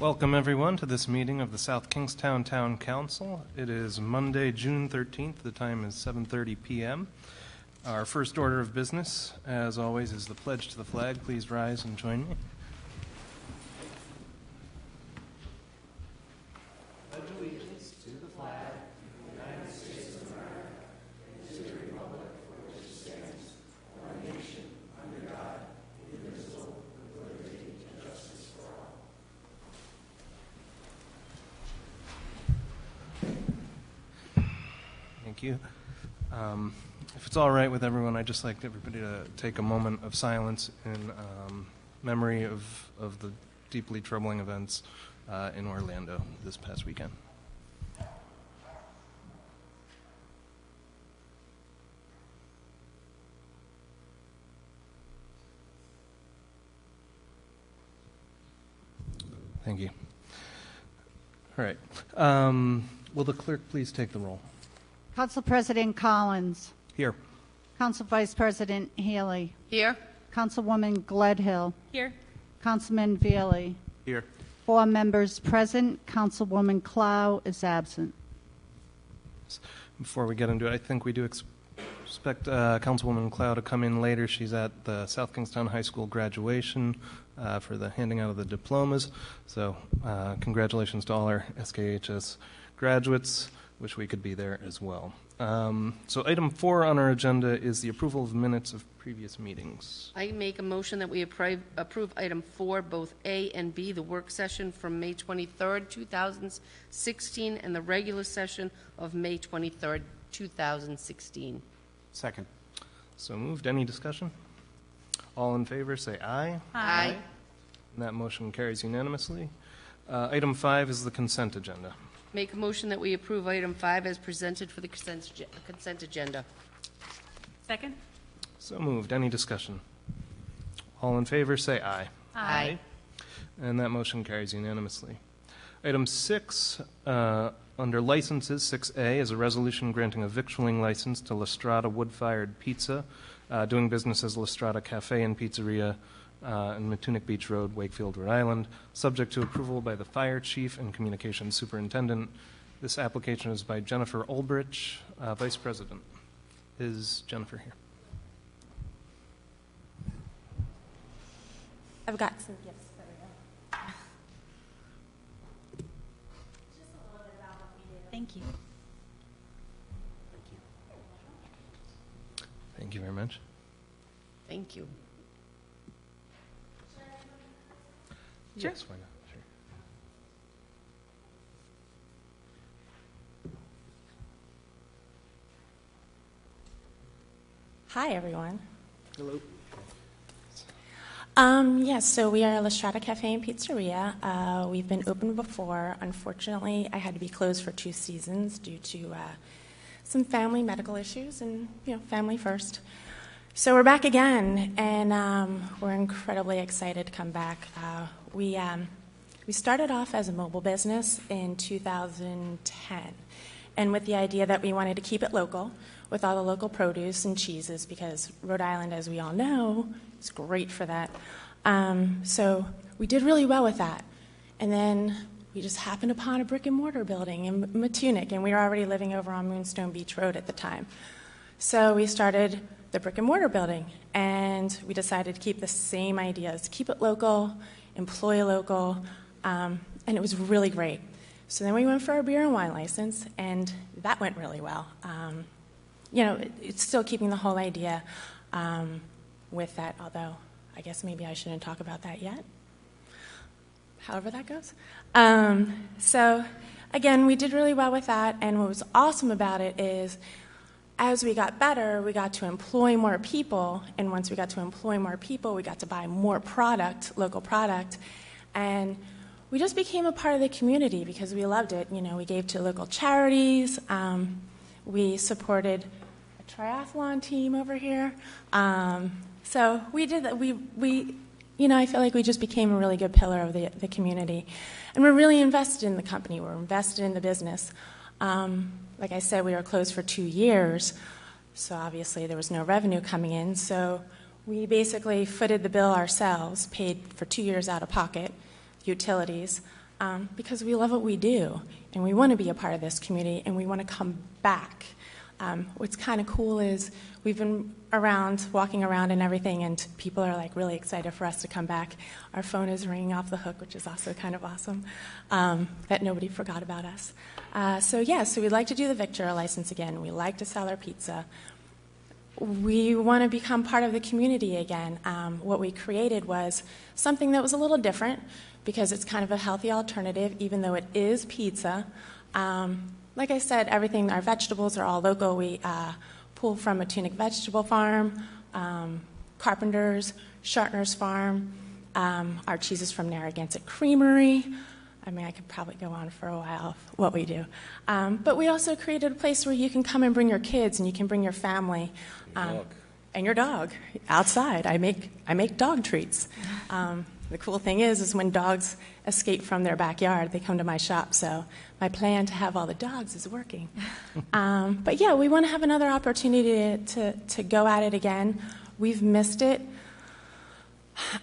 Welcome, everyone, to this meeting of the South Kingstown Town Council. It is Monday, June 13th. The time is 7:30 p.m. Our first order of business, as always, is the pledge to the flag. Please rise and join me. Pledge allegiance to the flag of the United States of America and to the republic for which it stands, one nation, under God, indivisible, with liberty and justice for all. Thank you. If it's all right with everyone, I'd just like everybody to take a moment of silence in memory of the deeply troubling events in Orlando this past weekend. Thank you. All right. Will the clerk please take the roll? Council President Collins. Here. Council Vice President Haley. Here. Councilwoman Gledhill. Here. Councilman Veely. Here. 4 members present. Councilwoman Clow is absent. Before we get into it, I think we do expect Councilwoman Clow to come in later. She's at the South Kingstown High School graduation for the handing out of the diplomas. So congratulations to all our SKHS graduates. Wish we could be there as well. So item 4 on our agenda is the approval of minutes of previous meetings. I make a motion that we approve item 4, both A and B, the work session from May 23rd, 2016, and the regular session of May 23rd, 2016. Second. So moved. Any discussion? All in favor, say aye. Aye. And that motion carries unanimously. Item 5 is the consent agenda. Make a motion that we approve item 5 as presented for the consent agenda. Second. So moved. Any discussion? All in favor, say aye. Aye. And that motion carries unanimously. Item 6, under licenses, 6A, is a resolution granting a victualling license to La Strada Wood-Fired Pizza, doing business as La Strada Cafe and Pizzeria in Matunic Beach Road, Wakefield, Rhode Island, subject to approval by the Fire Chief and Communications Superintendent. This application is by Jennifer Ulbrich, Vice President. Is Jennifer here? I've got some gifts. There we go. Just a little bit about what we do. Thank you. Thank you very much. Thank you. Sure. Yes, why not? Sure. Hi, everyone. Hello. Yes, so we are La Strada Cafe and Pizzeria. We've been open before. Unfortunately, I had to be closed for 2 seasons due to some family medical issues and, family first. So we're back again, and we're incredibly excited to come back. We started off as a mobile business in 2010, and with the idea that we wanted to keep it local with all the local produce and cheeses, because Rhode Island, as we all know, is great for that. So we did really well with that. And then we just happened upon a brick and mortar building in Matunic, and we were already living over on Moonstone Beach Road at the time. So we started the brick and mortar building, and we decided to keep the same ideas, keep it local, employ local, and it was really great. So then we went for our beer and wine license, and that went really well. It's still keeping the whole idea with that, although I guess maybe I shouldn't talk about that yet. However that goes. So again, we did really well with that, and what was awesome about it is as we got better, we got to employ more people, and once we got to employ more people, we got to buy more product, local product, and we just became a part of the community because we loved it. We gave to local charities. We supported a triathlon team over here. So we did that. I feel like we just became a really good pillar of the community, and we're really invested in the company. We're invested in the business. Like I said, we were closed for 2 years, so obviously there was no revenue coming in. So we basically footed the bill ourselves, paid for 2 years out of pocket, utilities, because we love what we do, and we want to be a part of this community, and we want to come back. What's kind of cool is we've been walking around and everything, and people are like really excited for us to come back. Our phone is ringing off the hook, which is also kind of awesome, that nobody forgot about us. So we'd like to do the Victura license again. We like to sell our pizza. We want to become part of the community again. What we created was something that was a little different because it's kind of a healthy alternative, even though it is pizza. Like I said, everything, our vegetables are all local. We pull from a Tunic vegetable farm, Carpenter's, Shartner's farm. Our cheese is from Narragansett Creamery. I mean, I could probably go on for a while of what we do. But we also created a place where you can come and bring your kids and you can bring your family. And your dog outside. I make dog treats. The cool thing is when dogs escape from their backyard, they come to my shop. So my plan to have all the dogs is working. But yeah, we want to have another opportunity to go at it again. We've missed it.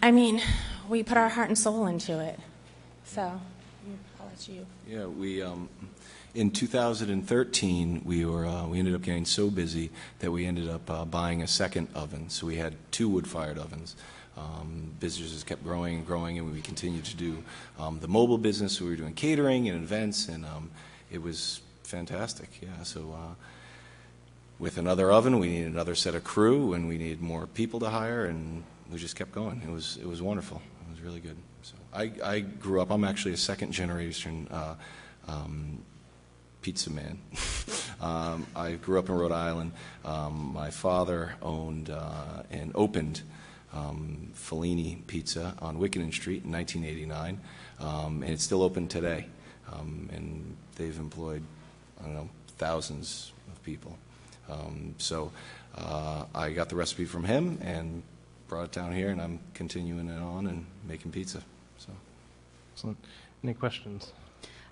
I mean, we put our heart and soul into it. So I'll let you. Yeah, we in 2013 we ended up getting so busy that we ended up buying a second oven. So we had 2 wood-fired ovens. Business just kept growing and growing, and we continued to do the mobile business. So we were doing catering and events, and it was fantastic. Yeah, so with another oven, we needed another set of crew, and we needed more people to hire, and we just kept going. It was wonderful. It was really good. So I grew up. I'm actually a second generation pizza man. I grew up in Rhode Island. My father owned and opened Fellini Pizza on Wickenden Street in 1989, and it's still open today. And they've employed, thousands of people. So I got the recipe from him and brought it down here, and I'm continuing it on and making pizza. So, Excellent. Any questions?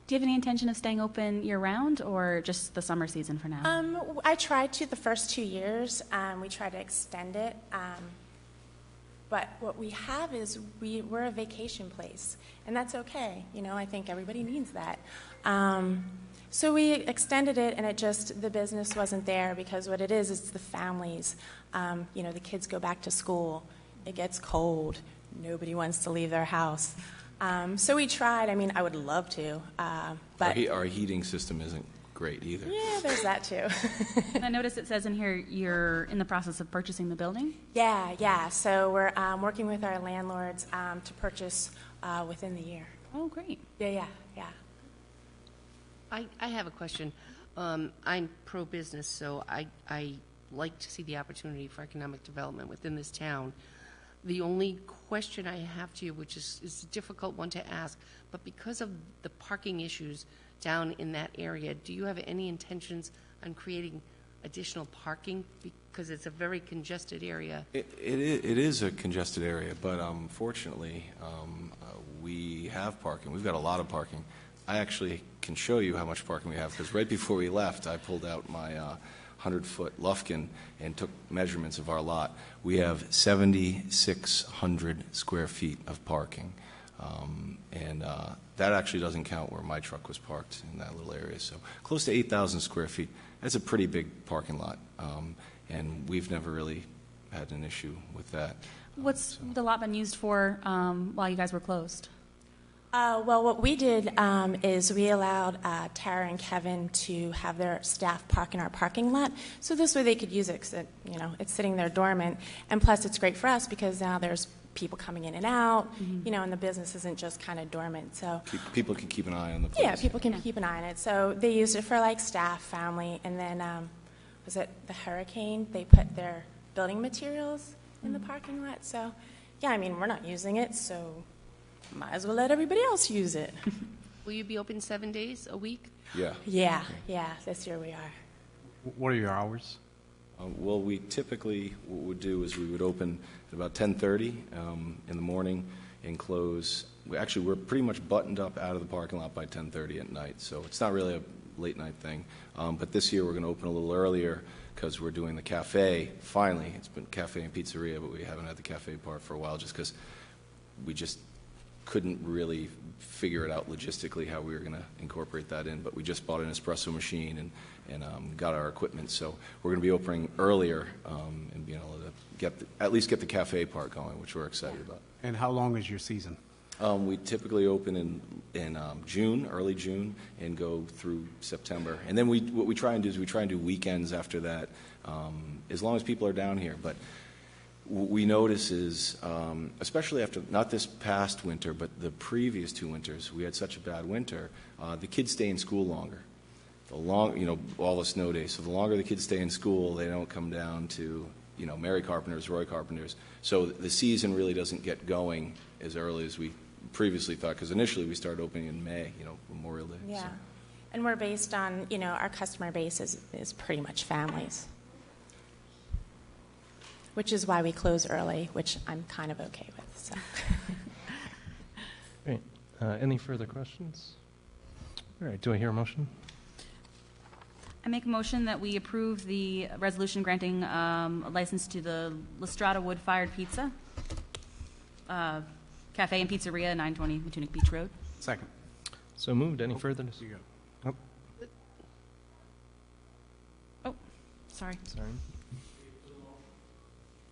Do you have any intention of staying open year-round or just the summer season for now? I tried to the first 2 years. We tried to extend it. But what we have is we're a vacation place, and that's okay. I think everybody needs that. So we extended it, and the business wasn't there because what it is the families. The kids go back to school. It gets cold. Nobody wants to leave their house. So we tried. I mean, I would love to. But our heating system isn't great either. Yeah, there's that too. I noticed it says in here you're in the process of purchasing the building? Yeah. So we're working with our landlords to purchase within the year. Oh, great. Yeah. I have a question. I'm pro-business, so I like to see the opportunity for economic development within this town. The only question I have to you, which is a difficult one to ask, but because of the parking issues down in that area, do you have any intentions on creating additional parking? Because it's a very congested area. It is a congested area, but fortunately, we have parking. We've got a lot of parking. I actually can show you how much parking we have, because right before we left, I pulled out my 100-foot Lufkin and took measurements of our lot. We have 7,600 square feet of parking. And that actually doesn't count where my truck was parked in that little area. So close to 8,000 square feet. That's a pretty big parking lot. And we've never really had an issue with that. What's the lot been used for while you guys were closed? Well, what we did is we allowed Tara and Kevin to have their staff park in our parking lot. So this way they could use it, 'cause it's sitting there dormant. And plus it's great for us because now there's people coming in and out, and the business isn't just kind of dormant. So people can keep an eye on the place. Yeah, people can keep an eye on it. So they used it for staff, family, and then was it the hurricane? They put their building materials in the parking lot. So yeah, I mean, we're not using it, so might as well let everybody else use it. Will you be open 7 days a week? Yeah. Yeah, this year we are. What are your hours? Well, we typically, what we would do is we would open at about 10:30 in the morning and close. We're pretty much buttoned up out of the parking lot by 10:30 at night, so it's not really a late night thing. But this year we're going to open a little earlier because we're doing the cafe. Finally, it's been cafe and pizzeria, but we haven't had the cafe part for a while just because we just couldn't really figure it out logistically how we were going to incorporate that in, but we just bought an espresso machine and got our equipment. So we're going to be opening earlier and being able to at least get the cafe part going, which we're excited about. And how long is your season? We typically open in June, early June, and go through September. And then what we try and do is we try and do weekends after that, as long as people are down here. But what we notice is, especially after, not this past winter, but the previous 2 winters, we had such a bad winter, the kids stay in school longer. All the snow days. So the longer the kids stay in school, they don't come down to, Mary Carpenter's, Roy Carpenter's. So the season really doesn't get going as early as we previously thought, because initially we started opening in May, Memorial Day. Yeah. So. And we're based on, our customer base is pretty much families, which is why we close early, which I'm kind of okay with. So. Great. Any further questions? All right, do I hear a motion? I make a motion that we approve the resolution granting a license to the La Strada Wood-Fired Pizza, Cafe and Pizzeria, 920 Matunic Beach Road. Second. So moved. Any further? You go. Oh, sorry. Sorry.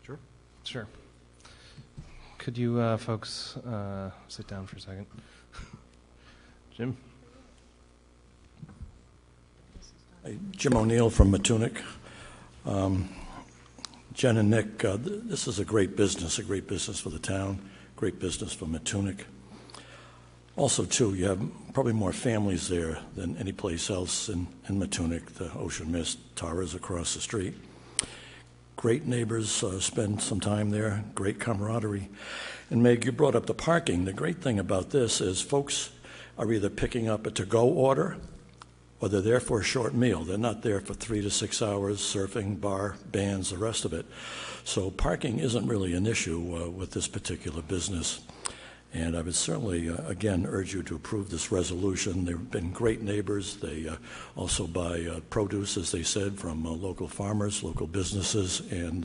Sure. Sure. Could you folks sit down for a second? Jim? Jim O'Neill from Matunic. Jen and Nick, this is a great business for the town, great business for Matunic. Also, too, you have probably more families there than any place else in Matunic. The Ocean Mist Tara's across the street. Great neighbors, spend some time there, great camaraderie. And Meg, you brought up the parking. The great thing about this is folks are either picking up a to-go order or they're there for a short meal. They're not there for 3 to 6 hours, surfing, bar, bands, the rest of it. So parking isn't really an issue with this particular business. And I would certainly, again, urge you to approve this resolution. They've been great neighbors. They also buy produce, as they said, from local farmers, local businesses, and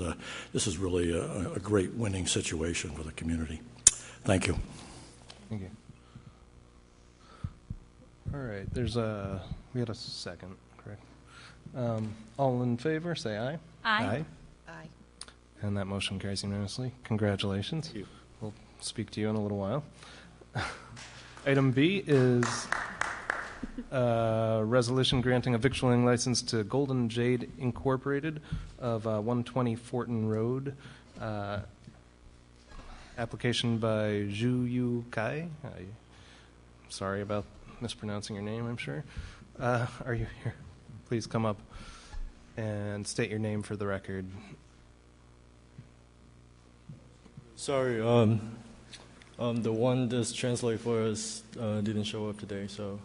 this is really a great winning situation for the community. Thank you. Thank you. All right, we had a second, correct? All in favor, say aye. Aye. Aye. And that motion carries unanimously. Congratulations. Thank you. We'll speak to you in a little while. Item B is resolution granting a victualling license to Golden Jade Incorporated of 120 Fortin Road. Application by Zhu Yu Kai. Sorry about mispronouncing your name, I'm sure. Are you here? Please come up and state your name for the record. Sorry, the one that's translated for us didn't show up today, so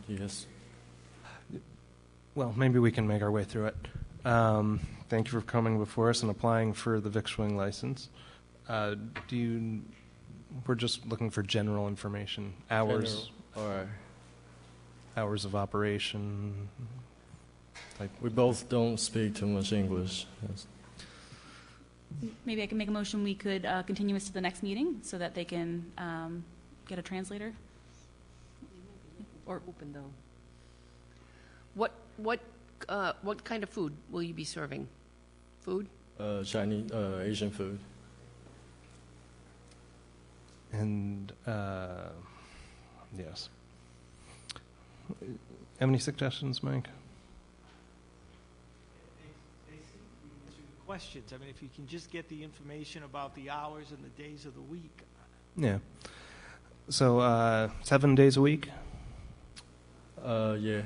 yes. Well, maybe we can make our way through it. Thank you for coming before us and applying for the victualling license. We're just looking for general information. Hours. All right. Hours of operation. We both don't speak too much English. Yes. Maybe I can make a motion we could continue this to the next meeting so that they can get a translator. Or open though. What kind of food will you be serving? Food? Chinese, Asian food. And yes. Have any suggestions, Mike? Questions. I mean, if you can just get the information about the hours and the days of the week. Yeah. So 7 days a week? Yeah.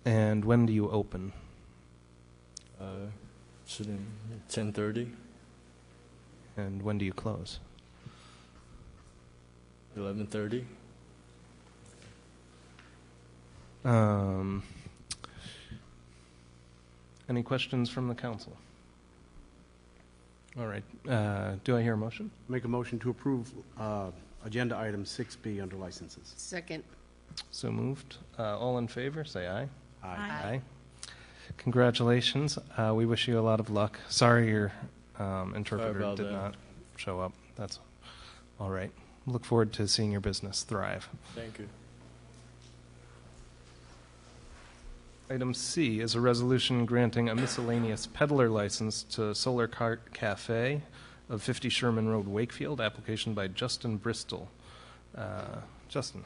And when do you open? Shouldn't 10:30. And when do you close? 11:30. Any questions from the council? All right. Do I hear a motion? Make a motion to approve agenda item 6B under licenses. Second. So moved. All in favor, say aye. Aye. Congratulations. We wish you a lot of luck. Sorry your interpreter about did that. not show up. That's All right. Look forward to seeing your business thrive. Thank you. Item C is a resolution granting a miscellaneous peddler license to Solar Cart Cafe of 50 Sherman Road, Wakefield, application by Justin Bristol. Justin.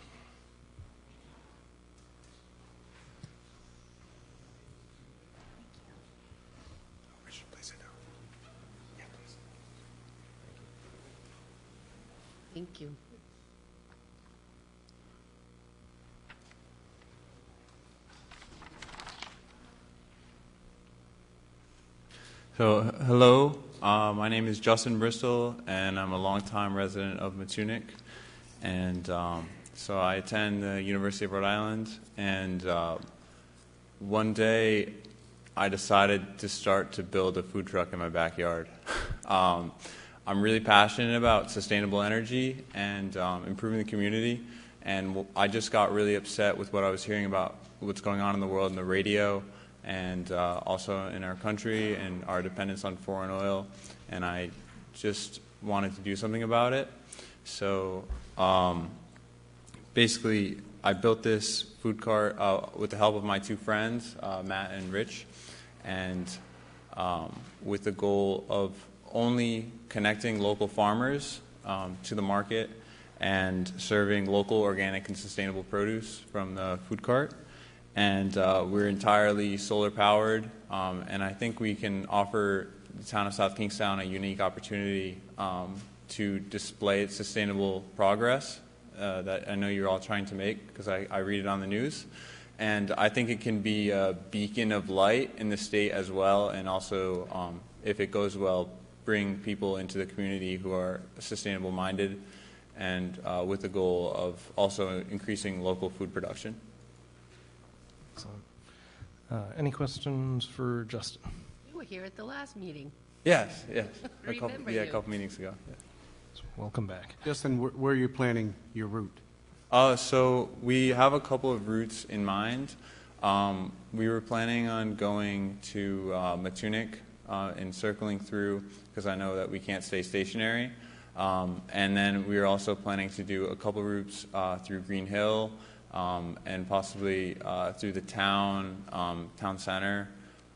Thank you. So, hello, my name is Justin Bristol, and I'm a longtime resident of Matunic. And so I attend the University of Rhode Island, and one day I decided to start to build a food truck in my backyard. I'm really passionate about sustainable energy and improving the community, and I just got really upset with what I was hearing about what's going on in the world in the radio, and also in our country and our dependence on foreign oil, and I just wanted to do something about it. So basically, I built this food cart with the help of my two friends, Matt and Rich, and with the goal of only connecting local farmers to the market and serving local organic and sustainable produce from the food cart. And we're entirely solar powered, and I think we can offer the town of South Kingstown a unique opportunity to display its sustainable progress that I know you're all trying to make, because I read it on the news. And I think it can be a beacon of light in the state as well, and also, if it goes well, bring people into the community who are sustainable minded, and with the goal of also increasing local food production. Excellent. Any questions for Justin? You were here at the last meeting. Yes. A Remember you. couple meetings ago. Yeah. Welcome back. Justin, where are you planning your route? So we have a couple of routes in mind. We were planning on going to Matunic and circling through, because I know that we can't stay stationary. And then we are also planning to do a couple routes through Green Hill, and possibly through the town center.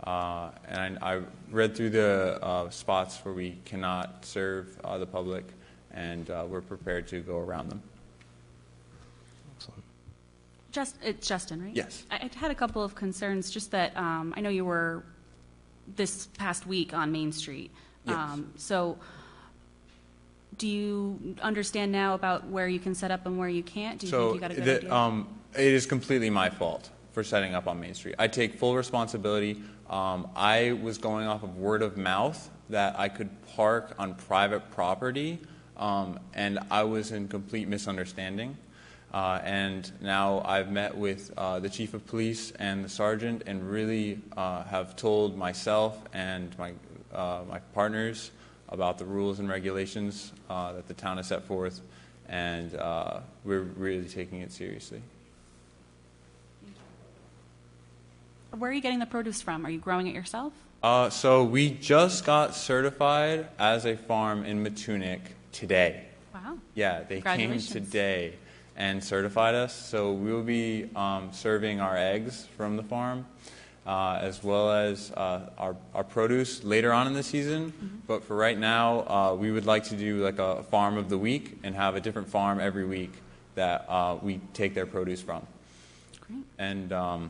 And I read through the spots where we cannot serve the public, and we're prepared to go around them. Excellent. It's Justin, right? Yes. I had a couple of concerns, just that I know you were this past week on Main Street. Yes. So do you understand now about where you can set up and where you can't? Do you think you got a good idea? It is completely my fault for setting up on Main Street. I take full responsibility. I was going off of word of mouth that I could park on private property, and I was in complete misunderstanding. And now I've met with the chief of police and the sergeant, and really have told myself and my partners about the rules and regulations that the town has set forth, and we're really taking it seriously. Where are you getting the produce from? Are you growing it yourself? So we just got certified as a farm in Matunic today. Wow. Yeah, they came Congratulations. today and certified us. So we will be serving our eggs from the farm, as well as our produce later on in the season. Mm-hmm. But for right now, we would like to do like a farm of the week and have a different farm every week that we take their produce from. Great. And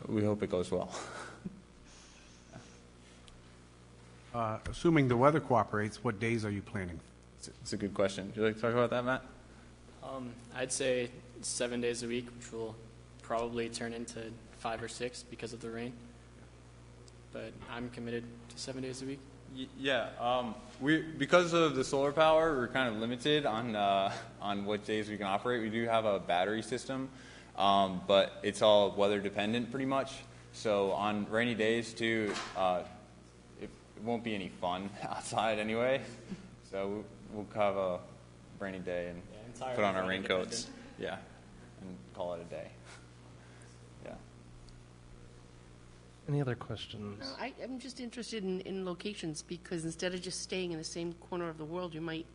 we hope it goes well. Assuming the weather cooperates, what days are you planning? It's a good question. Would you like to talk about that, Matt? I'd say 7 days a week, which will probably turn into 5 or 6 because of the rain. But I'm committed to 7 days a week. Yeah, because of the solar power, we're kind of limited on what days we can operate. We do have a battery system, but it's all weather dependent pretty much. So on rainy days too, it won't be any fun outside anyway. So we'll have a rainy day and put on our raincoats. Yeah, and call it a day. Yeah. Any other questions? No, I'm just interested in locations, because instead of just staying in the same corner of the world, you might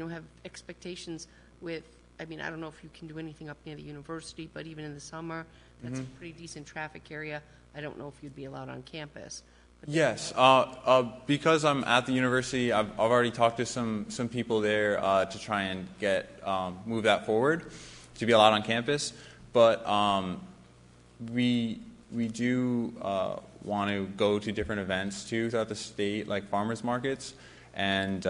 have expectations with, I mean, I don't know if you can do anything up near the university, but even in the summer, that's a pretty decent traffic area. I don't know if you'd be allowed on campus. Yes, because I'm at the university, I've already talked to some people there to try and get move that forward to be allowed on campus. But we do want to go to different events too throughout the state, like farmers markets, and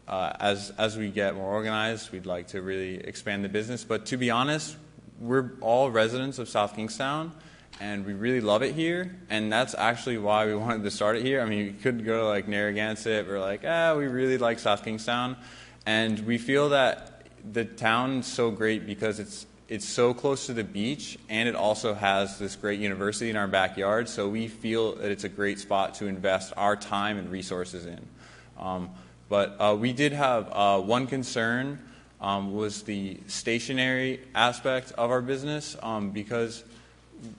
as we get more organized, we'd like to really expand the business. But to be honest, we're all residents of South Kingstown, and we really love it here, and that's actually why we wanted to start it here. I mean, we could go to like Narragansett, we're like, we really like South Kingstown, and we feel that the town's so great because it's so close to the beach, and it also has this great university in our backyard, so we feel that it's a great spot to invest our time and resources in. But we did have one concern was the stationary aspect of our business because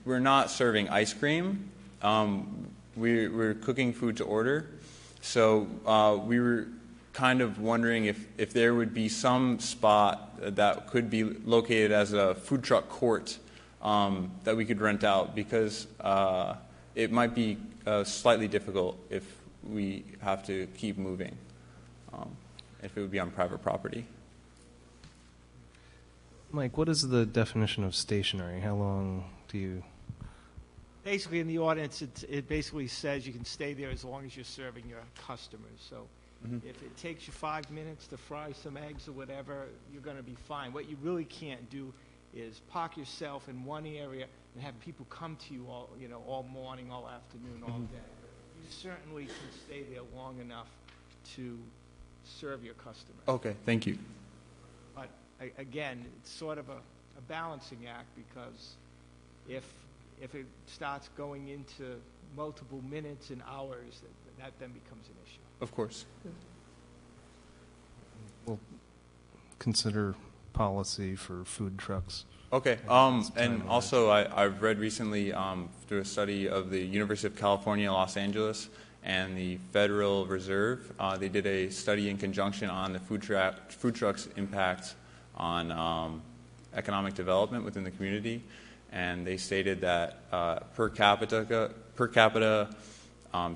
we're not serving ice cream. We're cooking food to order. So we were kind of wondering if there would be some spot that could be located as a food truck court that we could rent out because it might be slightly difficult if we have to keep moving, if it would be on private property. Mike, what is the definition of stationary? How long do you... Basically, in the ordinance, it basically says you can stay there as long as you're serving your customers. So if it takes you 5 minutes to fry some eggs or whatever, you're going to be fine. What you really can't do is park yourself in one area and have people come to you all morning, all afternoon, all day. You certainly can stay there long enough to serve your customers. Okay, thank you. But again, it's sort of a balancing act because if it starts going into multiple minutes and hours, that then becomes an issue. Of course. We'll consider policy for food trucks. Okay, and also I've read recently through a study of the University of California, Los Angeles, and the Federal Reserve. They did a study in conjunction on the food trucks' impact on economic development within the community, and they stated that per capita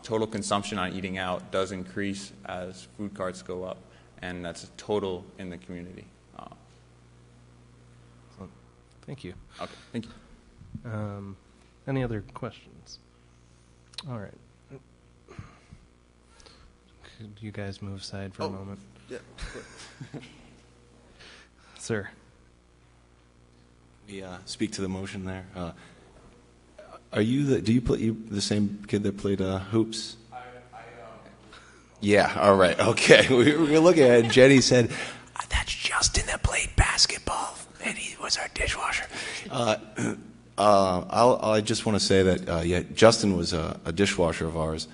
total consumption on eating out does increase as food carts go up, and that's a total in the community. Thank you. Okay, thank you. Any other questions? All right. Could you guys move aside for a moment? Yeah. Sir. We speak to the motion there. Do you play the same kid that played hoops? Yeah, all right, okay. We were looking at it, and Jenny said, that's Justin that played basketball, and he was our dishwasher. I just want to say that, Justin was a dishwasher of ours.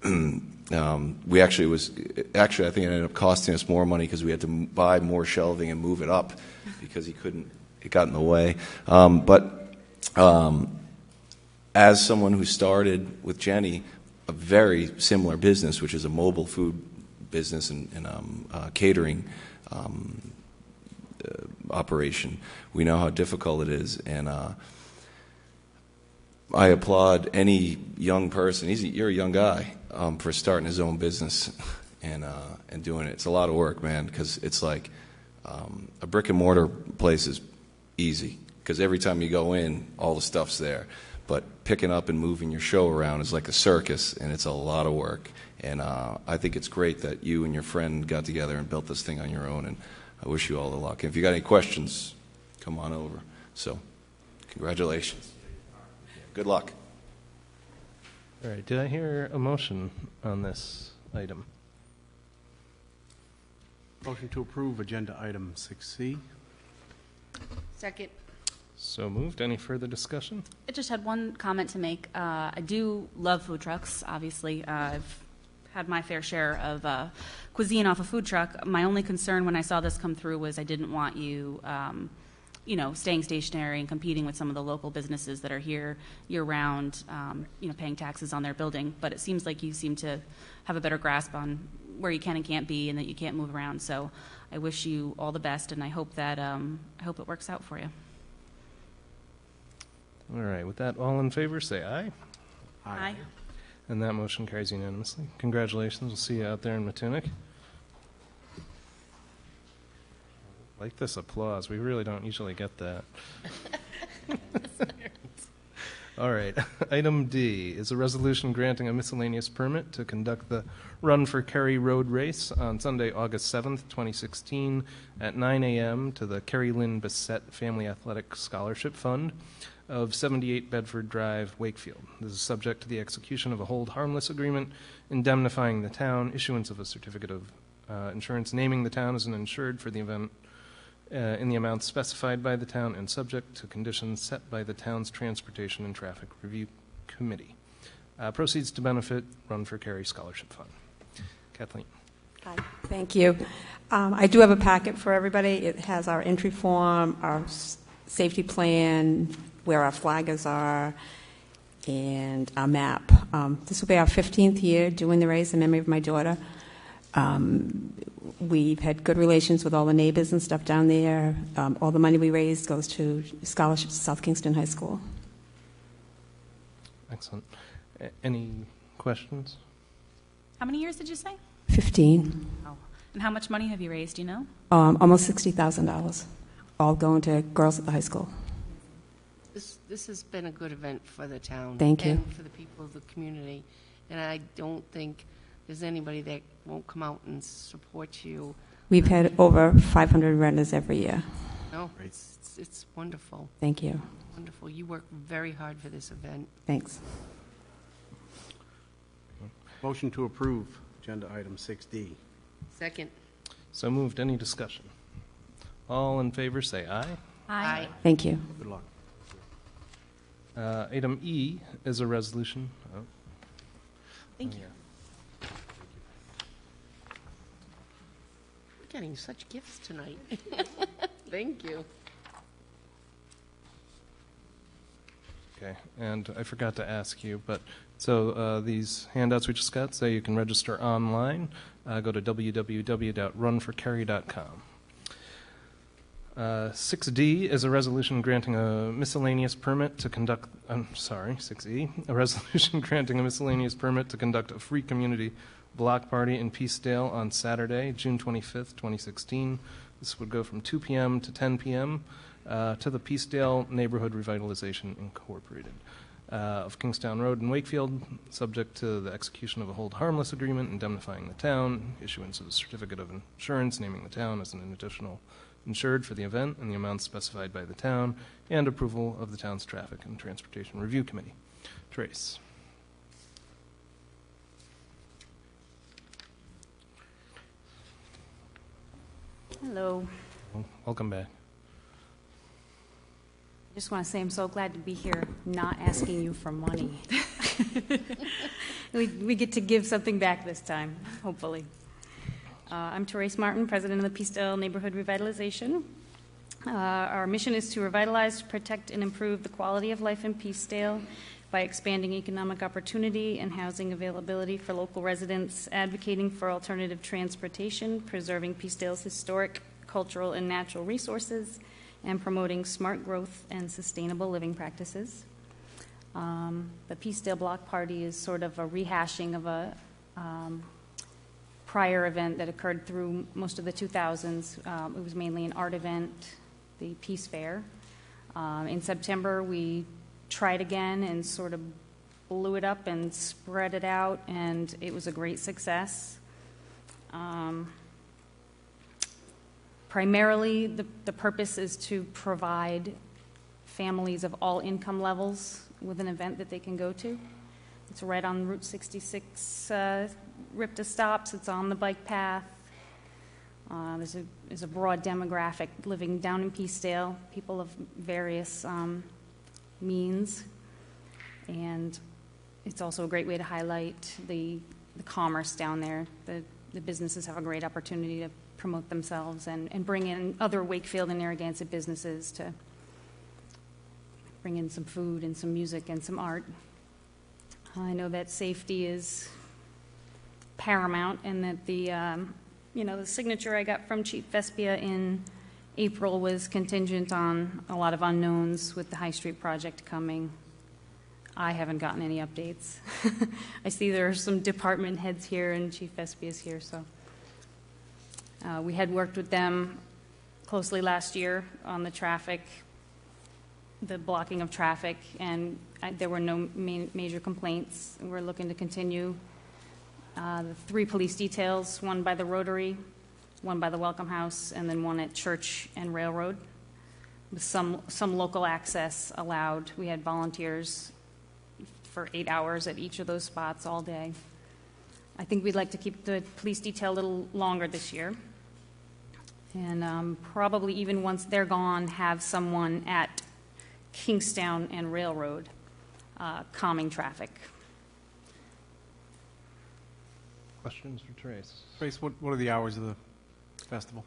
We actually I think it ended up costing us more money because we had to buy more shelving and move it up because it got in the way. As someone who started with Jenny a very similar business, which is a mobile food business and catering operation, we know how difficult it is. And I applaud any young person. You're a young guy for starting his own business and doing it. It's a lot of work, man, because it's like a brick and mortar place is easy because every time you go in, all the stuff's there. But picking up and moving your show around is like a circus, and it's a lot of work. And I think it's great that you and your friend got together and built this thing on your own, and I wish you all the luck. If you got any questions, come on over. So, congratulations. Good luck. All right, did I hear a motion on this item? Motion to approve agenda item 6C. Second. So moved. Any further discussion? I just had one comment to make. I do love food trucks, obviously. I've had my fair share of cuisine off a food truck. My only concern when I saw this come through was I didn't want you, staying stationary and competing with some of the local businesses that are here year-round, paying taxes on their building. But it seems like you seem to have a better grasp on, where you can and can't be and that you can't move around. So I wish you all the best, and I hope that it works out for you. All right, with that, all in favor, say aye. Aye. And that motion carries unanimously. Congratulations. We'll see you out there in Matunic. Like this applause. We really don't usually get that. All right. Item D is a resolution granting a miscellaneous permit to conduct the Run for Kerry Road Race on Sunday, August 7th, 2016 at 9 a.m. to the Kerry Lynn Bissett Family Athletic Scholarship Fund of 78 Bedford Drive, Wakefield. This is subject to the execution of a hold harmless agreement indemnifying the town, issuance of a certificate of insurance naming the town as an insured for the event in the amount specified by the town and subject to conditions set by the town's Transportation and Traffic Review Committee. Proceeds to benefit Run for Kerry Scholarship Fund. Kathleen. Hi, thank you. I do have a packet for everybody. It has our entry form, our safety plan, where our flaggers are, and our map. This will be our 15th year doing the race in memory of my daughter. We've had good relations with all the neighbors and stuff down there. All the money we raised goes to scholarships to South Kingston High School. Excellent. Any questions? How many years did you say? 15. Oh. And how much money have you raised, do you know? Almost $60,000, all going to girls at the high school. This has been a good event for the town. Thank you. And for the people of the community. And I don't think there's anybody that won't come out and support you. We've had over 500 runners every year. No, it's wonderful. Thank you. Wonderful. You work very hard for this event. Thanks. Motion to approve agenda item 6D. Second. So moved. Any discussion? All in favor, say aye. Aye. Thank you. Good luck. Item E is a resolution. Thank you. We're getting such gifts tonight. Thank you. Okay, and I forgot to ask you, but so these handouts we just got say you can register online. Go to www.runforkerry.com. 6D is a resolution granting a miscellaneous permit to conduct, 6E, a resolution granting a miscellaneous permit to conduct a free community block party in Peacedale on Saturday, June 25th, 2016. This would go from 2 p.m. to 10 p.m. To the Peacedale Neighborhood Revitalization Incorporated of Kingstown Road in Wakefield, subject to the execution of a hold harmless agreement indemnifying the town, issuance of a certificate of insurance naming the town as an additional insured for the event and the amounts specified by the town, and approval of the town's Traffic and Transportation Review Committee. Trace. Hello. Well, welcome back. I just want to say I'm so glad to be here, not asking you for money. We get to give something back this time, hopefully. I'm Therese Martin, president of the Peacedale Neighborhood Revitalization. Our mission is to revitalize, protect, and improve the quality of life in Peacedale by expanding economic opportunity and housing availability for local residents, advocating for alternative transportation, preserving Peacedale's historic, cultural, and natural resources, and promoting smart growth and sustainable living practices. The Peacedale Block Party is sort of a rehashing of a prior event that occurred through most of the 2000s. It was mainly an art event, the Peace Fair. In September, we tried again and sort of blew it up and spread it out, and it was a great success. Primarily, the purpose is to provide families of all income levels with an event that they can go to. It's right on Route 66, RIPTA stops. It's on the bike path. There's a broad demographic living down in Peacedale, people of various means. And it's also a great way to highlight the commerce down there. The businesses have a great opportunity to promote themselves and bring in other Wakefield and Narragansett businesses to bring in some food and some music and some art. I know that safety is paramount, and that the the signature I got from Chief Vespia in April was contingent on a lot of unknowns with the High Street project coming. I haven't gotten any updates. I see there are some department heads here, and Chief Vespia is here, so. We had worked with them closely last year on the traffic, the blocking of traffic, and there were no major complaints. We're looking to continue the 3 police details, one by the Rotary, one by the Welcome House, and then one at Church and Railroad, with some local access allowed. We had volunteers for 8 hours at each of those spots all day. I think we'd like to keep the police detail a little longer this year. And probably even once they're gone, have someone at Kingstown and Railroad calming traffic. Questions for Trace? Trace, what are the hours of the festival?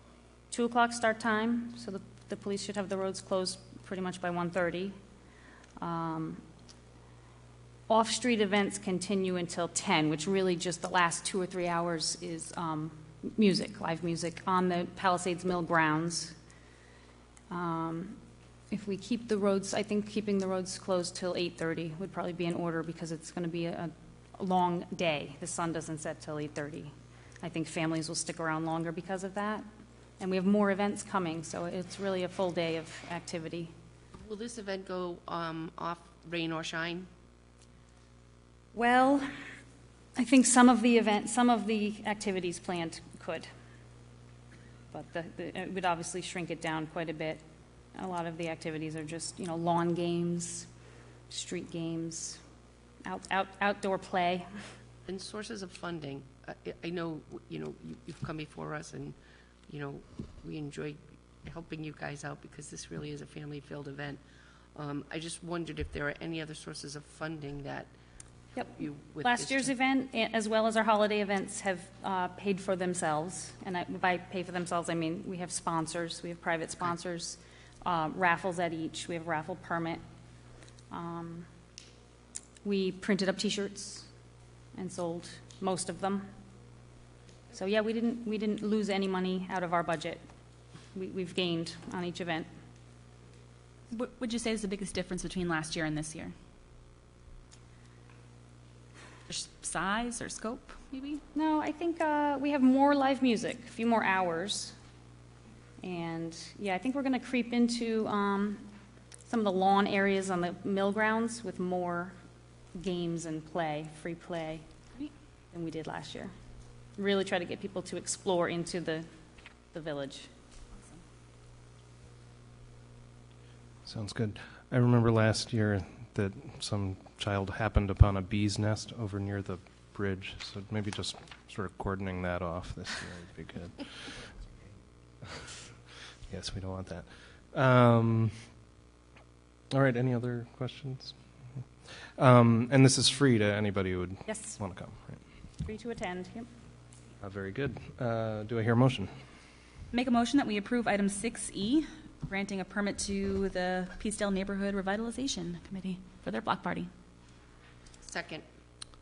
2 o'clock start time, so the police should have the roads closed pretty much by 1:30. Off-street events continue until 10, which really just the last 2 or 3 hours is music, live music on the Palisades Mill grounds. If we keep the roads, I think keeping the roads closed till 8:30 would probably be in order, because it's going to be a long day. The sun doesn't set till 8:30. I think families will stick around longer because of that. And we have more events coming, so it's really a full day of activity. Will this event go off rain or shine? Well, I think some of the activities planned could, but it would obviously shrink it down quite a bit. A lot of the activities are just, lawn games, street games, outdoor play. And sources of funding. I know, you've come before us, and, we enjoy helping you guys out, because this really is a family-filled event. I just wondered if there are any other sources of funding that Yep. you with Last this year's event, as well as our holiday events, have paid for themselves. And by pay for themselves, I mean we have sponsors. We have private sponsors, raffles at each. We have a raffle permit. We printed up T-shirts and sold most of them. So yeah, we didn't lose any money out of our budget. We've gained on each event. What would you say is the biggest difference between last year and this year? Size or scope, maybe? No, I think we have more live music, a few more hours. And yeah, I think we're going to creep into some of the lawn areas on the mill grounds with more games and free play, than we did last year. Really try to get people to explore into the village. Sounds good. I remember last year that some child happened upon a bee's nest over near the bridge, so maybe just sort of cordoning that off this year would be good. Yes, we don't want that. All right, any other questions? And this is free to anybody who would Yes. want to come, right? Free to attend. Yep. Very good. Do I hear a motion? Make a motion that we approve item 6E, granting a permit to the Peacedale Neighborhood Revitalization Committee for their block party. Second.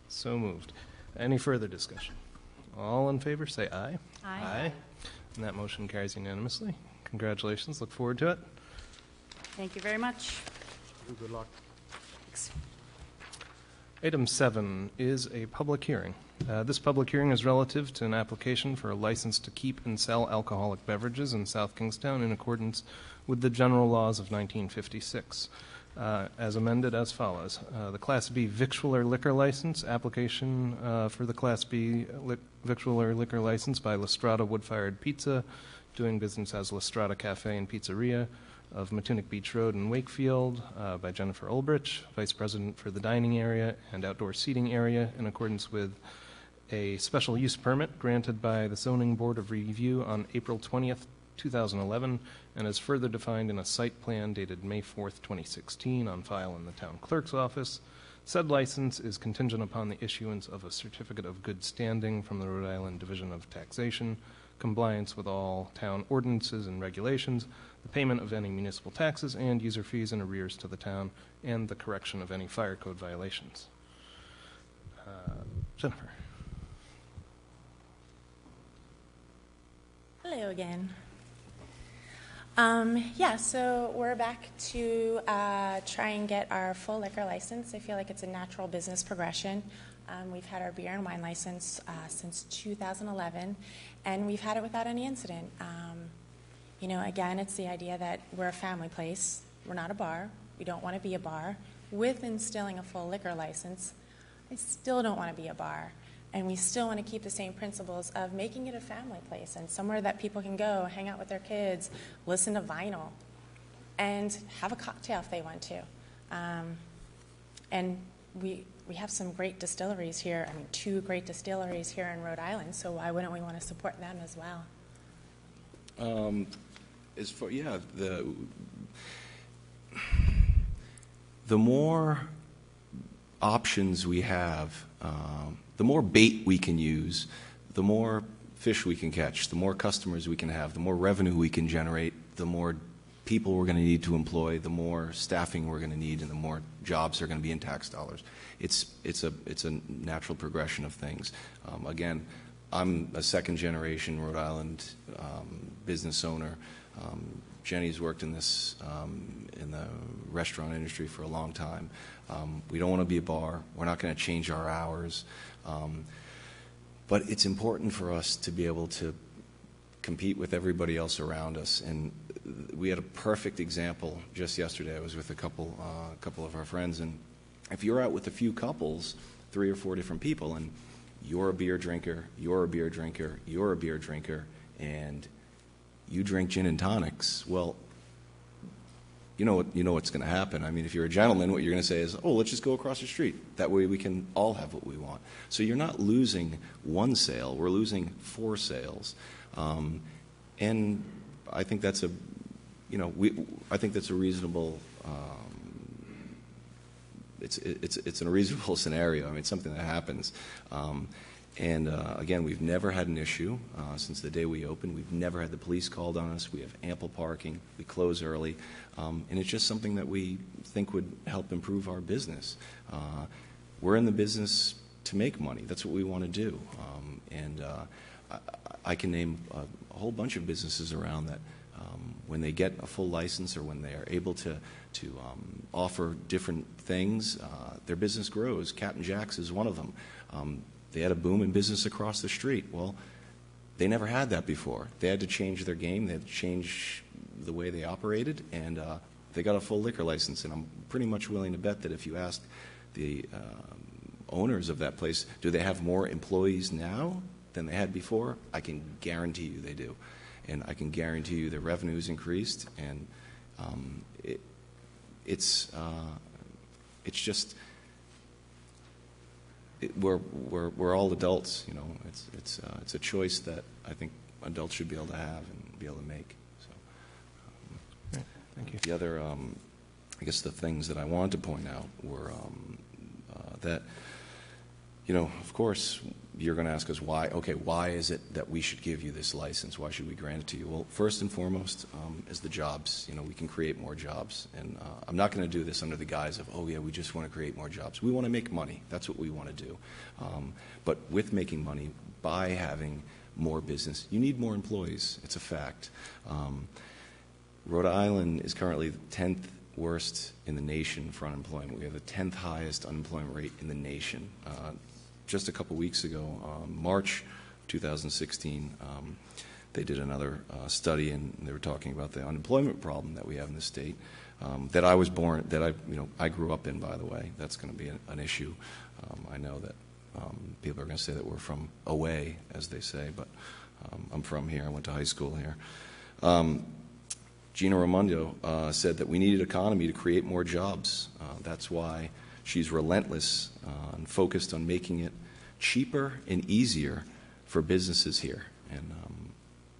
So moved. Any further discussion? All in favor, say aye. Aye. And that motion carries unanimously. Congratulations. Look forward to it. Thank you very much. Good luck. Thanks. Item 7 is a public hearing. This public hearing is relative to an application for a license to keep and sell alcoholic beverages in South Kingstown in accordance with the general laws of 1956, as amended as follows. The Class B victualler liquor license application for the Class B victualler liquor license by La Strada Wood-Fired Pizza, doing business as La Strada Cafe and Pizzeria, of Matunic Beach Road in Wakefield, by Jennifer Ulbrich, Vice President for the dining area and outdoor seating area, in accordance with a special use permit granted by the Zoning Board of Review on April 20th, 2011, and is further defined in a site plan dated May 4th, 2016, on file in the Town Clerk's Office. Said license is contingent upon the issuance of a certificate of good standing from the Rhode Island Division of Taxation, compliance with all town ordinances and regulations, the payment of any municipal taxes and user fees and arrears to the town, and the correction of any fire code violations. Jennifer. Hello again. Yeah, so we're back to try and get our full liquor license. I feel like it's a natural business progression. We've had our beer and wine license since 2011, and we've had it without any incident. You know, again, it's the idea that we're a family place. We're not a bar. We don't want to be a bar. With instilling a full liquor license, I still don't want to be a bar. And we still want to keep the same principles of making it a family place and somewhere that people can go, hang out with their kids, listen to vinyl, and have a cocktail if they want to. And we have some great distilleries here. I mean, 2 great distilleries here in Rhode Island, so why wouldn't we want to support them as well? As for, yeah, the more options we have, the more bait we can use, the more fish we can catch, the more customers we can have, the more revenue we can generate, the more people we're going to need to employ, the more staffing we're going to need, and the more jobs are going to be in tax dollars. It's a natural progression of things. Again, I'm a second-generation Rhode Island business owner. Jenny's worked in this in the restaurant industry for a long time. We don't want to be a bar. We're not going to change our hours. But it's important for us to be able to compete with everybody else around us. And we had a perfect example just yesterday. I was with a couple of our friends, and if you're out with a few couples, 3 or 4 different people, and you're a beer drinker, you're a beer drinker, you're a beer drinker, and you drink gin and tonics, well, you know what's going to happen. I mean, if you're a gentleman, what you're going to say is, oh, let's just go across the street. That way we can all have what we want. So you're not losing 1 sale. We're losing 4 sales. And I think that's I think that's a reasonable, it's a reasonable scenario. I mean, it's something that happens. And again, we've never had an issue since the day we opened. We've never had the police called on us. We have ample parking. We close early. And it's just something that we think would help improve our business. We're in the business to make money. That's what we want to do. And I can name a whole bunch of businesses around that when they get a full license or when they are able to offer different things, their business grows. Captain Jack's is one of them. They had a boom in business across the street. Well, they never had that before. They had to change their game. They had to change the way they operated, and they got a full liquor license. And I'm pretty much willing to bet that if you ask the owners of that place, do they have more employees now than they had before? I can guarantee you they do. And I can guarantee you their revenue's increased, and it's just... We're all adults, you know. It's a choice that I think adults should be able to have and be able to make. So, thank you. The other, I guess, the things that I wanted to point out were that, you know, of course, you're going to ask us why. Okay, why is it that we should give you this license? Why should we grant it to you? Well, first and foremost is the jobs. You know, we can create more jobs. And I'm not going to do this under the guise of, oh, yeah, we just want to create more jobs. We want to make money. That's what we want to do. But with making money, by having more business, you need more employees. It's a fact. Rhode Island is currently the 10th worst in the nation for unemployment. We have the 10th highest unemployment rate in the nation. Just a couple weeks ago, March 2016, they did another study, and they were talking about the unemployment problem that we have in the state. That I was born, that I grew up in, by the way. That's going to be an issue. I know that people are going to say that we're from away, as they say, but I'm from here. I went to high school here. Gina Raimondo said that we need an economy to create more jobs. That's why she's relentless and focused on making it cheaper and easier for businesses here. And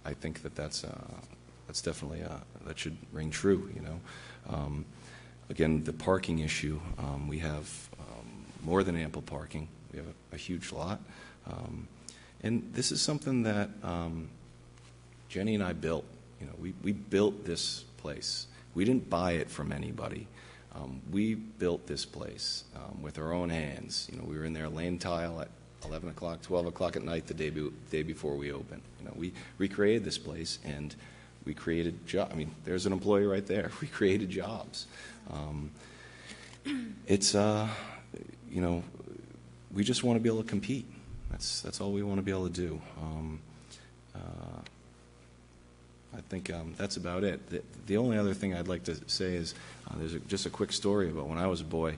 I think that that's definitely, that should ring true, you know. Again, the parking issue, we have more than ample parking. We have a huge lot. And this is something that Jenny and I built. You know, we built this place. We didn't buy it from anybody. We built this place with our own hands. You know, we were in there laying tile at 11 o'clock, 12 o'clock at night the day before we open. You know, we recreated this place, and we created jobs. I mean, there's an employee right there. We created jobs. It's, you know, we just want to be able to compete. That's all we want to be able to do. I think that's about it. The only other thing I'd like to say is there's just a quick story about when I was a boy,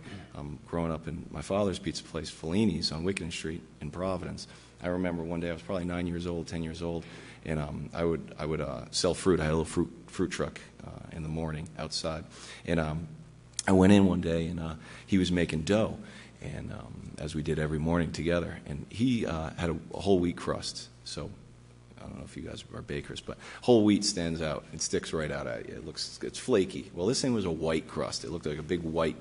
growing up in my father's pizza place, Fellini's on Wickenden Street in Providence. I remember one day I was probably 9 years old, 10 years old, and I would sell fruit. I had a little fruit truck in the morning outside, and I went in one day, and he was making dough, and as we did every morning together, and he had a whole wheat crust. So I don't know if you guys are bakers, but whole wheat stands out. It sticks right out at you. It's flaky. Well, this thing was a white crust. It looked like a big white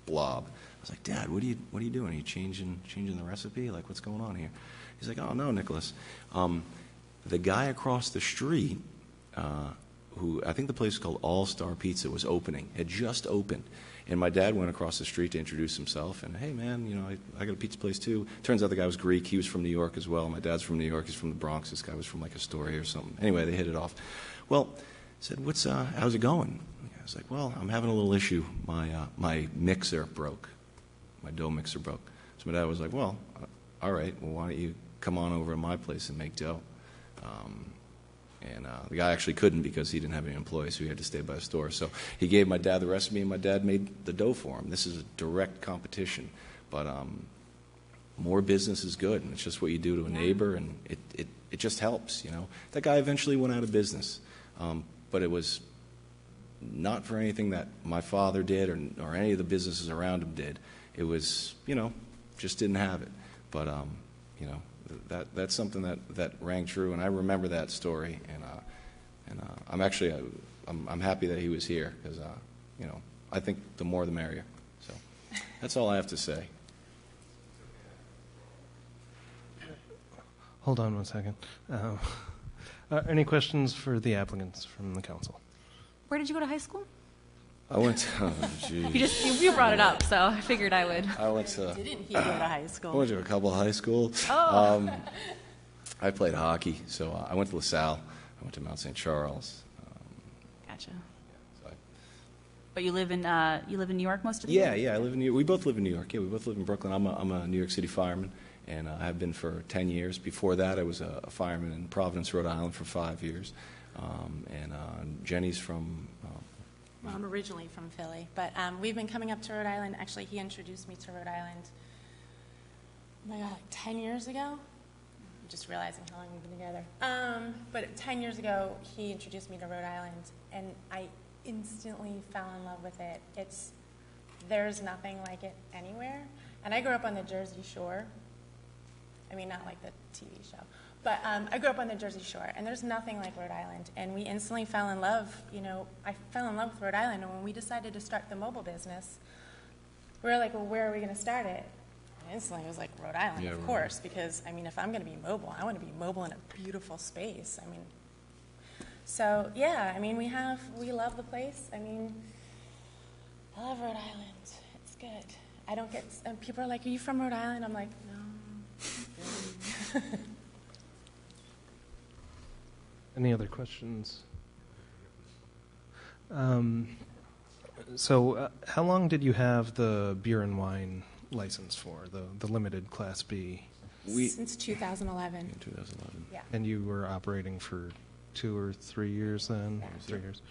blob. I was like, Dad, what are you doing? Are you changing the recipe? Like, what's going on here? He's like, oh, no, Nicholas. The guy across the street, who I think the place is called All Star Pizza, was opening, had just opened. And my dad went across the street to introduce himself, and, hey, man, you know, I got a pizza place, too. Turns out the guy was Greek. He was from New York as well. My dad's from New York. He's from the Bronx. This guy was from, like, Astoria or something. Anyway, they hit it off. Well, I said, how's it going? I was like, well, I'm having a little issue. My mixer broke. My dough mixer broke. So my dad was like, well, all right, well, why don't you come on over to my place and make dough? And the guy actually couldn't because he didn't have any employees, so he had to stay by the store. So he gave my dad the recipe, and my dad made the dough for him. This is a direct competition. But more business is good, and it's just what you do to a neighbor, and it just helps, you know. That guy eventually went out of business, but it was not for anything that my father did or any of the businesses around him did. It was, you know, just didn't have it. But, you know, that's something that rang true, and I remember that story, and I'm actually I'm happy that he was here because you know, I think the more the merrier. So that's all I have to say. Hold on one second. Any questions for the applicants from the council? Where did you go to high school? I went to, oh, geez. You brought it up, so I figured I would. I went to. Didn't he go to high school? I went to a couple of high schools. Oh. I played hockey, so I went to LaSalle. I went to Mount St. Charles. Gotcha. So But you live in New York most of the yeah, year? yeah. I live in New York. We both live in New York. Yeah, we both live in Brooklyn. I'm a New York City fireman, and I have been for 10 years. Before that, I was a fireman in Providence, Rhode Island for 5 years. And Jenny's from. Well, I'm originally from Philly, but we've been coming up to Rhode Island. Actually, he introduced me to Rhode Island, oh my God, like 10 years ago? I'm just realizing how long we've been together. But 10 years ago, he introduced me to Rhode Island, and I instantly fell in love with it. There's nothing like it anywhere. And I grew up on the Jersey Shore. I mean, not like the TV show. But I grew up on the Jersey Shore, and there's nothing like Rhode Island. And we instantly fell in love. You know, I fell in love with Rhode Island, and when we decided to start the mobile business, we were like, well, where are we going to start it? And instantly, it was like Rhode Island, of course, because, I mean, if I'm going to be mobile, I want to be mobile in a beautiful space. I mean, so, yeah, I mean, we love the place. I mean, I love Rhode Island. It's good. I don't get, people are like, are you from Rhode Island? I'm like, no. Any other questions? So how long did you have the beer and wine license for, the limited Class B? Since 2011. In 2011. Yeah. And you were operating for 2 or 3 years then? 3 years.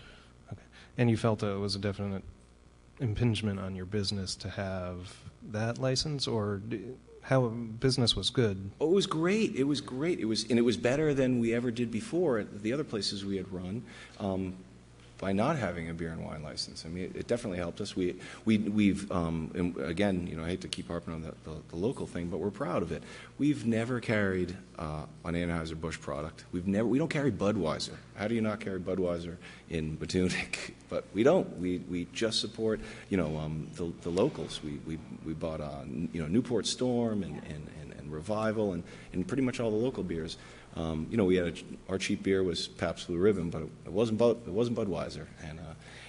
Okay. And you felt it was a definite impingement on your business to have that license, or how business was good? Oh, it was great. It was great. It was better than we ever did before at the other places we had run. By not having a beer and wine license, I mean, it definitely helped us. We've and again, you know, I hate to keep harping on the local thing, but we're proud of it. We've never carried an Anheuser-Busch product. We don't carry Budweiser. How do you not carry Budweiser in Matunic? But we don't. We just support, you know, the locals. We bought you know, Newport Storm and Revival and pretty much all the local beers. You know, we had our cheap beer was Pabst Blue Ribbon, but it wasn't Budweiser,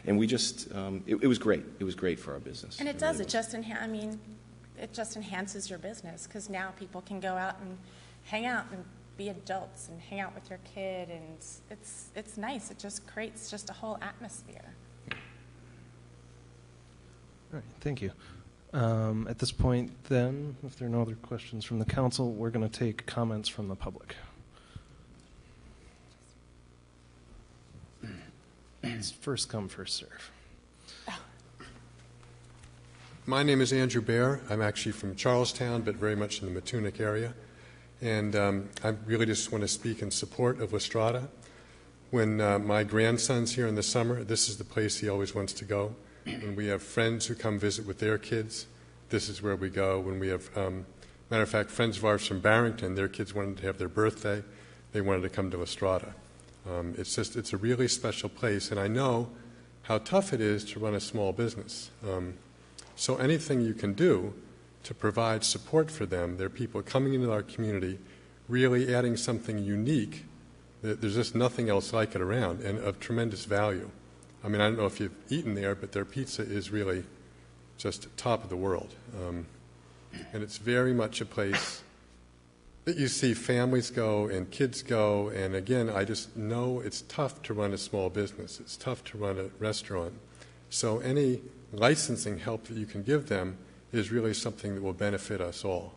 and we just it was great. It was great for our business. And it does. It just I mean, it just enhances your business because now people can go out and hang out and be adults and hang out with your kid, and it's nice. It just creates just a whole atmosphere. All right, thank you. At this point, then, if there are no other questions from the council, we're going to take comments from the public. It's first come, first serve. My name is Andrew Baer. I'm actually from Charlestown, but very much in the Matunic area. And I really just want to speak in support of La Strada. When my grandson's here in the summer, this is the place he always wants to go. When we have friends who come visit with their kids, this is where we go. When we have, matter of fact, friends of ours from Barrington, their kids wanted to have their birthday. They wanted to come to La Strada. It's a really special place, and I know how tough it is to run a small business. So anything you can do to provide support for them, there are people coming into our community, really adding something unique. There's just nothing else like it around, and of tremendous value. I mean, I don't know if you've eaten there, but their pizza is really just top of the world. And it's very much a place that you see families go and kids go, and again, I just know it's tough to run a small business. It's tough to run a restaurant. So any licensing help that you can give them is really something that will benefit us all.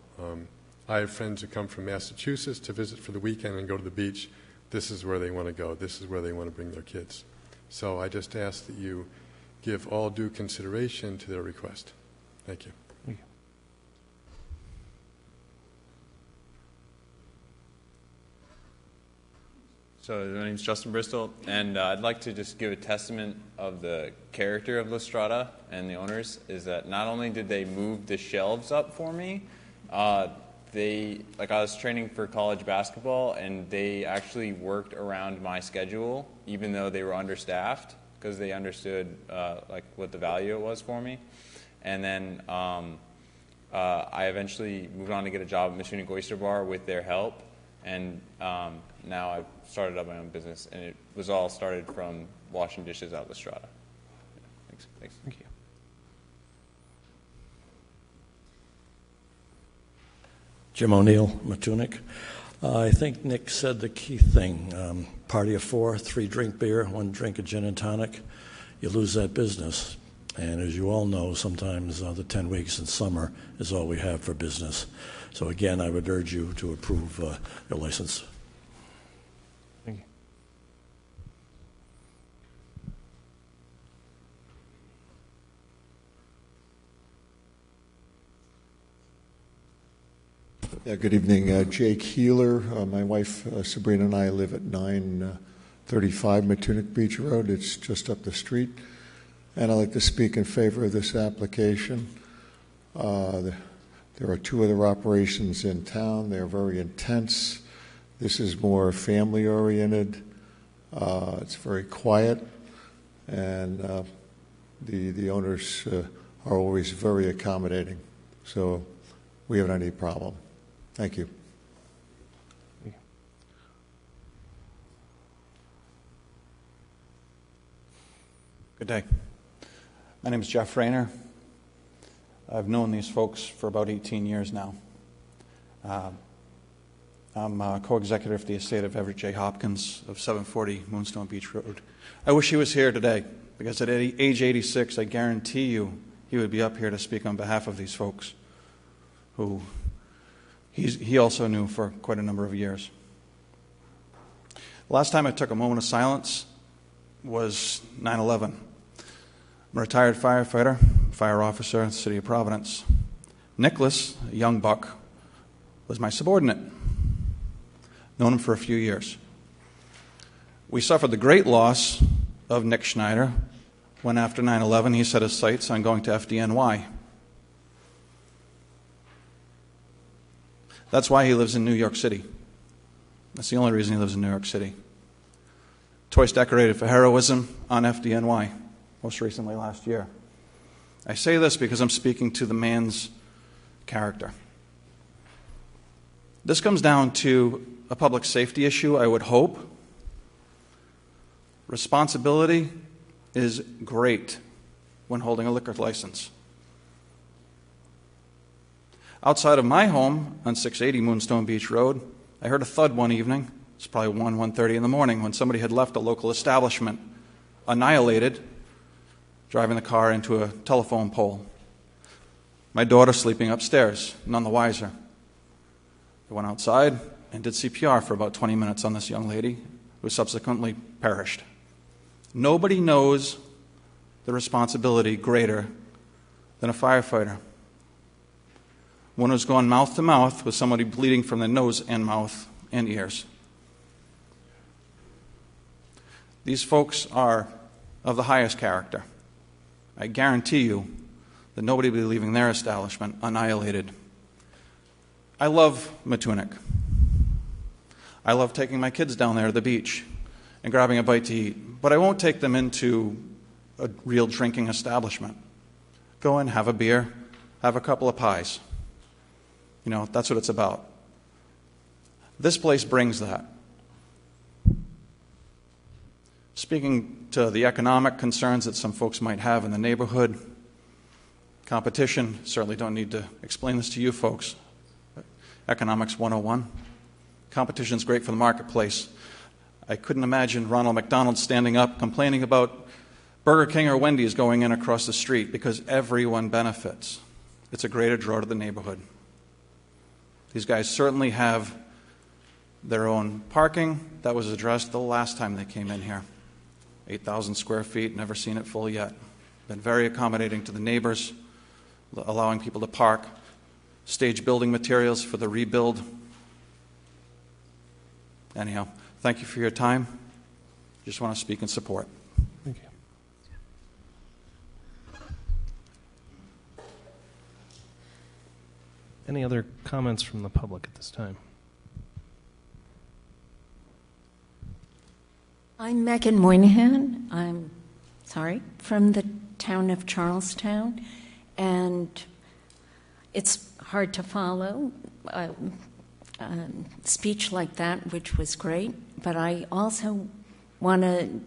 I have friends who come from Massachusetts to visit for the weekend and go to the beach. This is where they want to go. This is where they want to bring their kids. So I just ask that you give all due consideration to their request. Thank you. Thank you. So my name's Justin Bristol, and I'd like to just give a testament of the character of La Strada and the owners, is that not only did they move the shelves up for me, I was training for college basketball, and they actually worked around my schedule, even though they were understaffed, because they understood what the value it was for me. And then I eventually moved on to get a job at Matunic Oyster Bar with their help, and now I've started up my own business, and it was all started from washing dishes out of La Strada. Thanks. Thank you. Jim O'Neill, Matunic. I think Nick said the key thing. Party of four, 3 drink beer, 1 drink of gin and tonic. You lose that business. And as you all know, sometimes the 10 weeks in summer is all we have for business. So again, I would urge you to approve your license. Thank you. Yeah, good evening. Jake Healer. My wife Sabrina and I live at 935 Matunic Beach Road. It's just up the street. And I'd like to speak in favor of this application. There are 2 other operations in town. They're very intense. This is more family-oriented. It's very quiet. And the owners are always very accommodating. So we haven't had any problem. Thank you. Good day. My name is Jeff Rayner. I've known these folks for about 18 years now. I'm co-executive for the estate of Everett J. Hopkins of 740 Moonstone Beach Road. I wish he was here today, because at age 86, I guarantee you he would be up here to speak on behalf of these folks who he also knew for quite a number of years. The last time I took a moment of silence was 9/11. I'm a retired firefighter, fire officer in the city of Providence. Nicholas, a young buck, was my subordinate. Known him for a few years. We suffered the great loss of Nick Schneider when after 9/11 he set his sights on going to FDNY. That's why he lives in New York City. That's the only reason he lives in New York City. Twice decorated for heroism on FDNY, most recently last year. I say this because I'm speaking to the man's character. This comes down to a public safety issue, I would hope. Responsibility is great when holding a liquor license. Outside of my home on 680 Moonstone Beach Road, I heard a thud one evening. It's probably 1:30 in the morning when somebody had left a local establishment, annihilated, driving the car into a telephone pole. My daughter sleeping upstairs, none the wiser. I went outside and did CPR for about 20 minutes on this young lady, who subsequently perished. Nobody knows the responsibility greater than a firefighter. One who's gone mouth to mouth with somebody bleeding from the nose and mouth and ears. These folks are of the highest character. I guarantee you that nobody will be leaving their establishment annihilated. I love Matunic. I love taking my kids down there to the beach and grabbing a bite to eat, but I won't take them into a real drinking establishment. Go in, have a beer, have a couple of pies. You know, that's what it's about. This place brings that. Speaking to the economic concerns that some folks might have in the neighborhood, competition, certainly don't need to explain this to you folks. Economics 101. Competition is great for the marketplace. I couldn't imagine Ronald McDonald standing up complaining about Burger King or Wendy's going in across the street, because everyone benefits. It's a greater draw to the neighborhood. These guys certainly have their own parking. That was addressed the last time they came in here. 8,000 square feet, never seen it full yet. Been very accommodating to the neighbors, allowing people to park, stage building materials for the rebuild. Anyhow, thank you for your time. Just want to speak in support. Thank you. Any other comments from the public at this time? I'm Megan Moynihan. I'm from the town of Charlestown, and it's hard to follow speech like that, which was great, but I also want to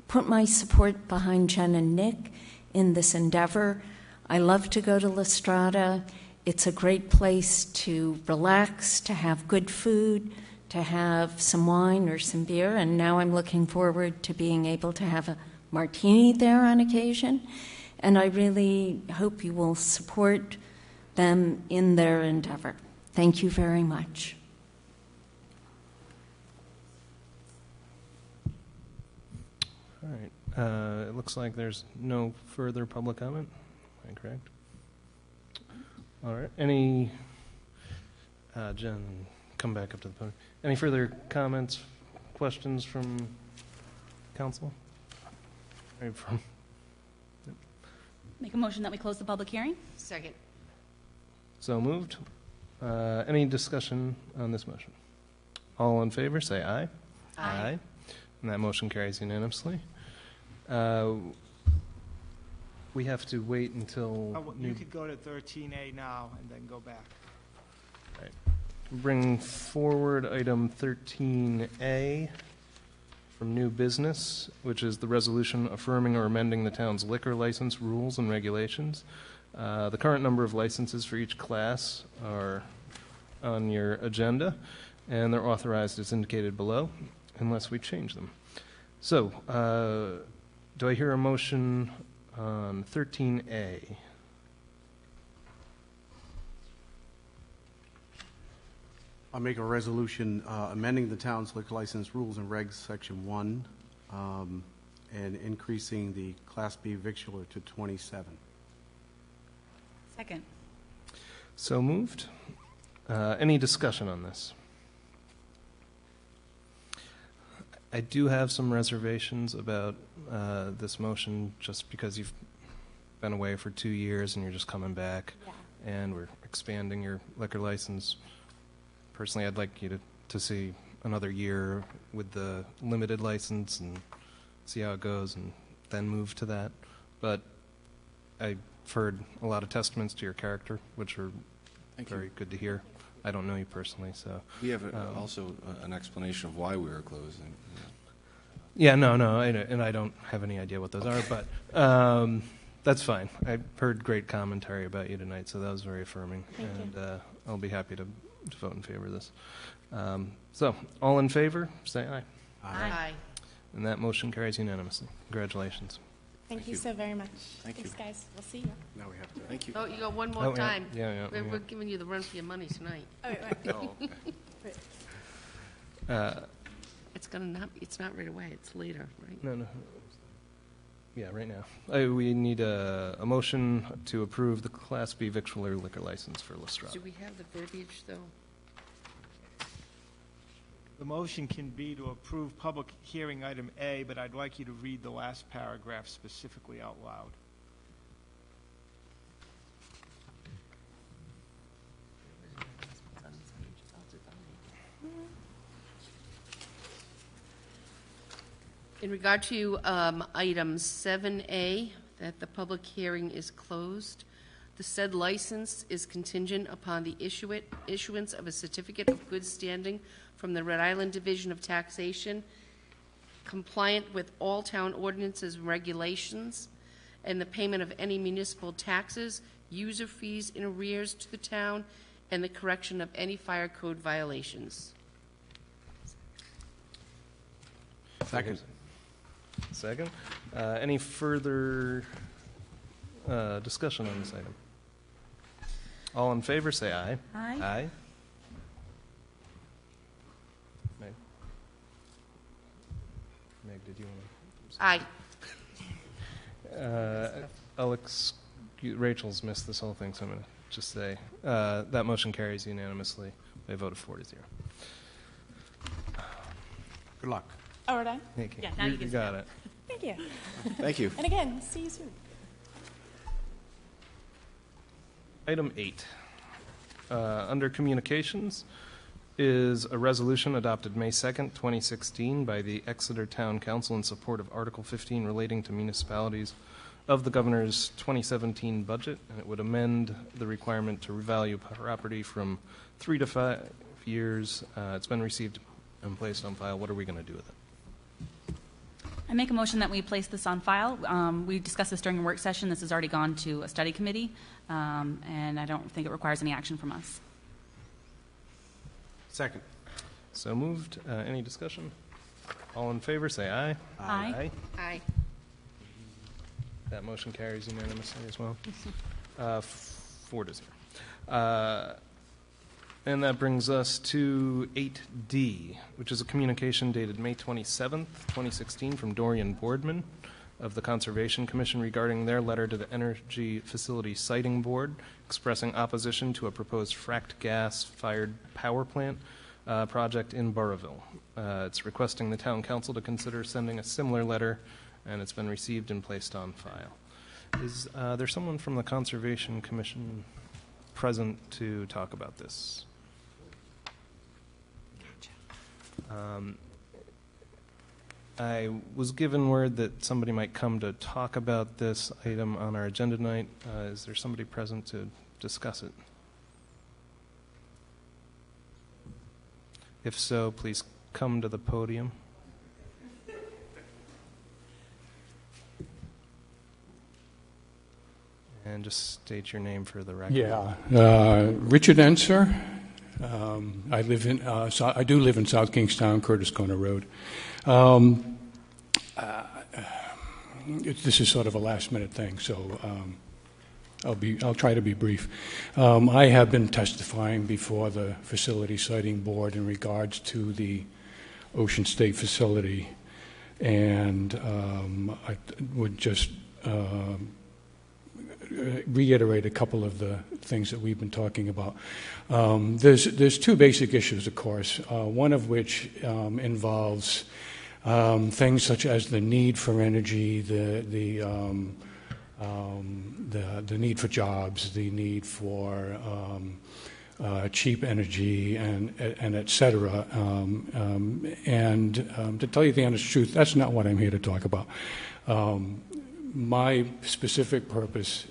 put my support behind Jen and Nick in this endeavor. I love to go to La Strada. It's a great place to relax, to have good food, to have some wine or some beer, and now I'm looking forward to being able to have a martini there on occasion, and I really hope you will support them in their endeavor. Thank you very much. All right. It looks like there's no further public comment. Am I correct? All right. Any, Jen, come back up to the podium. Any further comments, questions from council? Make a motion that we close the public hearing. Second. So moved. Any discussion on this motion? All in favor, say aye. Aye. And that motion carries unanimously. We have to wait until... You could go to 13A now and then go back. Right. Bring forward item 13A from new business, which is the resolution affirming or amending the town's liquor license rules and regulations. The current number of licenses for each class are on your agenda, and they're authorized as indicated below, unless we change them. So, do I hear a motion on 13A? I'll make a resolution amending the town's liquor license rules and regs, section 1, and increasing the Class B victualler to 27. Second. So moved. Any discussion on this? I do have some reservations about this motion, just because you've been away for 2 years and you're just coming back, and we're expanding your liquor license. Personally, I'd like you to see another year with the limited license and see how it goes, and then move to that. But I've heard a lot of testaments to your character, which are very good to hear. I don't know you personally, so... We have also an explanation of why we were closing. Yeah, no, and I don't have any idea what those are, but That's fine. I heard great commentary about you tonight, so that was very affirming. Thank you. And I'll be happy to vote in favor of this. So, all in favor, say aye. Aye. And that motion carries unanimously. Congratulations. Thank you so very much. Thank Thanks, you. guys. We'll see you. Now we have to. Thank you. Oh, you got one more Oh, yeah. time. Yeah. We're giving you the run for your money tonight. Oh, wait. It's not right away, it's later, right? No. Yeah, right now. We need a motion to approve the Class B victualler liquor license for Lestrada. Do we have the verbiage, though? The motion can be to approve public hearing item A, but I'd like you to read the last paragraph specifically out loud. In regard to item 7A, that the public hearing is closed, the said license is contingent upon the issuance of a certificate of good standing from the Rhode Island Division of Taxation, compliant with all town ordinances and regulations, and the payment of any municipal taxes, user fees in arrears to the town, and the correction of any fire code violations. Second. Second. Any further discussion on this item? All in favor, say aye. Aye. Aye. Meg, did you want Aye. to? Rachel's missed this whole thing, so I'm going to just say that motion carries unanimously by a vote of 4-0. Good luck. Oh, we're done? Thank you. Yeah, now you can got it. Thank you. Thank you. And again, see you soon. Item 8, under communications, is a resolution adopted May 2nd, 2016 by the Exeter Town Council in support of Article 15 relating to municipalities of the Governor's 2017 budget, and it would amend the requirement to revalue property from 3 to 5 years. It's been received and placed on file. What are we going to do with it? I make a motion that we place this on file. We discussed this during a work session. This has already gone to a study committee, and I don't think it requires any action from us. Second. So moved. Any discussion? All in favor, say aye. Aye. Aye. That motion carries unanimously as well. 4-0. And that brings us to 8D, which is a communication dated May 27th, 2016 from Dorian Boardman of the Conservation Commission regarding their letter to the Energy Facility Siting Board expressing opposition to a proposed fracked gas-fired power plant project in Burrillville. It's requesting the town council to consider sending a similar letter, and it's been received and placed on file. Is there someone from the Conservation Commission present to talk about this? I was given word that somebody might come to talk about this item on our agenda tonight. Is there somebody present to discuss it? If so, please come to the podium. And just state your name for the record. Yeah, Richard Enser. I do live in South Kingstown, Curtis Corner Road. This is sort of a last-minute thing, so I'll try to be brief. I have been testifying before the Facility Siting Board in regards to the Ocean State facility, and I would just reiterate a couple of the things that we've been talking about. There's two basic issues, of course, one of which involves things such as the need for energy, the need for jobs, the need for cheap energy, and et cetera. And to tell you the honest truth, that's not what I'm here to talk about. My specific purpose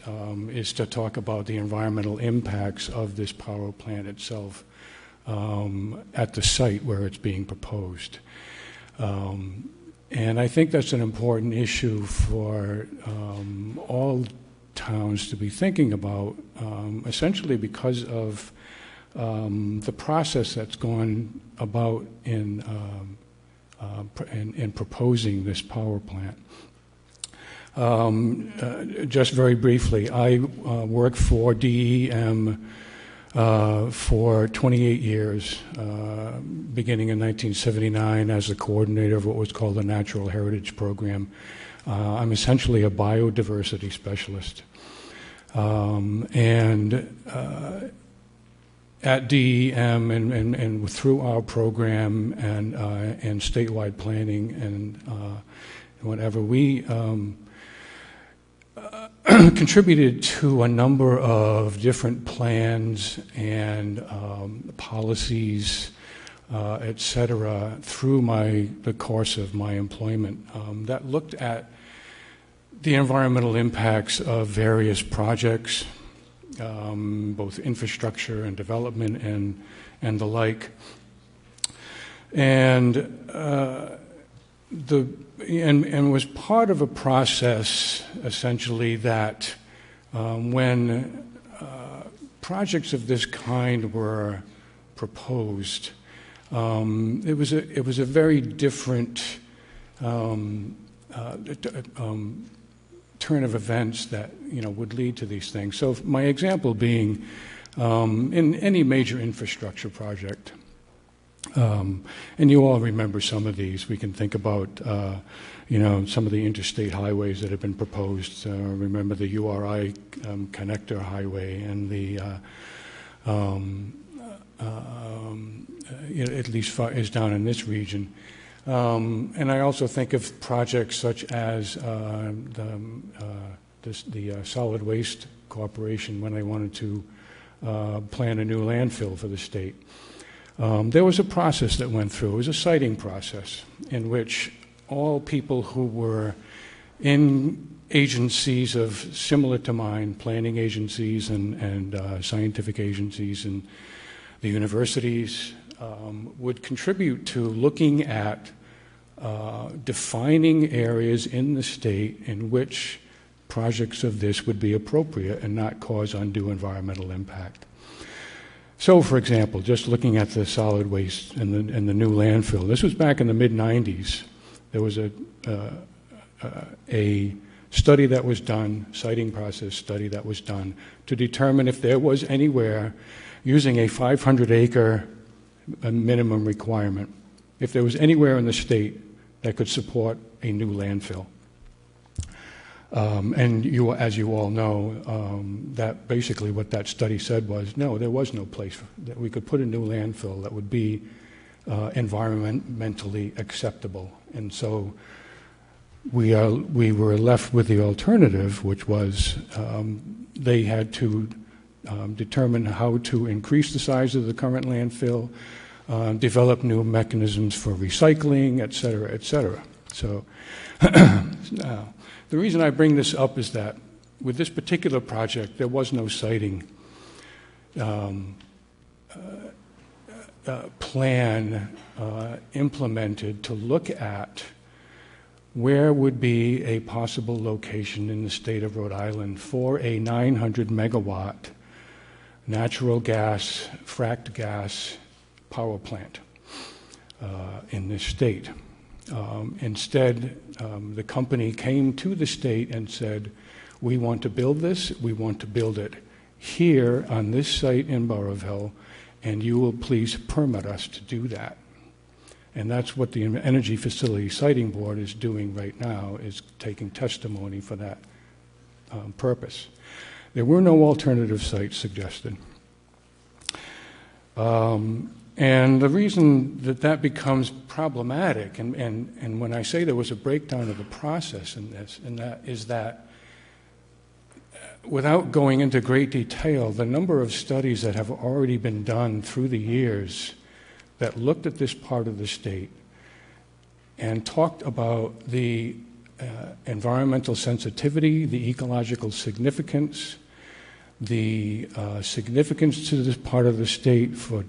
is to talk about the environmental impacts of this power plant itself at the site where it's being proposed. And I think that's an important issue for all towns to be thinking about, essentially because of the process that's gone about in proposing this power plant. Just very briefly, I worked for DEM for 28 years, beginning in 1979 as the coordinator of what was called the Natural Heritage Program. I'm essentially a biodiversity specialist. At DEM and through our program and statewide planning and whatever, we contributed to a number of different plans and policies, et cetera, through the course of my employment that looked at the environmental impacts of various projects, both infrastructure and development and the like. And was part of a process, essentially, that when projects of this kind were proposed, it was a very different turn of events that would lead to these things. So my example being, in any major infrastructure project, and you all remember some of these. We can think about, some of the interstate highways that have been proposed. Remember the URI connector highway and the, at least is down in this region. And I also think of projects such as the Solid Waste Corporation when they wanted to plan a new landfill for the state. There was a process that went through. It was a siting process in which all people who were in agencies similar to mine, planning agencies and scientific agencies and the universities, would contribute to looking at defining areas in the state in which projects of this would be appropriate and not cause undue environmental impact. So, for example, just looking at the solid waste and the new landfill, this was back in the mid-'90s. There was a study that was done, siting process study that was done, to determine if there was anywhere using a 500-acre minimum requirement, if there was anywhere in the state that could support a new landfill. And as you all know, that basically what that study said was, no, there was no place that we could put a new landfill that would be environmentally acceptable. And so we were left with the alternative, which was they had to determine how to increase the size of the current landfill, develop new mechanisms for recycling, et cetera, et cetera. So now, the reason I bring this up is that with this particular project, there was no siting plan implemented to look at where would be a possible location in the state of Rhode Island for a 900-megawatt natural gas, fracked gas power plant in this state. Instead, the company came to the state and said, we want to build this, we want to build it here on this site in Burrillville, and you will please permit us to do that. And that's what the Energy Facility Siting Board is doing right now, is taking testimony for that purpose. There were no alternative sites suggested. And the reason that becomes problematic, and when I say there was a breakdown of the process in this, and that is that without going into great detail, the number of studies that have already been done through the years that looked at this part of the state and talked about the environmental sensitivity, the ecological significance, the significance to this part of the state for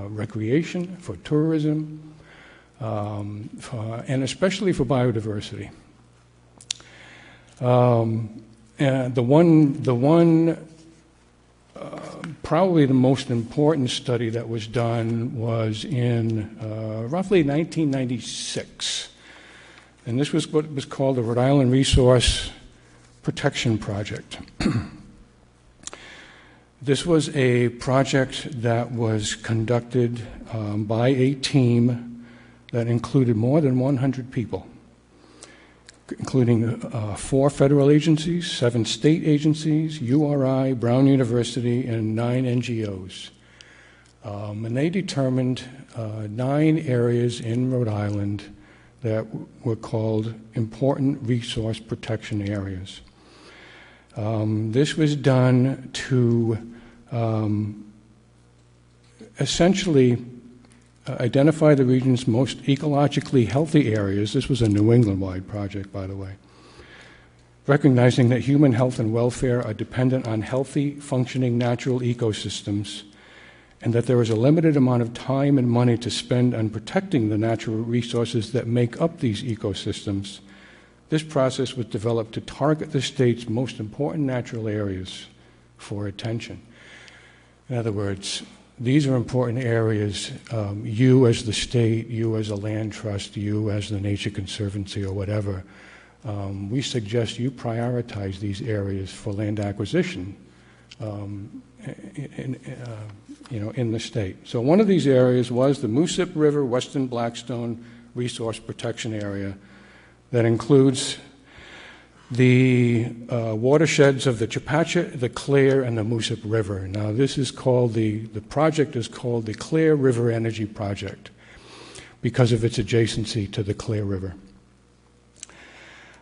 recreation, for tourism, and especially for biodiversity. Probably the most important study that was done was in roughly 1996. And this was what was called the Rhode Island Resource Protection Project. This was a project that was conducted by a team that included more than 100 people, including 4 federal agencies, 7 state agencies, URI, Brown University, and 9 NGOs. And they determined 9 areas in Rhode Island that were called important resource protection areas. This was done to essentially identify the region's most ecologically healthy areas. This was a New England-wide project, by the way. Recognizing that human health and welfare are dependent on healthy, functioning natural ecosystems, and that there is a limited amount of time and money to spend on protecting the natural resources that make up these ecosystems, this process was developed to target the state's most important natural areas for attention. In other words, these are important areas. You as the state, you as a land trust, you as the Nature Conservancy or whatever, we suggest you prioritize these areas for land acquisition in the state. So one of these areas was the Moosip River Western Blackstone Resource Protection Area that includes the watersheds of the Chepachet, the Clare, and the Moosip River. Now, this is called the project is called the Clare River Energy Project because of its adjacency to the Clare River.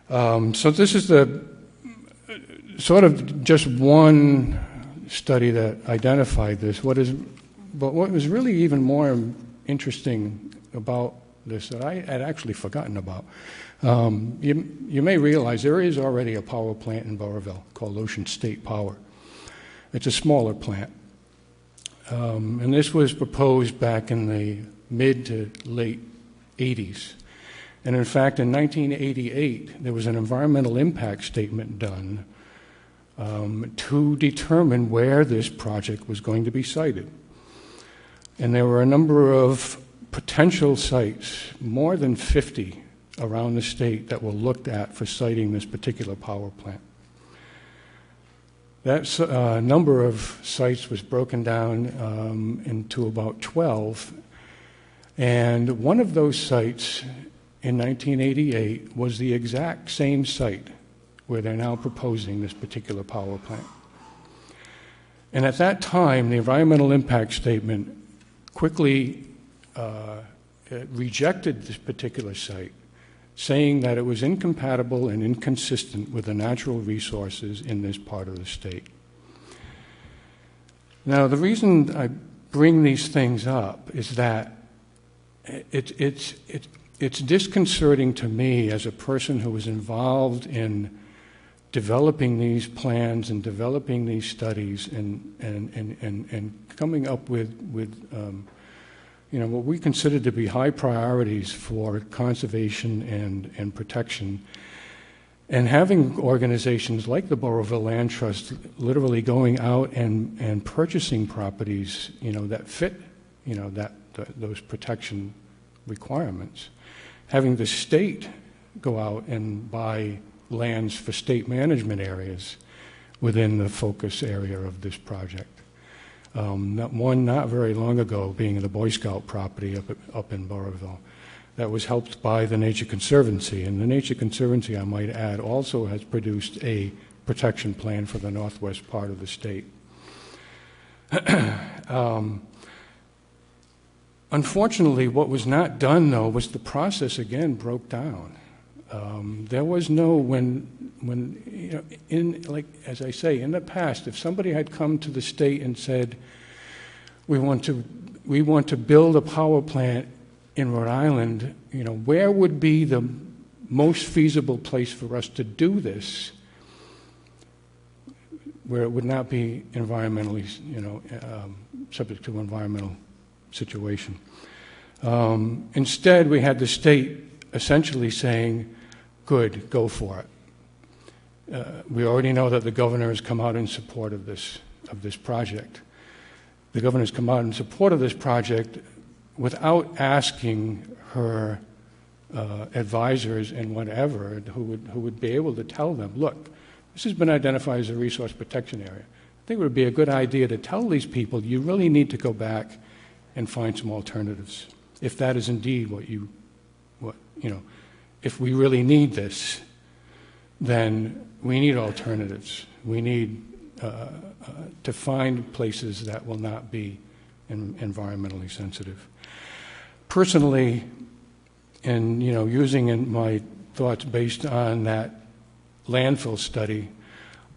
So this is the sort of just one study that identified this. But what was really even more interesting about this that I had actually forgotten about, you may realize there is already a power plant in Burrillville called Ocean State Power. It's a smaller plant. And this was proposed back in the mid to late 80s. And in fact, in 1988, there was an environmental impact statement done to determine where this project was going to be sited. And there were a number of potential sites, more than 50 around the state, that were looked at for siting this particular power plant. That number of sites was broken down into about 12, and one of those sites in 1988 was the exact same site where they're now proposing this particular power plant. And at that time, the environmental impact statement quickly rejected this particular site, saying that it was incompatible and inconsistent with the natural resources in this part of the state. Now, the reason I bring these things up is that it's disconcerting to me as a person who was involved in developing these plans and developing these studies and coming up with what we consider to be high priorities for conservation and protection. And having organizations like the Burrillville Land Trust literally going out and purchasing properties, that fit, those protection requirements. Having the state go out and buy lands for state management areas within the focus area of this project. Not very long ago, being the Boy Scout property up in Burrillville, that was helped by the Nature Conservancy. And the Nature Conservancy, I might add, also has produced a protection plan for the northwest part of the state. Unfortunately, what was not done, though, was the process again broke down. There was no, as I say, in the past, if somebody had come to the state and said, we want to build a power plant in Rhode Island, where would be the most feasible place for us to do this, where it would not be environmentally, subject to environmental situation. Instead, we had the state essentially saying, good, go for it. We already know that the governor has come out in support of this project. The governor's come out in support of this project without asking her advisors and whatever who would be able to tell them, look, this has been identified as a resource protection area. I think it would be a good idea to tell these people you really need to go back and find some alternatives. If that is indeed if we really need this, then we need alternatives. We need to find places that will not be environmentally sensitive. Personally, and using my thoughts based on that landfill study,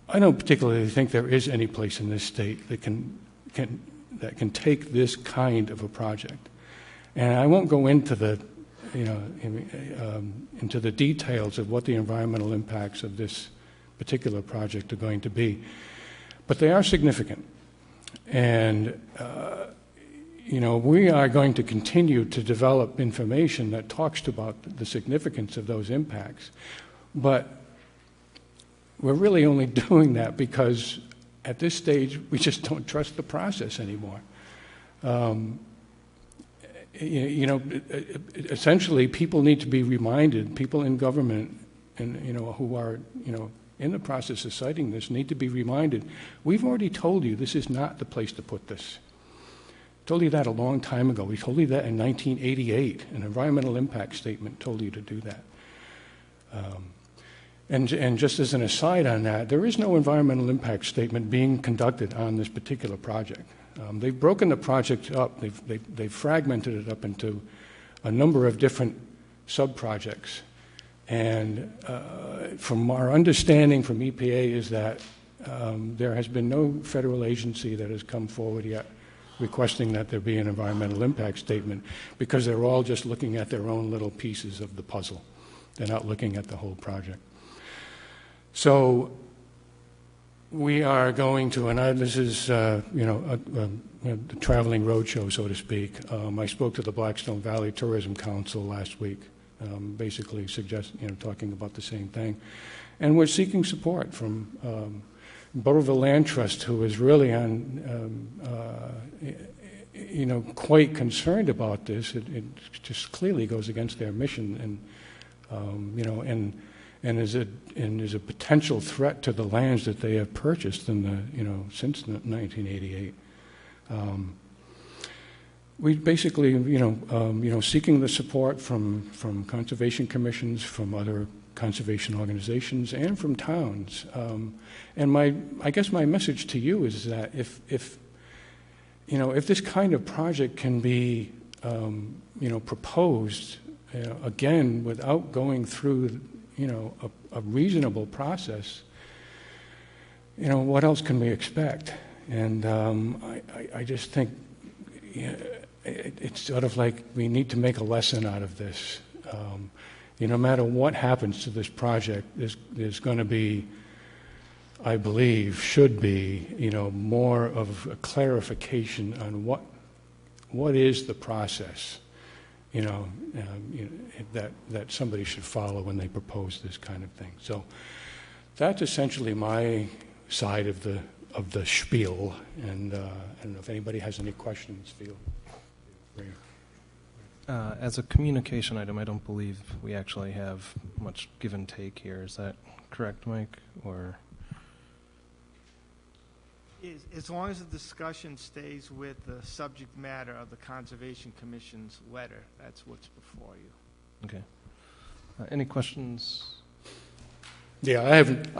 I don't particularly think there is any place in this state that can take this kind of a project. And I won't go into the into the details of what the environmental impacts of this particular project are going to be, but they are significant. And we are going to continue to develop information that talks about the significance of those impacts, but we're really only doing that because at this stage we just don't trust the process anymore. Essentially, people need to be reminded, people in government and who are in the process of citing this need to be reminded, we've already told you this is not the place to put this. Told you that a long time ago. We told you that in 1988. An environmental impact statement told you to do that. And just as an aside on that, there is no environmental impact statement being conducted on this particular project. They've broken the project up. They've fragmented it up into a number of different sub-projects. And from our understanding from EPA is that there has been no federal agency that has come forward yet requesting that there be an environmental impact statement, because they're all just looking at their own little pieces of the puzzle. They're not looking at the whole project. So we are going to, and this is a traveling roadshow, so to speak. I spoke to the Blackstone Valley Tourism Council last week, basically talking about the same thing. And we're seeking support from Butterville Land Trust, who is really quite concerned about this. It just clearly goes against their mission, and is a potential threat to the lands that they have purchased since 1988. We basically, seeking the support from conservation commissions, from other conservation organizations, and from towns. And I guess my message to you is that if this kind of project can be, proposed again without going through, a reasonable process, what else can we expect? And I just think it's sort of like we need to make a lesson out of this. No matter what happens to this project, there's going to be, I believe, should be, more of a clarification on what is the process, that somebody should follow when they propose this kind of thing. So that's essentially my side of the spiel, and I don't know if anybody has any questions. Feel free. As a communication item, I don't believe we actually have much give and take here. Is that correct, Mike? Or as long as the discussion stays with the subject matter of the Conservation Commission's letter, that's what's before you. Okay. Any questions? Yeah, I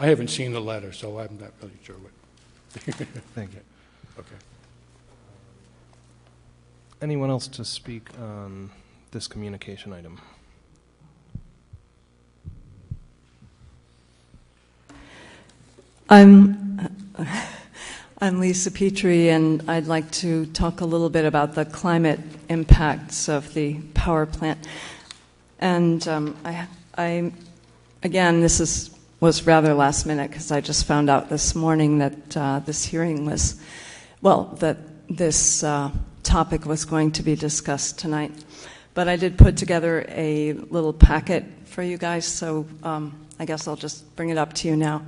haven't seen the letter, so I'm not really sure what. Thank you. Okay. Anyone else to speak on this communication item? I'm Lisa Petrie, and I'd like to talk a little bit about the climate impacts of the power plant. And again, this was rather last minute because I just found out this morning that this hearing that this topic was going to be discussed tonight. but I did put together a little packet for you guys, so I guess I'll just bring it up to you now.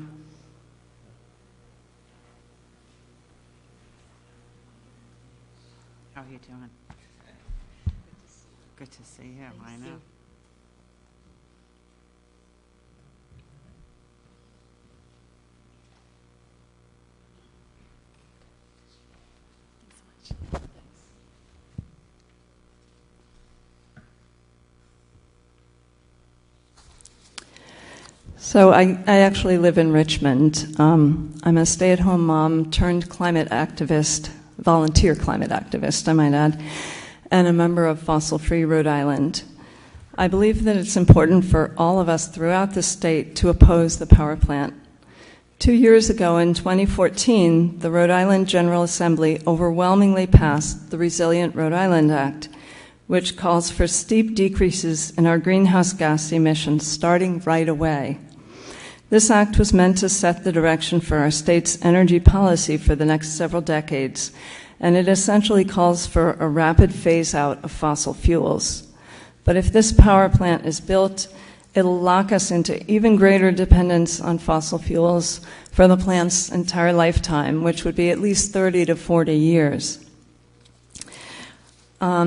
How are you doing? Good to see you. I know. So I actually live in Richmond. I'm a stay-at-home mom turned climate activist, volunteer climate activist, I might add, and a member of Fossil Free Rhode Island. I believe that it's important for all of us throughout the state to oppose the power plant. 2 years ago, in 2014, the Rhode Island General Assembly overwhelmingly passed the Resilient Rhode Island Act, which calls for steep decreases in our greenhouse gas emissions starting right away. This act was meant to set the direction for our state's energy policy for the next several decades, and it essentially calls for a rapid phase-out of fossil fuels. But if this power plant is built, it'll lock us into even greater dependence on fossil fuels for the plant's entire lifetime, which would be at least 30 to 40 years.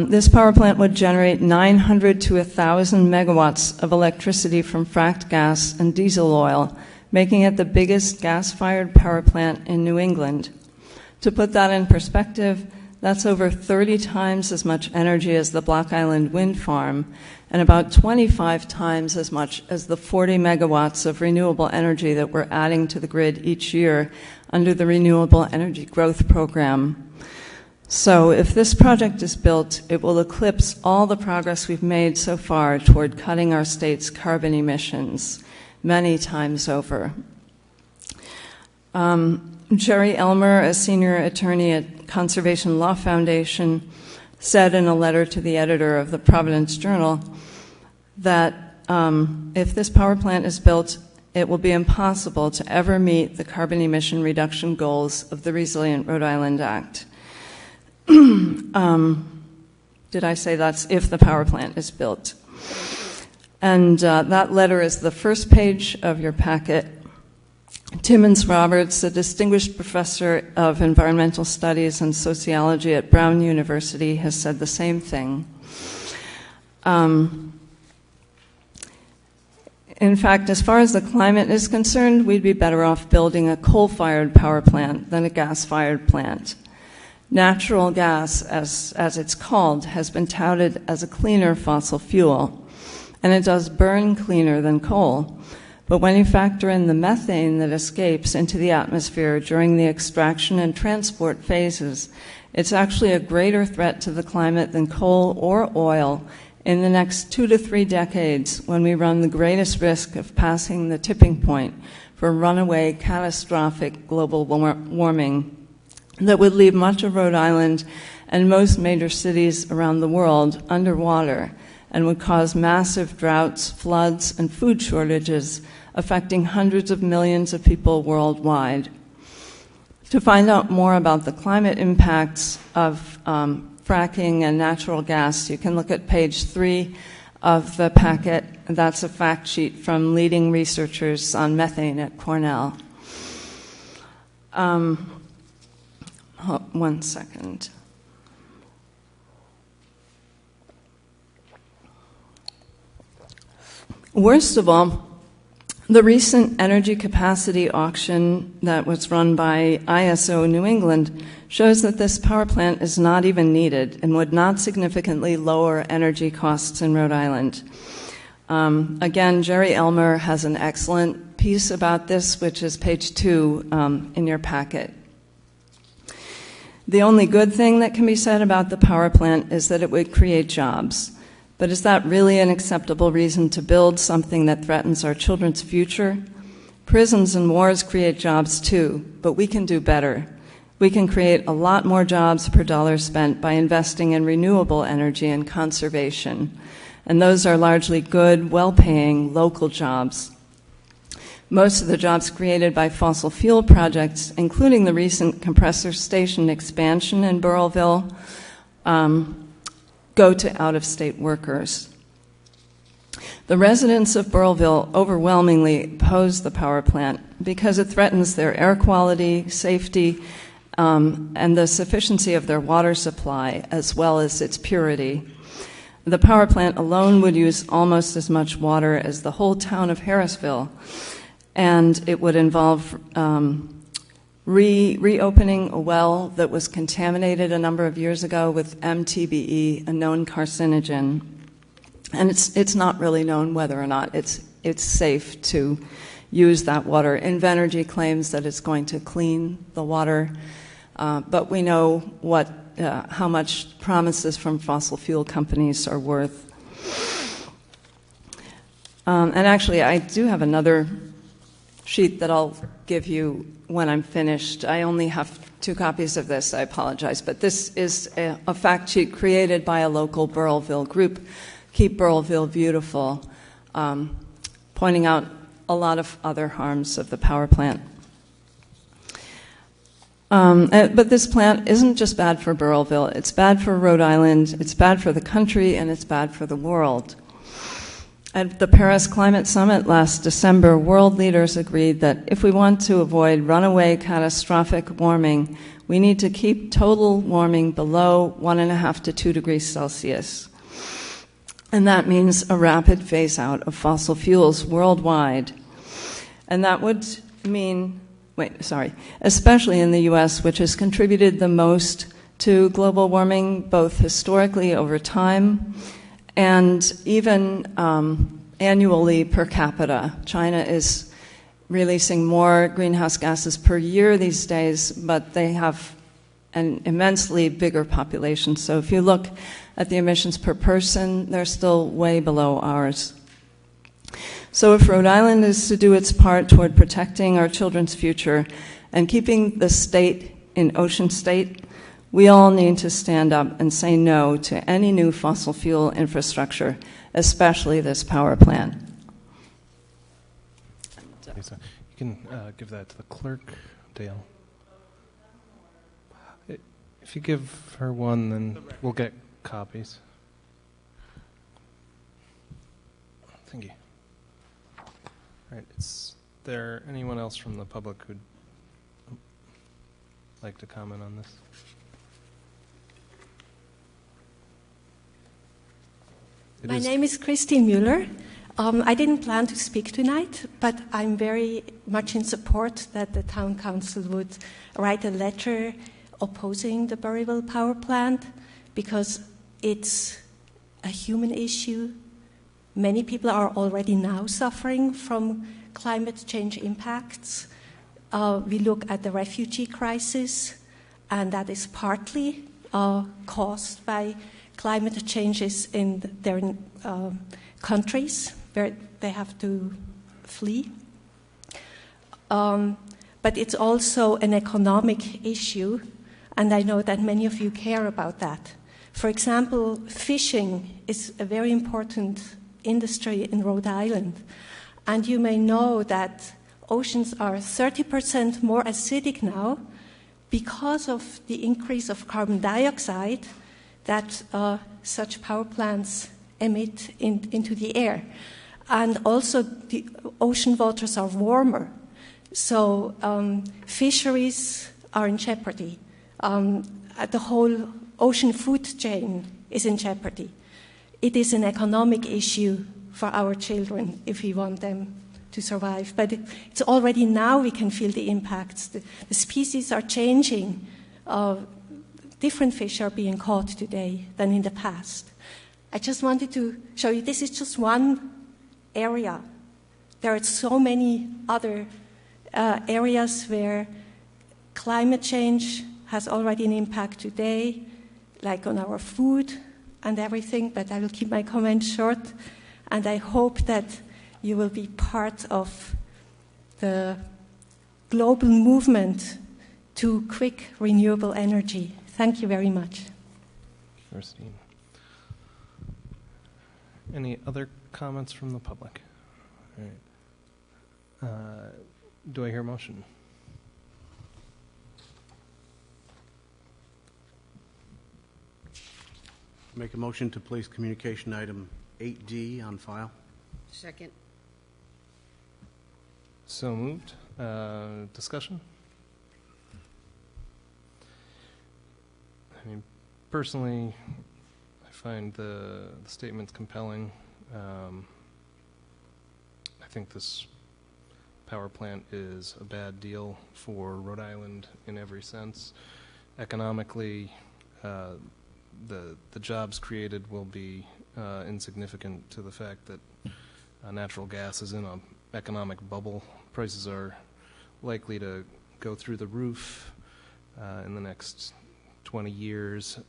This power plant would generate 900 to 1,000 megawatts of electricity from fracked gas and diesel oil, making it the biggest gas-fired power plant in New England. To put that in perspective, that's over 30 times as much energy as the Block Island wind farm, and about 25 times as much as the 40 megawatts of renewable energy that we're adding to the grid each year under the Renewable Energy Growth Program. So if this project is built, it will eclipse all the progress we've made so far toward cutting our state's carbon emissions many times over. Jerry Elmer, a senior attorney at Conservation Law Foundation, said in a letter to the editor of the Providence Journal that if this power plant is built, it will be impossible to ever meet the carbon emission reduction goals of the Resilient Rhode Island Act. Did I say that's if the power plant is built? And that letter is the first page of your packet. Timmons Roberts, a distinguished professor of environmental studies and sociology at Brown University, has said the same thing. In fact, as far as the climate is concerned, we'd be better off building a coal-fired power plant than a gas-fired plant. Natural gas, as it's called, has been touted as a cleaner fossil fuel, and it does burn cleaner than coal. But when you factor in the methane that escapes into the atmosphere during the extraction and transport phases, it's actually a greater threat to the climate than coal or oil in the next 2 to 3 decades, when we run the greatest risk of passing the tipping point for runaway catastrophic global warming that would leave much of Rhode Island and most major cities around the world underwater and would cause massive droughts, floods, and food shortages affecting hundreds of millions of people worldwide. To find out more about the climate impacts of fracking and natural gas, you can look at page 3 of the packet. That's a fact sheet from leading researchers on methane at Cornell. One second. Worst of all, the recent energy capacity auction that was run by ISO New England shows that this power plant is not even needed and would not significantly lower energy costs in Rhode Island. Again, Jerry Elmer has an excellent piece about this, which is page 2 in your packet. The only good thing that can be said about the power plant is that it would create jobs. But is that really an acceptable reason to build something that threatens our children's future? Prisons and wars create jobs too, but we can do better. We can create a lot more jobs per dollar spent by investing in renewable energy and conservation. And those are largely good, well-paying, local jobs. Most of the jobs created by fossil fuel projects, including the recent compressor station expansion in Burrillville, go to out-of-state workers. The residents of Burrillville overwhelmingly oppose the power plant because it threatens their air quality, safety, and the sufficiency of their water supply, as well as its purity. The power plant alone would use almost as much water as the whole town of Harrisville, and it would involve reopening a well that was contaminated a number of years ago with MTBE, a known carcinogen. And it's not really known whether or not it's safe to use that water. Invenergy claims that it's going to clean the water, but we know how much promises from fossil fuel companies are worth. And actually, I do have another sheet that I'll give you when I'm finished. I only have 2 copies of this, I apologize, but this is a fact sheet created by a local Burrillville group, Keep Burrillville Beautiful, pointing out a lot of other harms of the power plant. But this plant isn't just bad for Burrillville, it's bad for Rhode Island, it's bad for the country, and it's bad for the world. At the Paris Climate Summit last December, world leaders agreed that if we want to avoid runaway catastrophic warming, we need to keep total warming below 1.5 to 2 degrees Celsius. And that means a rapid phase out of fossil fuels worldwide. And that would mean, especially in the US, which has contributed the most to global warming, both historically over time and even annually per capita. China is releasing more greenhouse gases per year these days, but they have an immensely bigger population. So if you look at the emissions per person, they're still way below ours. So if Rhode Island is to do its part toward protecting our children's future and keeping the state in ocean state, we all need to stand up and say no to any new fossil fuel infrastructure, especially this power plant. Lisa, you can give that to the clerk, Dale. If you give her one, then we'll get copies. Thank you. All right, is there anyone else from the public who'd like to comment on this? My name is Christine Müller. I didn't plan to speak tonight, but I'm very much in support that the town council would write a letter opposing the Burrillville power plant because it's a human issue. Many people are already now suffering from climate change impacts. We look at the refugee crisis, and that is partly caused by climate changes in their countries where they have to flee. But it's also an economic issue, and I know that many of you care about that. For example, fishing is a very important industry in Rhode Island, and you may know that oceans are 30% more acidic now because of the increase of carbon dioxide that such power plants emit into the air. And also the ocean waters are warmer, so fisheries are in jeopardy. The whole ocean food chain is in jeopardy. It is an economic issue for our children if we want them to survive. But it's already now we can feel the impacts. The species are changing. Different fish are being caught today than in the past. I just wanted to show you this is just one area. There are so many other areas where climate change has already an impact today, like on our food and everything, but I will keep my comments short. And I hope that you will be part of the global movement to quick renewable energy. Thank you very much. Christine. Any other comments from the public? All right. Do I hear a motion? Make a motion to place communication item 8D on file. Second. So moved. Discussion? I mean, personally, I find the statements compelling. I think this power plant is a bad deal for Rhode Island in every sense. Economically, the jobs created will be insignificant to the fact that natural gas is in an economic bubble. Prices are likely to go through the roof in the next 20 years.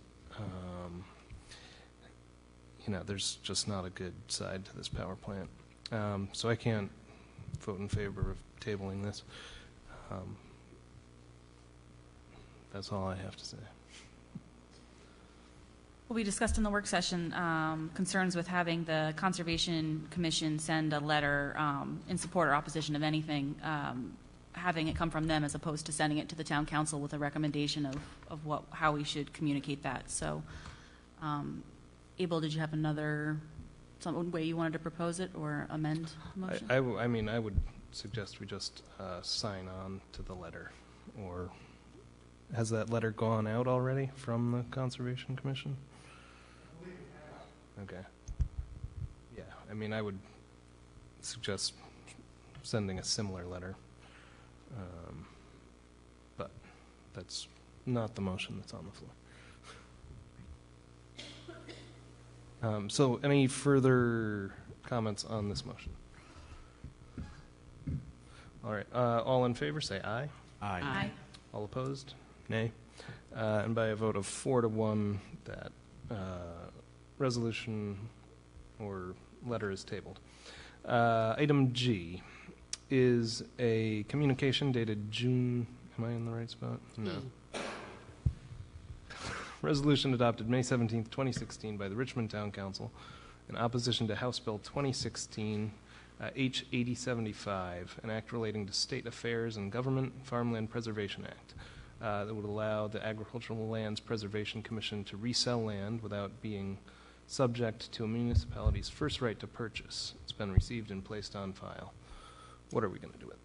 There's just not a good side to this power plant. So I can't vote in favor of tabling this. That's all I have to say. Well, we discussed in the work session concerns with having the Conservation Commission send a letter in support or opposition of anything, having it come from them as opposed to sending it to the town council with a recommendation of how we should communicate that. So, Abel, did you have some way you wanted to propose it or amend the motion? I would suggest we just sign on to the letter. Or has that letter gone out already from the Conservation Commission? Okay. Yeah, I would suggest sending a similar letter. But that's not the motion that's on the floor. So any further comments on this motion? All right. All in favor, say aye. Aye. Aye. All opposed? Nay. And by a vote of 4-1, that resolution or letter is tabled. Item G is a communication dated June. Am I in the right spot? No. Resolution adopted May 17th, 2016 by the Richmond Town Council in opposition to House Bill 2016 H 8075, an act relating to state affairs and government Farmland Preservation Act that would allow the Agricultural Lands Preservation Commission to resell land without being subject to a municipality's first right to purchase. It's been received and placed on file. What are we going to do with it?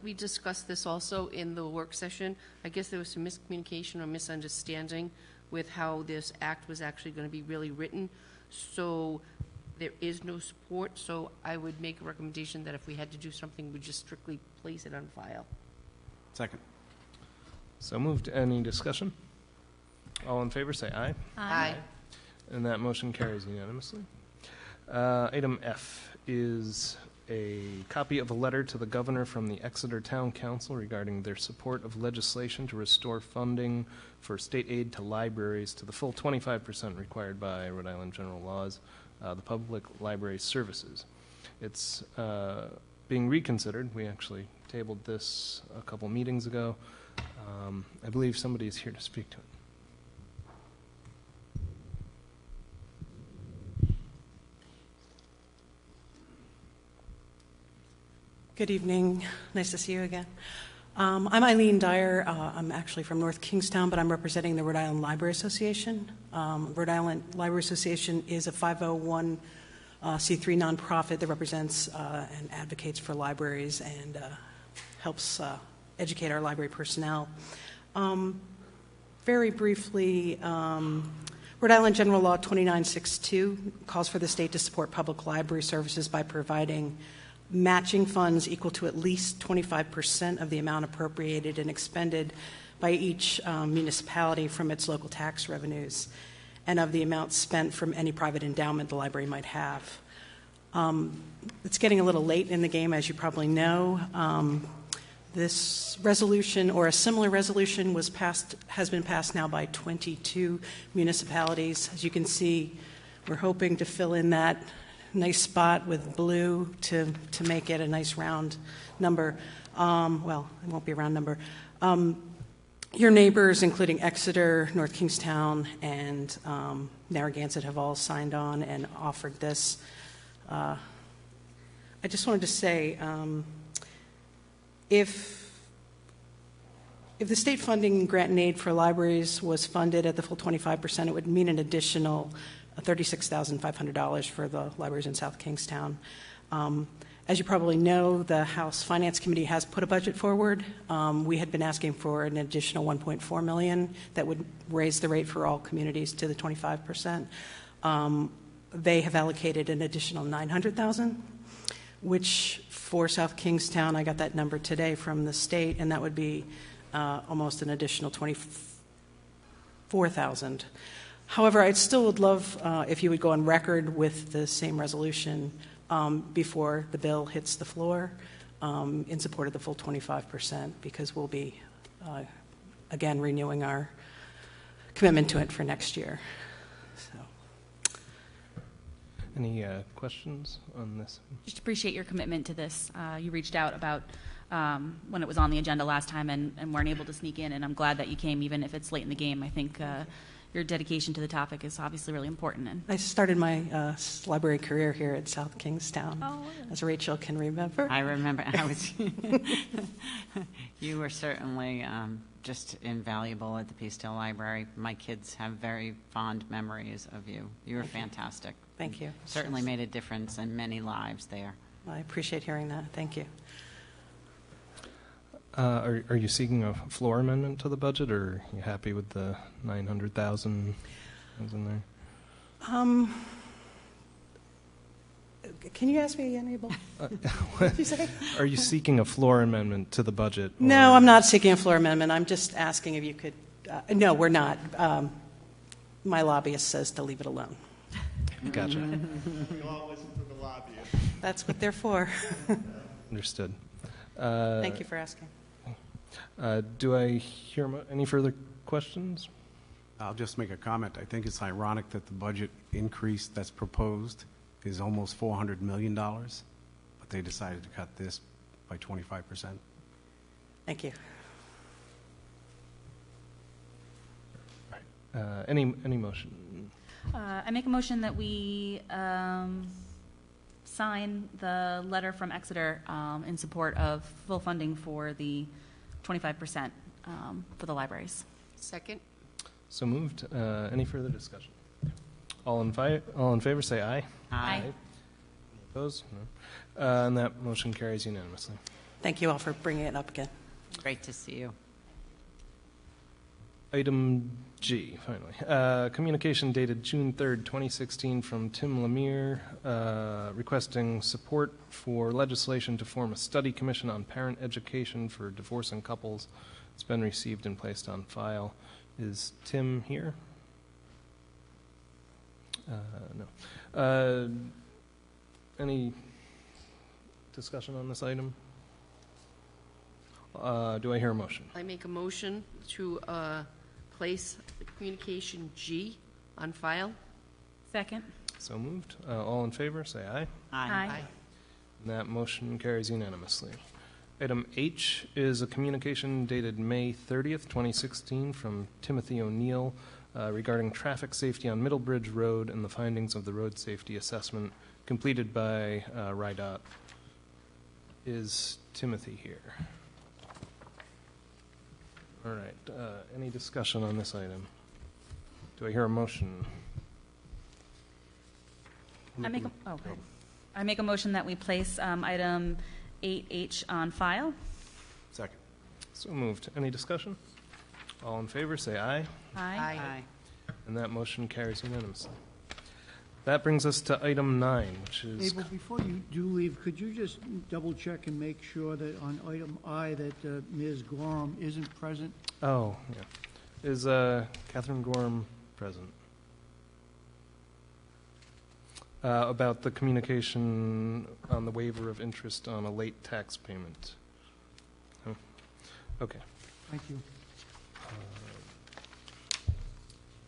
We discussed this also in the work session. I guess there was some miscommunication or misunderstanding with how this act was actually going to be really written. So there is no support. So I would make a recommendation that if we had to do something, we just strictly place it on file. Second. So moved. Any discussion? All in favor, say aye. Aye. And that motion carries unanimously. Item F is a copy of a letter to the governor from the Exeter Town Council regarding their support of legislation to restore funding for state aid to libraries to the full 25% required by Rhode Island general laws, the public library services. It's being reconsidered. We actually tabled this a couple meetings ago. I believe somebody is here to speak to it. Good evening. Nice to see you again. I'm Eileen Dyer. I'm actually from North Kingstown, but I'm representing the Rhode Island Library Association. Rhode Island Library Association is a 501c3 nonprofit that represents and advocates for libraries and helps educate our library personnel. Very briefly, Rhode Island General Law 2962 calls for the state to support public library services by providing matching funds equal to at least 25% of the amount appropriated and expended by each municipality from its local tax revenues and of the amount spent from any private endowment the library might have. It's getting a little late in the game, as you probably know. This resolution or a similar resolution has been passed now by 22 municipalities. As you can see, we're hoping to fill in that nice spot with blue to make it a nice round number. Well, it won't be a round number. Your neighbors, including Exeter, North Kingstown, and Narragansett, have all signed on and offered this. I just wanted to say, if If the state funding grant and aid for libraries was funded at the full 25%, it would mean an additional $36,500 for the libraries in South Kingstown. As you probably know, the House Finance Committee has put a budget forward. We had been asking for an additional $1.4 million that would raise the rate for all communities to the 25%. They have allocated an additional $900,000, which for South Kingstown, I got that number today from the state, and that would be almost an additional $24,000. However, I still would love if you would go on record with the same resolution before the bill hits the floor in support of the full 25%, because we'll be, again, renewing our commitment to it for next year. So. Any questions on this? Just appreciate your commitment to this. You reached out about when it was on the agenda last time and weren't able to sneak in, and I'm glad that you came, even if it's late in the game. I think your dedication to the topic is obviously really important. And I started my library career here at South Kingstown, as Rachel can remember. I remember. You were certainly just invaluable at the Peacedale Library. My kids have very fond memories of you. You were fantastic. Thank you. Certainly made a difference in many lives there. I appreciate hearing that. Thank you. Are you seeking a floor amendment to the budget, or are you happy with the $900,000 that's in there? Can you ask me again, Abel? What did you say? Are you seeking a floor amendment to the budget? No, I'm not seeking a floor amendment. I'm just asking if you could. No, we're not. My lobbyist says to leave it alone. Gotcha. We all listen to the lobbyist. That's what they're for. Understood. Thank you for asking. Do I hear any further questions? I'll just make a comment. I think it's ironic that the budget increase that's proposed is almost $400 million, but they decided to cut this by 25%. Thank you. Any motion? I make a motion that we sign the letter from Exeter in support of full funding for the 25% for the libraries. Second. So moved. Any further discussion? All in favor, say aye. Aye. Opposed? No. And that motion carries unanimously. Thank you all for bringing it up again. Great to see you. Item G, finally. Communication dated June 3rd, 2016 from Tim Lemire requesting support for legislation to form a study commission on parent education for divorcing couples. It's been received and placed on file. Is Tim here? No. Any discussion on this item? Do I hear a motion? I make a motion to place communication G on file. Second. So moved. All in favor, say aye. Aye. And that motion carries unanimously. Item H is a communication dated May 30th, 2016 from Timothy O'Neill regarding traffic safety on Middlebridge Road and the findings of the road safety assessment completed by RIDOT. Is Timothy here? All right. Any discussion on this item? Do I hear a motion? I make a motion that we place item 8H on file. Second. So moved. Any discussion? All in favor, say aye. Aye. And that motion carries unanimously. That brings us to item 9, which is... Abel, before you do leave, could you just double check and make sure that on item I that Ms. Gorham isn't present? Oh, yeah. Is Catherine Gorham present? About the communication on the waiver of interest on a late tax payment. Oh, okay. Thank you.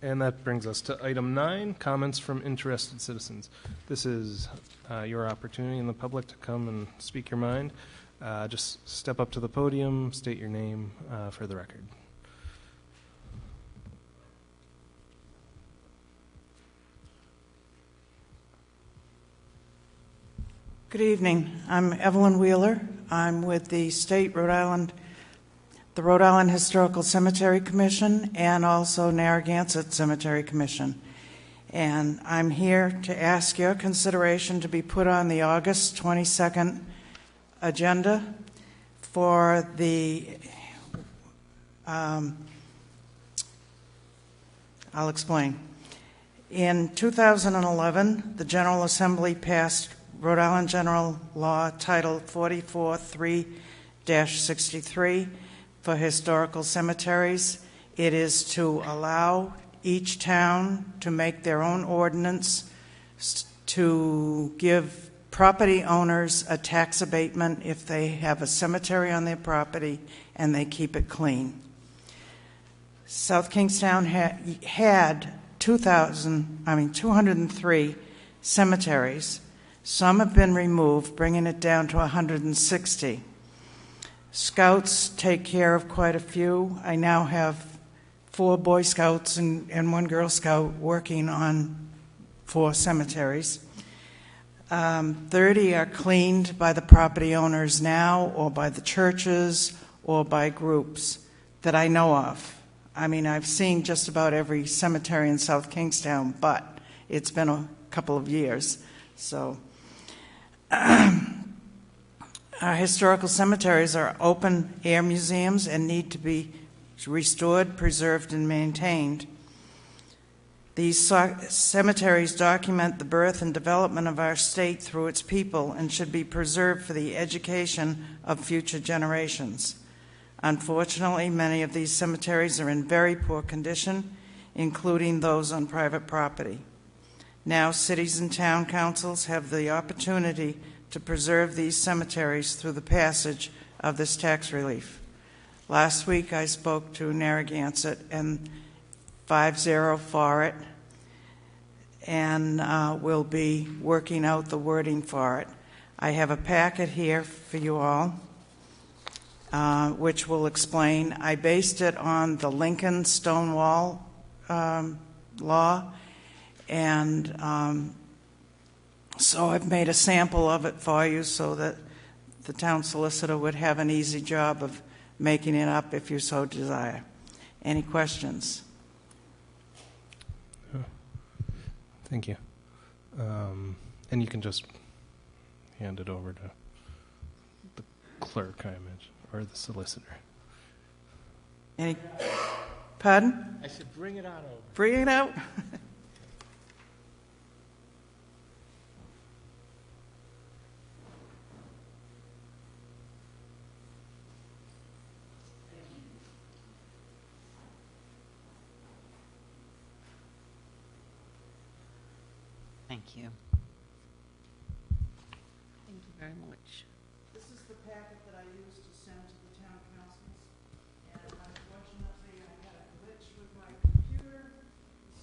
And that brings us to item 9, comments from interested citizens. This is your opportunity in the public to come and speak your mind. Just step up to the podium, state your name for the record. Good evening. I'm Evelyn Wheeler. I'm with the State Rhode Island the Rhode Island Historical Cemetery Commission, and also Narragansett Cemetery Commission. And I'm here to ask your consideration to be put on the August 22nd agenda for the, I'll explain. In 2011, the General Assembly passed Rhode Island General Law Title 44-3-63 for historical cemeteries. It is to allow each town to make their own ordinance to give property owners a tax abatement if they have a cemetery on their property and they keep it clean. South Kingstown had 203 cemeteries. Some have been removed, bringing it down to 160. Scouts take care of quite a few. I now have 4 Boy Scouts and 1 Girl Scout working on 4 cemeteries. 30 are cleaned by the property owners now, or by the churches, or by groups that I know of. I mean, I've seen just about every cemetery in South Kingstown, but it's been a couple of years. So our historical cemeteries are open-air museums and need to be restored, preserved, and maintained. These cemeteries document the birth and development of our state through its people and should be preserved for the education of future generations. Unfortunately, many of these cemeteries are in very poor condition, including those on private property. Now, cities and town councils have the opportunity to preserve these cemeteries through the passage of this tax relief. Last week, I spoke to Narragansett and 5-0 for it, and we'll be working out the wording for it. I have a packet here for you all, which will explain. I based it on the Lincoln Stonewall law, and so I've made a sample of it for you so that the town solicitor would have an easy job of making it up if you so desire. Any questions? Thank you. And you can just hand it over to the clerk, I imagine, or the solicitor. Any? Pardon? I said bring it on over. Bring it out. Thank you. Thank you very much. This is the packet that I used to send to the town councils, and unfortunately I had a glitch with my computer,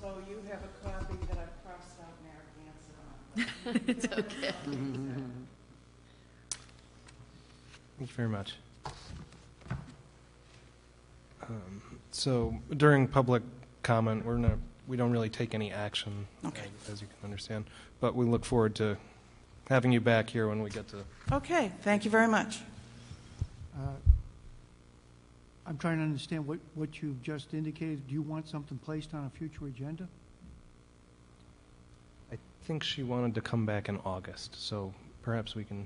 so you have a copy that I crossed out Narragansett on. It's okay. Thank you very much. So during public comment, we don't really take any action, Okay. as you can understand, but we look forward to having you back here when we get to. Okay, thank you very much. I'm trying to understand what you've just indicated. Do you want something placed on a future agenda? I think she wanted to come back in August, so perhaps we can.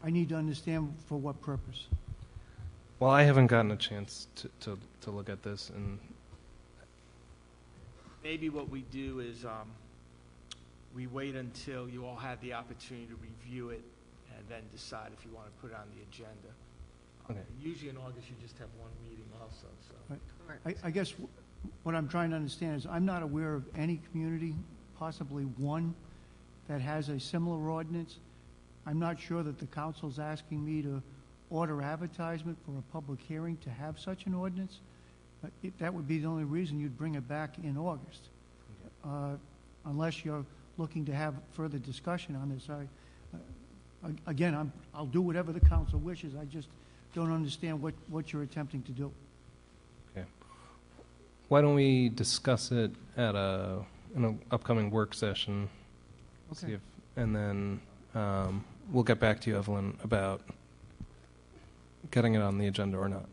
I need to understand for what purpose. Well, I haven't gotten a chance to look at this, and Maybe what we do is we wait until you all have the opportunity to review it and then decide if you want to put it on the agenda. Okay. Usually in August, you just have one meeting also, so. Right. I guess what I'm trying to understand is I'm not aware of any community, possibly one, that has a similar ordinance. I'm not sure that the council's asking me to order advertisement for a public hearing to have such an ordinance. That would be the only reason you'd bring it back in August. Unless you're looking to have further discussion on this. Again, I'll do whatever the council wishes. I just don't understand what you're attempting to do. okay. Why don't we discuss it at an upcoming work session? Okay. See if, and then we'll get back to you, Evelyn, about getting it on the agenda or not.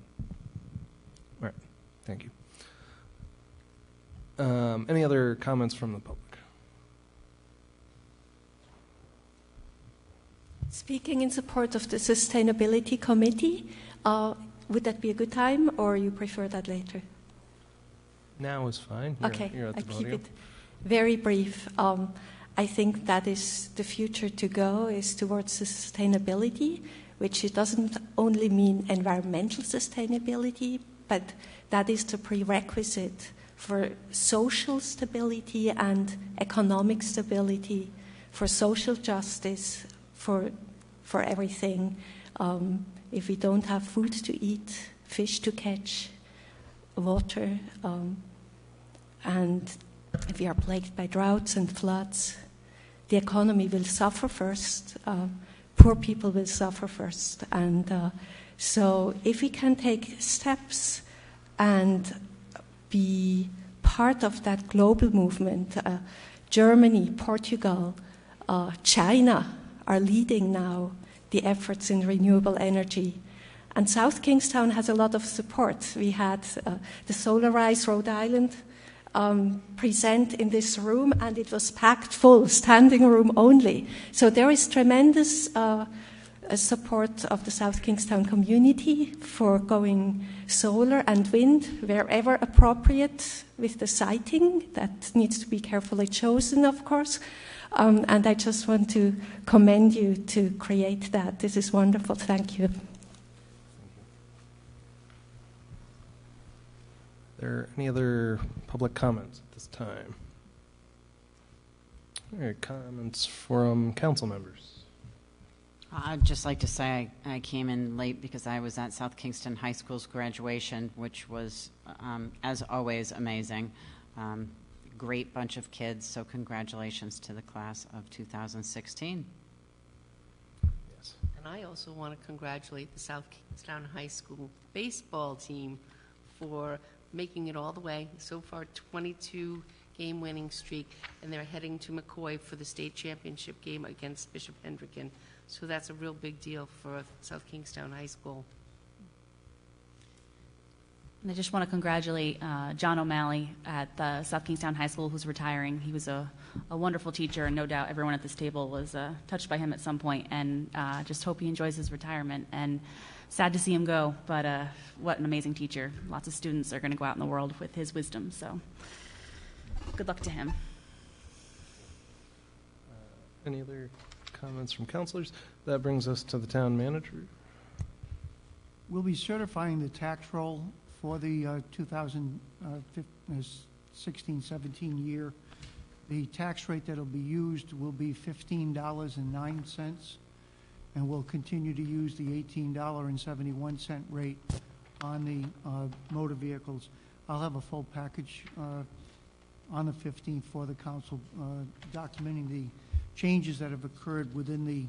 All right, thank you. Any other comments from the public? Speaking in support of the Sustainability Committee, would that be a good time, or you prefer that later? Now is fine. Okay, You're at the I keep podium. it very brief. I think that is the future to go, is towards sustainability, which it doesn't only mean environmental sustainability, but that is the prerequisite for social stability and economic stability, for social justice, for everything. If we don't have food to eat, fish to catch, water, and if we are plagued by droughts and floods, the economy will suffer first. Poor people will suffer first. And so if we can take steps and be part of that global movement, Germany, Portugal, China are leading now the efforts in renewable energy. And South Kingstown has a lot of support. We had the Solarize Rhode Island present in this room, and it was packed full, standing room only. So there is tremendous support of the South Kingstown community for going solar and wind wherever appropriate with the siting. That needs to be carefully chosen, of course. And I just want to commend you to create that. This is wonderful. Thank you. Are there any other public comments at this time? All right, comments from council members. I'd just like to say I came in late because I was at South Kingston High School's graduation, which was, as always, amazing. Great bunch of kids, so congratulations to the class of 2016. Yes. And I also want to congratulate the South Kingstown High School baseball team for making it all the way. So far, 22 game winning streak, and they're heading to McCoy for the state championship game against Bishop Hendricken. So that's a real big deal for South Kingstown High School. And I just want to congratulate John O'Malley at the South Kingstown High School, who's retiring. He was a wonderful teacher, and no doubt everyone at this table was touched by him at some point, and just hope he enjoys his retirement. And sad to see him go, but what an amazing teacher. Lots of students are going to go out in the world with his wisdom, so good luck to him. Any other comments from councilors? That brings us to the town manager. We'll be certifying the tax roll for the 2016-17 year. The tax rate that will be used will be $15.09, and we'll continue to use the $18.71 rate on the motor vehicles. I'll have a full package on the 15th for the council documenting the changes that have occurred within the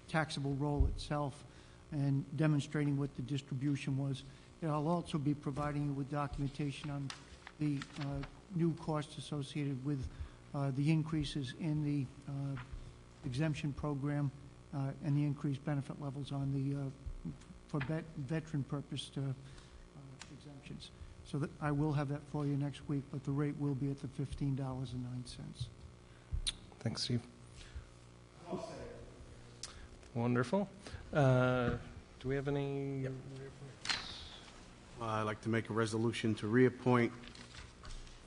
taxable roll itself and demonstrating what the distribution was. And I'll also be providing you with documentation on the new costs associated with the increases in the exemption program and the increased benefit levels on the for veteran purpose exemptions. So that I will have that for you next week, but the rate will be at the $15.09. Thanks, Steve. Wonderful. Do we have any? Yep. I'd like to make a resolution to reappoint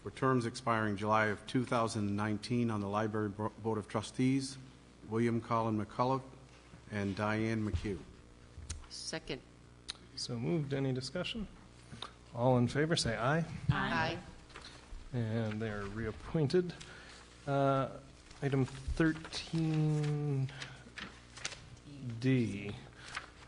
for terms expiring July of 2019 on the Library Board of Trustees, William Colin McCullough and Diane McHugh. Second. So moved. Any discussion? All in favor, say aye. Aye. And they are reappointed. Item 13D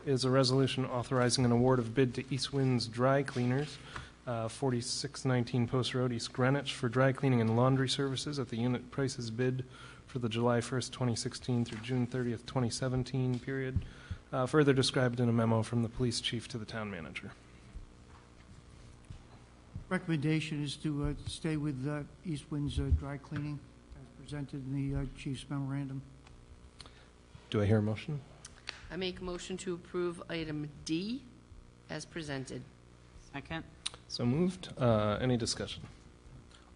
is a resolution authorizing an award of bid to East Winds Dry Cleaners, 4619 Post Road, East Greenwich, for dry cleaning and laundry services at the unit prices bid for the July 1st, 2016 through June 30th, 2017 period, further described in a memo from the police chief to the town manager. Recommendation is to stay with East Winds Dry Cleaning as presented in the chief's memorandum. Do I hear a motion? I make a motion to approve item D as presented. Second. So moved. Any discussion?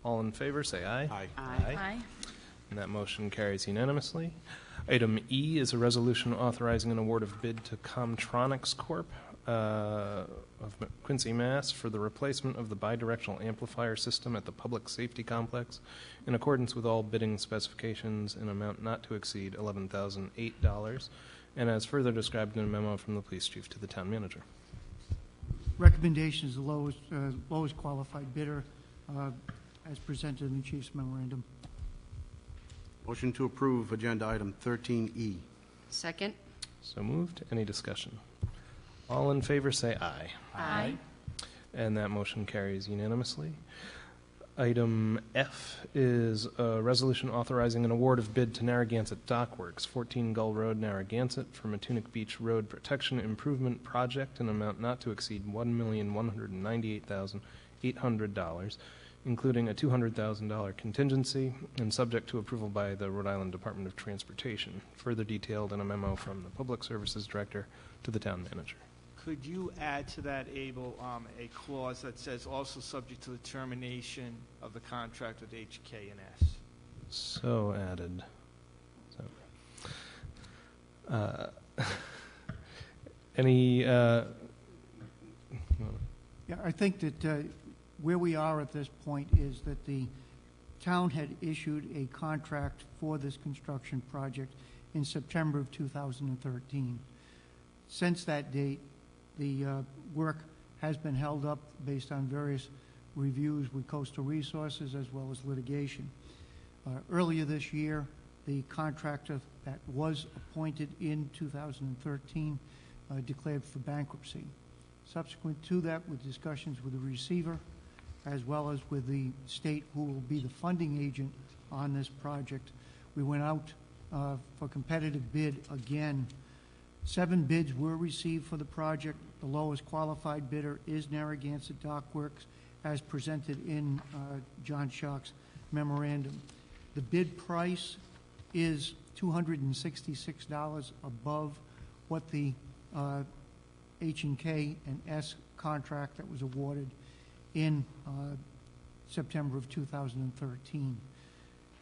All in favor, say aye. Aye. Aye. And that motion carries unanimously. Item E is a resolution authorizing an award of bid to Comtronics Corp. Of Quincy, Mass. For the replacement of the bidirectional amplifier system at the Public Safety Complex in accordance with all bidding specifications in amount not to exceed $11,008, and as further described in a memo from the police chief to the town manager. Recommendation is the lowest qualified bidder, as presented in the chief's memorandum. Motion to approve agenda item 13E. Second. So moved. Any discussion? All in favor say aye. Aye. And that motion carries unanimously. Item F is a resolution authorizing an award of bid to Narragansett Dockworks, 14 Gull Road, Narragansett, for Matunic Beach Road Protection Improvement Project in an amount not to exceed $1,198,800, including a $200,000 contingency and subject to approval by the Rhode Island Department of Transportation, further detailed in a memo from the Public Services Director to the town manager. Could you add to that, Abel, a clause that says also subject to the termination of the contract with HK&S? So added. Any? Yeah, I think that where we are at this point is that the town had issued a contract for this construction project in September of 2013. Since that date, the work has been held up based on various reviews with Coastal Resources as well as litigation. Earlier this year, the contractor that was appointed in 2013 declared for bankruptcy. Subsequent to that, with discussions with the receiver, as well as with the state who will be the funding agent on this project, we went out for competitive bid again. 7 bids were received for the project. The lowest qualified bidder is Narragansett Dockworks, as presented in John Schock's memorandum. The bid price is $266 above what the H&K and S contract that was awarded in September of 2013.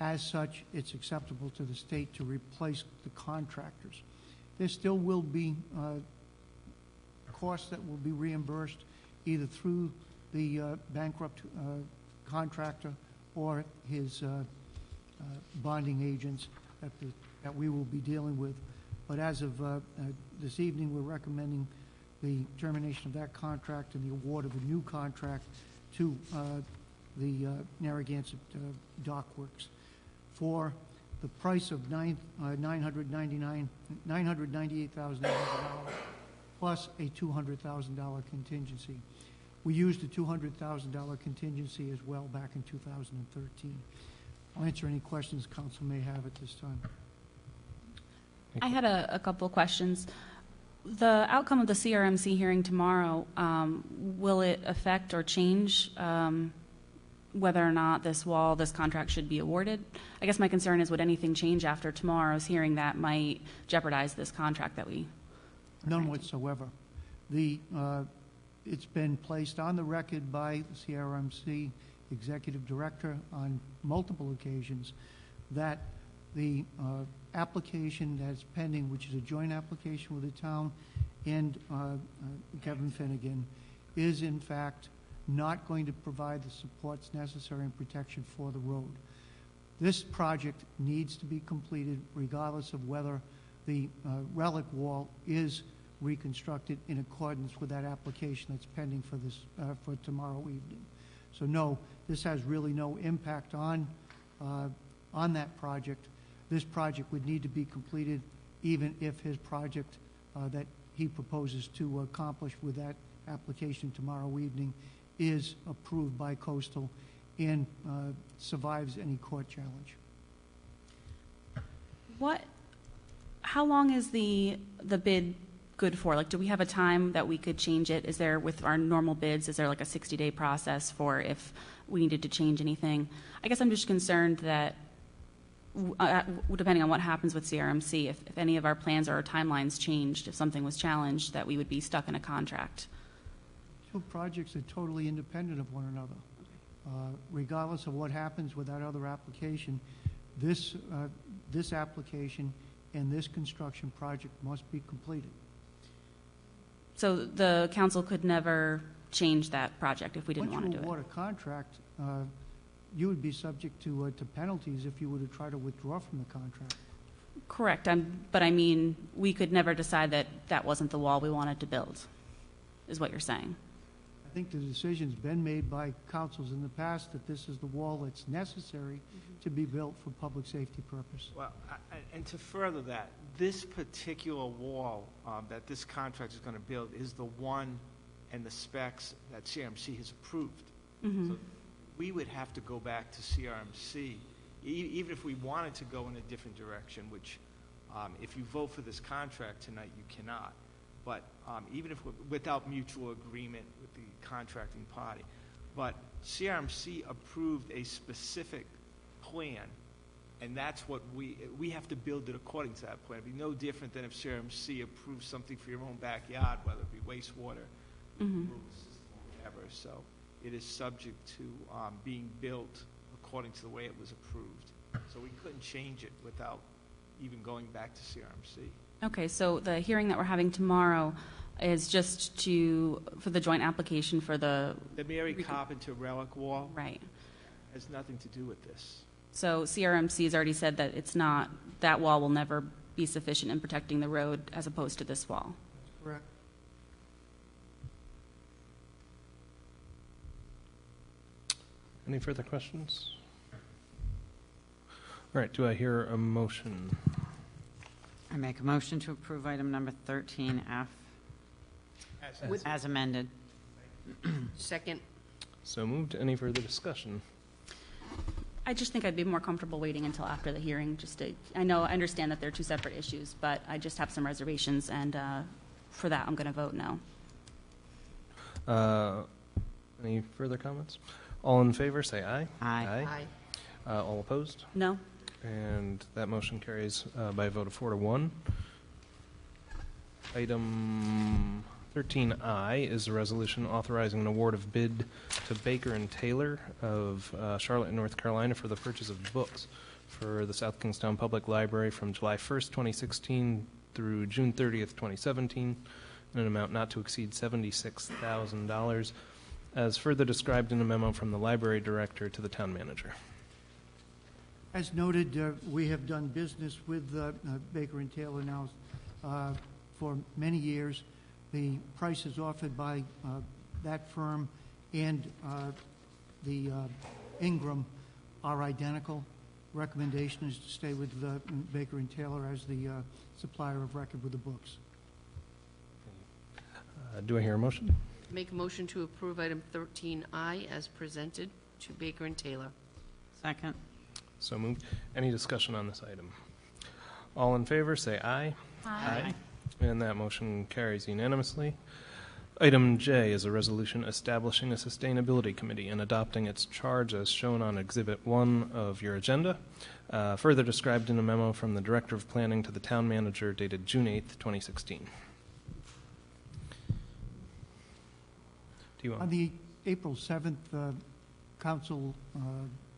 As such, it's acceptable to the state to replace the contractors. There still will be costs that will be reimbursed either through the bankrupt contractor or his bonding agents that we will be dealing with. But as of this evening, we're recommending the termination of that contract and the award of a new contract to the Narragansett Dockworks for the price of $998,000 plus a $200,000 contingency. We used a $200,000 contingency as well back in 2013. I'll answer any questions council may have at this time. I had a couple of questions. The outcome of the CRMC hearing tomorrow, will it affect or change whether or not this contract should be awarded? I guess my concern is, would anything change after tomorrow's hearing that might jeopardize this contract that we... None whatsoever. It's been placed on the record by the CRMC Executive Director on multiple occasions that the application that's pending, which is a joint application with the town and Kevin Finnegan, is in fact not going to provide the supports necessary and protection for the road. This project needs to be completed regardless of whether the relic wall is reconstructed in accordance with that application that's pending for this for tomorrow evening. So no, this has really no impact on that project. This project would need to be completed even if his project that he proposes to accomplish with that application tomorrow evening is approved by Coastal and survives any court challenge. How long is the bid good for? Like, do we have a time that we could change it? Is there, with our normal bids, is there like a 60-day process for if we needed to change anything? I guess I'm just concerned that depending on what happens with CRMC, if any of our plans or our timelines changed, if something was challenged, that we would be stuck in a contract. Two projects are totally independent of one another. Regardless of what happens with that other application, this application and this construction project must be completed. So the council could never change that project if we didn't want to do Once you it? award a contract, you would be subject to penalties if you were to try to withdraw from the contract. Correct, but I mean, we could never decide that that wasn't the wall we wanted to build, is what you're saying. I think the decision's been made by councils in the past that this is the wall that's necessary to be built for public safety purpose. Well, and to further that, this particular wall that this contract is going to build is the one and the specs that CRMC has approved. So we would have to go back to CRMC, even if we wanted to go in a different direction, which if you vote for this contract tonight, you cannot. But even if without mutual agreement with the contracting party. But CRMC approved a specific plan, and that's what we have to build it according to that plan. It'd be no different than if CRMC approves something for your own backyard, whether it be wastewater, whatever. So it is subject to being built according to the way it was approved. So we couldn't change it without even going back to CRMC. Okay, so the hearing that we're having tomorrow is just for the joint application for the Mary Carpenter relic wall, right, has nothing to do with this. So CRMC has already said that it's not, that wall will never be sufficient in protecting the road as opposed to this wall. Correct. Any further questions? All right, do I hear a motion? I make a motion to approve item number 13F as amended. Second. So moved. Any further discussion? I just think I'd be more comfortable waiting until after the hearing. I understand that they're two separate issues, but I just have some reservations, and for that, I'm going to vote no. Any further comments? All in favor, say aye. Aye. All opposed? No. And that motion carries by a vote of 4-1. Item 13I is a resolution authorizing an award of bid to Baker and Taylor of Charlotte, North Carolina for the purchase of books for the South Kingstown Public Library from July 1st, 2016 through June 30th, 2017, in an amount not to exceed $76,000, as further described in a memo from the library director to the town manager. As noted, we have done business with Baker and Taylor now for many years. The prices offered by that firm and the Ingram are identical. Recommendation is to stay with Baker and Taylor as the supplier of record with the books. Do I hear a motion? Make a motion to approve item 13I as presented to Baker and Taylor. Second. So moved. Any discussion on this item? All in favor, say aye. Aye. And that motion carries unanimously. Item J is a resolution establishing a sustainability committee and adopting its charge as shown on Exhibit 1 of your agenda, further described in a memo from the Director of Planning to the Town Manager dated June 8th, 2016. On the April 7th council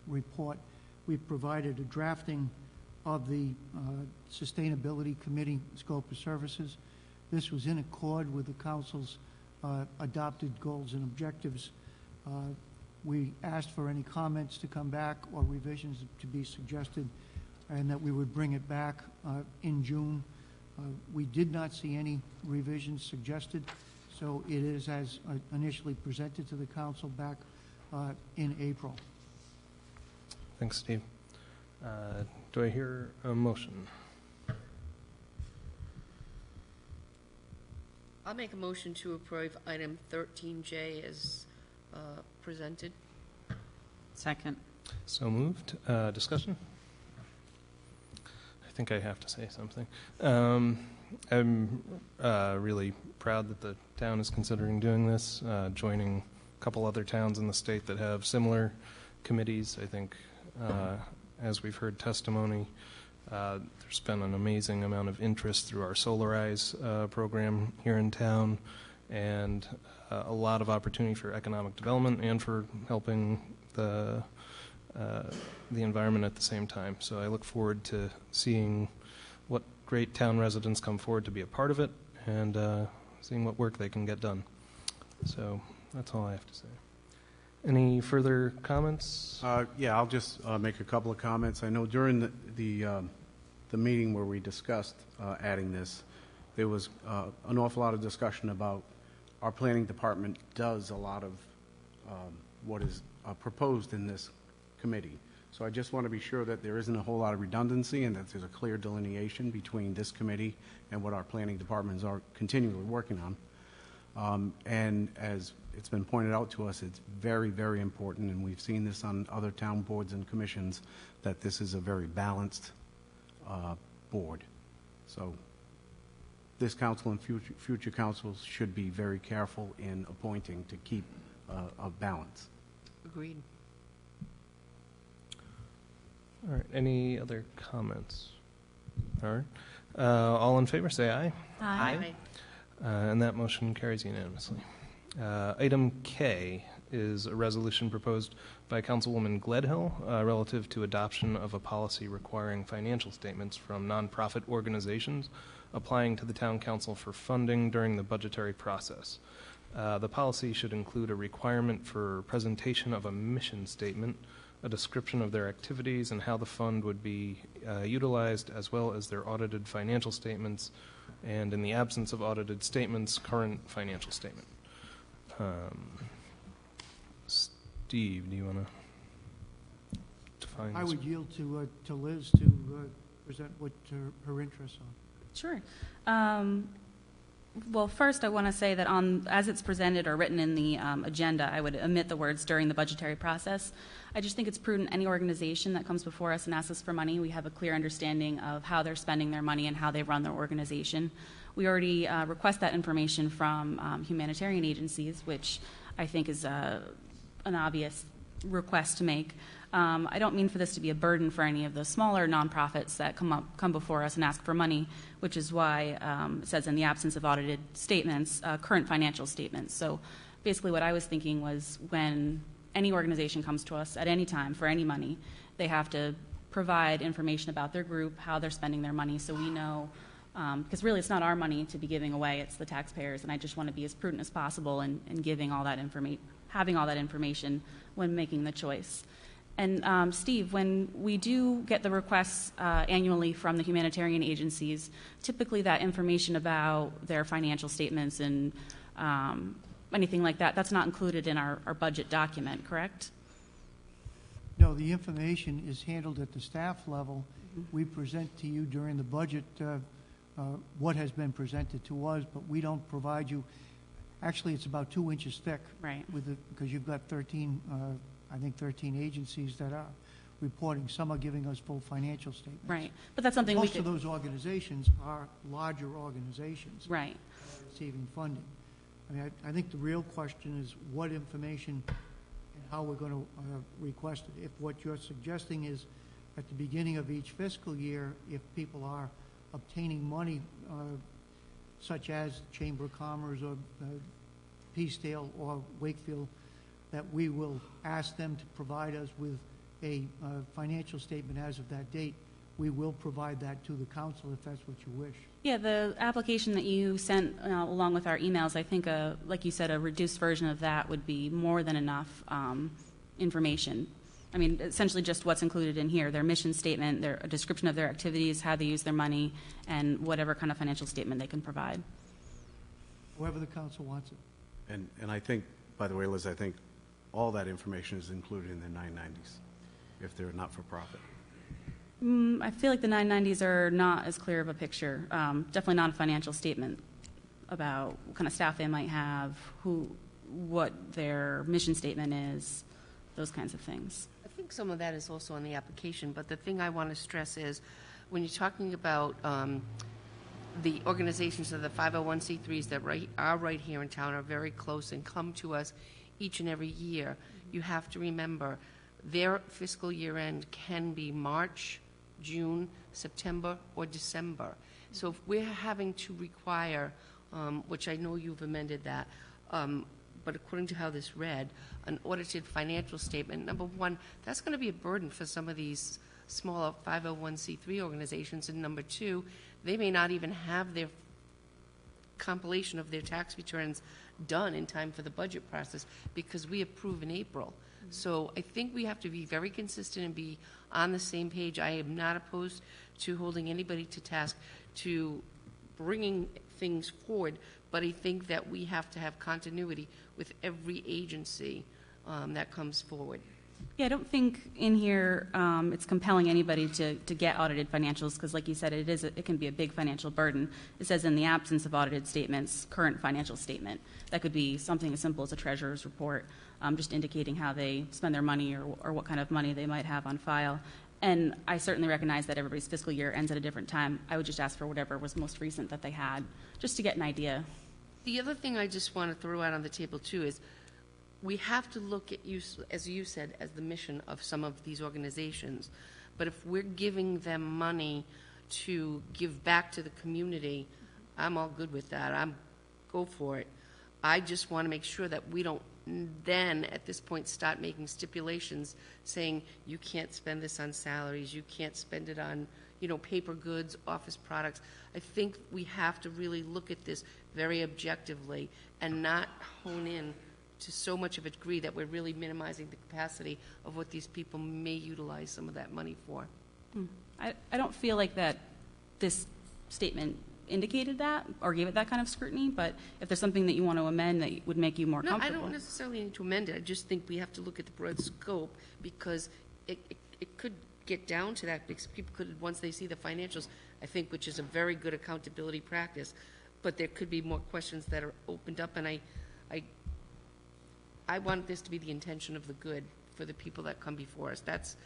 report, we provided a drafting of the Sustainability Committee scope of services. This was in accord with the council's adopted goals and objectives. We asked for any comments to come back or revisions to be suggested, and that we would bring it back in June. We did not see any revisions suggested, so it is as initially presented to the council back in April. Thanks, Steve. Do I hear a motion? I'll make a motion to approve item 13J as presented. Second. So moved. Discussion? I think I have to say something. I'm really proud that the town is considering doing this, joining a couple other towns in the state that have similar committees. I think as we've heard testimony, there's been an amazing amount of interest through our Solarize program here in town, and a lot of opportunity for economic development and for helping the environment at the same time. So I look forward to seeing what great town residents come forward to be a part of it, and seeing what work they can get done. So that's all I have to say. Any further comments? Yeah, I'll just make a couple of comments. I know during the meeting where we discussed adding this, there was an awful lot of discussion about our planning department does a lot of what is proposed in this committee. So I just want to be sure that there isn't a whole lot of redundancy and that there's a clear delineation between this committee and what our planning departments are continually working on. And as it's been pointed out to us, it's very, very important, and we've seen this on other town boards and commissions, that this is a very balanced board. So this council and future councils should be very careful in appointing to keep a balance. Agreed. All right. Any other comments? All right. All in favor, say aye. Aye. And that motion carries unanimously. Item K is a resolution proposed by Councilwoman Gledhill relative to adoption of a policy requiring financial statements from nonprofit organizations applying to the town council for funding during the budgetary process. The policy should include a requirement for presentation of a mission statement, a description of their activities and how the fund would be utilized, as well as their audited financial statements, and in the absence of audited statements, current financial statement. Steve, do you want to define I this? would yield to Liz to present what her interests are. Sure. Well, first, I want to say that as it's presented or written in the agenda, I would omit the words during the budgetary process. I just think it's prudent any organization that comes before us and asks us for money, we have a clear understanding of how they're spending their money and how they run their organization. We already request that information from humanitarian agencies, which I think is an obvious request to make. I don't mean for this to be a burden for any of the smaller nonprofits that come before us and ask for money, which is why it says in the absence of audited statements, current financial statements. So basically what I was thinking was when any organization comes to us at any time for any money, they have to provide information about their group, how they're spending their money, so we know, because really it's not our money to be giving away, it's the taxpayers, and I just want to be as prudent as possible in giving all that having all that information when making the choice. And Steve, when we do get the requests annually from the humanitarian agencies, typically that information about their financial statements and anything like that, that's not included in our budget document, correct? No, the information is handled at the staff level. We present to you during the budget what has been presented to us, but we don't provide you. Actually, it's about 2 inches thick. Right. Because you've got 13 agencies that are reporting. Some are giving us full financial statements. Right. But that's something Most of those organizations are larger organizations. Right. Receiving funding. I mean, I think the real question is what information and how we're going to request it. If what you're suggesting is at the beginning of each fiscal year, if people are obtaining money, such as Chamber of Commerce or Peacedale or Wakefield, that we will ask them to provide us with a financial statement as of that date. We will provide that to the council if that's what you wish. Yeah, the application that you sent along with our emails, I think, like you said, a reduced version of that would be more than enough information. I mean, essentially just what's included in here, their mission statement, a description of their activities, how they use their money, and whatever kind of financial statement they can provide. However the council wants it. And I think, by the way, Liz, I think all that information is included in the 990s, if they're not-for-profit. I feel like the 990s are not as clear of a picture. Definitely not a financial statement about what kind of staff they might have, what their mission statement is, those kinds of things. I think some of that is also on the application, but the thing I want to stress is when you're talking about the organizations of the 501c3s that are right here in town, are very close and come to us each and every year, you have to remember their fiscal year end can be March, June, September, or December. So if we're having to require, which I know you've amended that, but according to how this read, an audited financial statement, number one, that's going to be a burden for some of these smaller 501c3 organizations, and number two, they may not even have their compilation of their tax returns done in time for the budget process because we approve in April. So I think we have to be very consistent and be on the same page. I am not opposed to holding anybody to task to bringing things forward, but I think that we have to have continuity with every agency that comes forward. Yeah, I don't think in here it's compelling anybody to get audited financials because, like you said, it can be a big financial burden. It says in the absence of audited statements, current financial statement. That could be something as simple as a treasurer's report, just indicating how they spend their money or what kind of money they might have on file. And I certainly recognize that everybody's fiscal year ends at a different time. I would just ask for whatever was most recent that they had, just to get an idea. The other thing I just want to throw out on the table, too, is we have to look at, as you said, as the mission of some of these organizations. But if we're giving them money to give back to the community, I'm all good with that. Go for it. I just want to make sure that we don't then, at this point, start making stipulations saying you can't spend this on salaries, you can't spend it on, paper goods, office products. I think we have to really look at this very objectively and not hone in to so much of a degree that we're really minimizing the capacity of what these people may utilize some of that money for. I don't feel like that this statement indicated that or gave it that kind of scrutiny, but if there's something that you want to amend that would make you more comfortable. No, I don't necessarily need to amend it. I just think we have to look at the broad scope because it could get down to that because people could, once they see the financials, I think, which is a very good accountability practice, but there could be more questions that are opened up, and I want this to be the intention of the good for the people that come before us. That's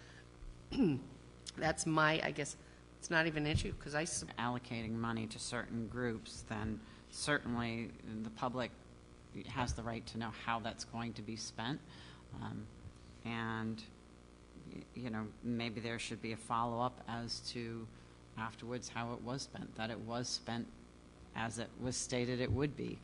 my, I guess, it's not even an issue because allocating money to certain groups, then certainly the public has the right to know how that's going to be spent. And, maybe there should be a follow-up as to afterwards how it was spent, that it was spent as it was stated it would be.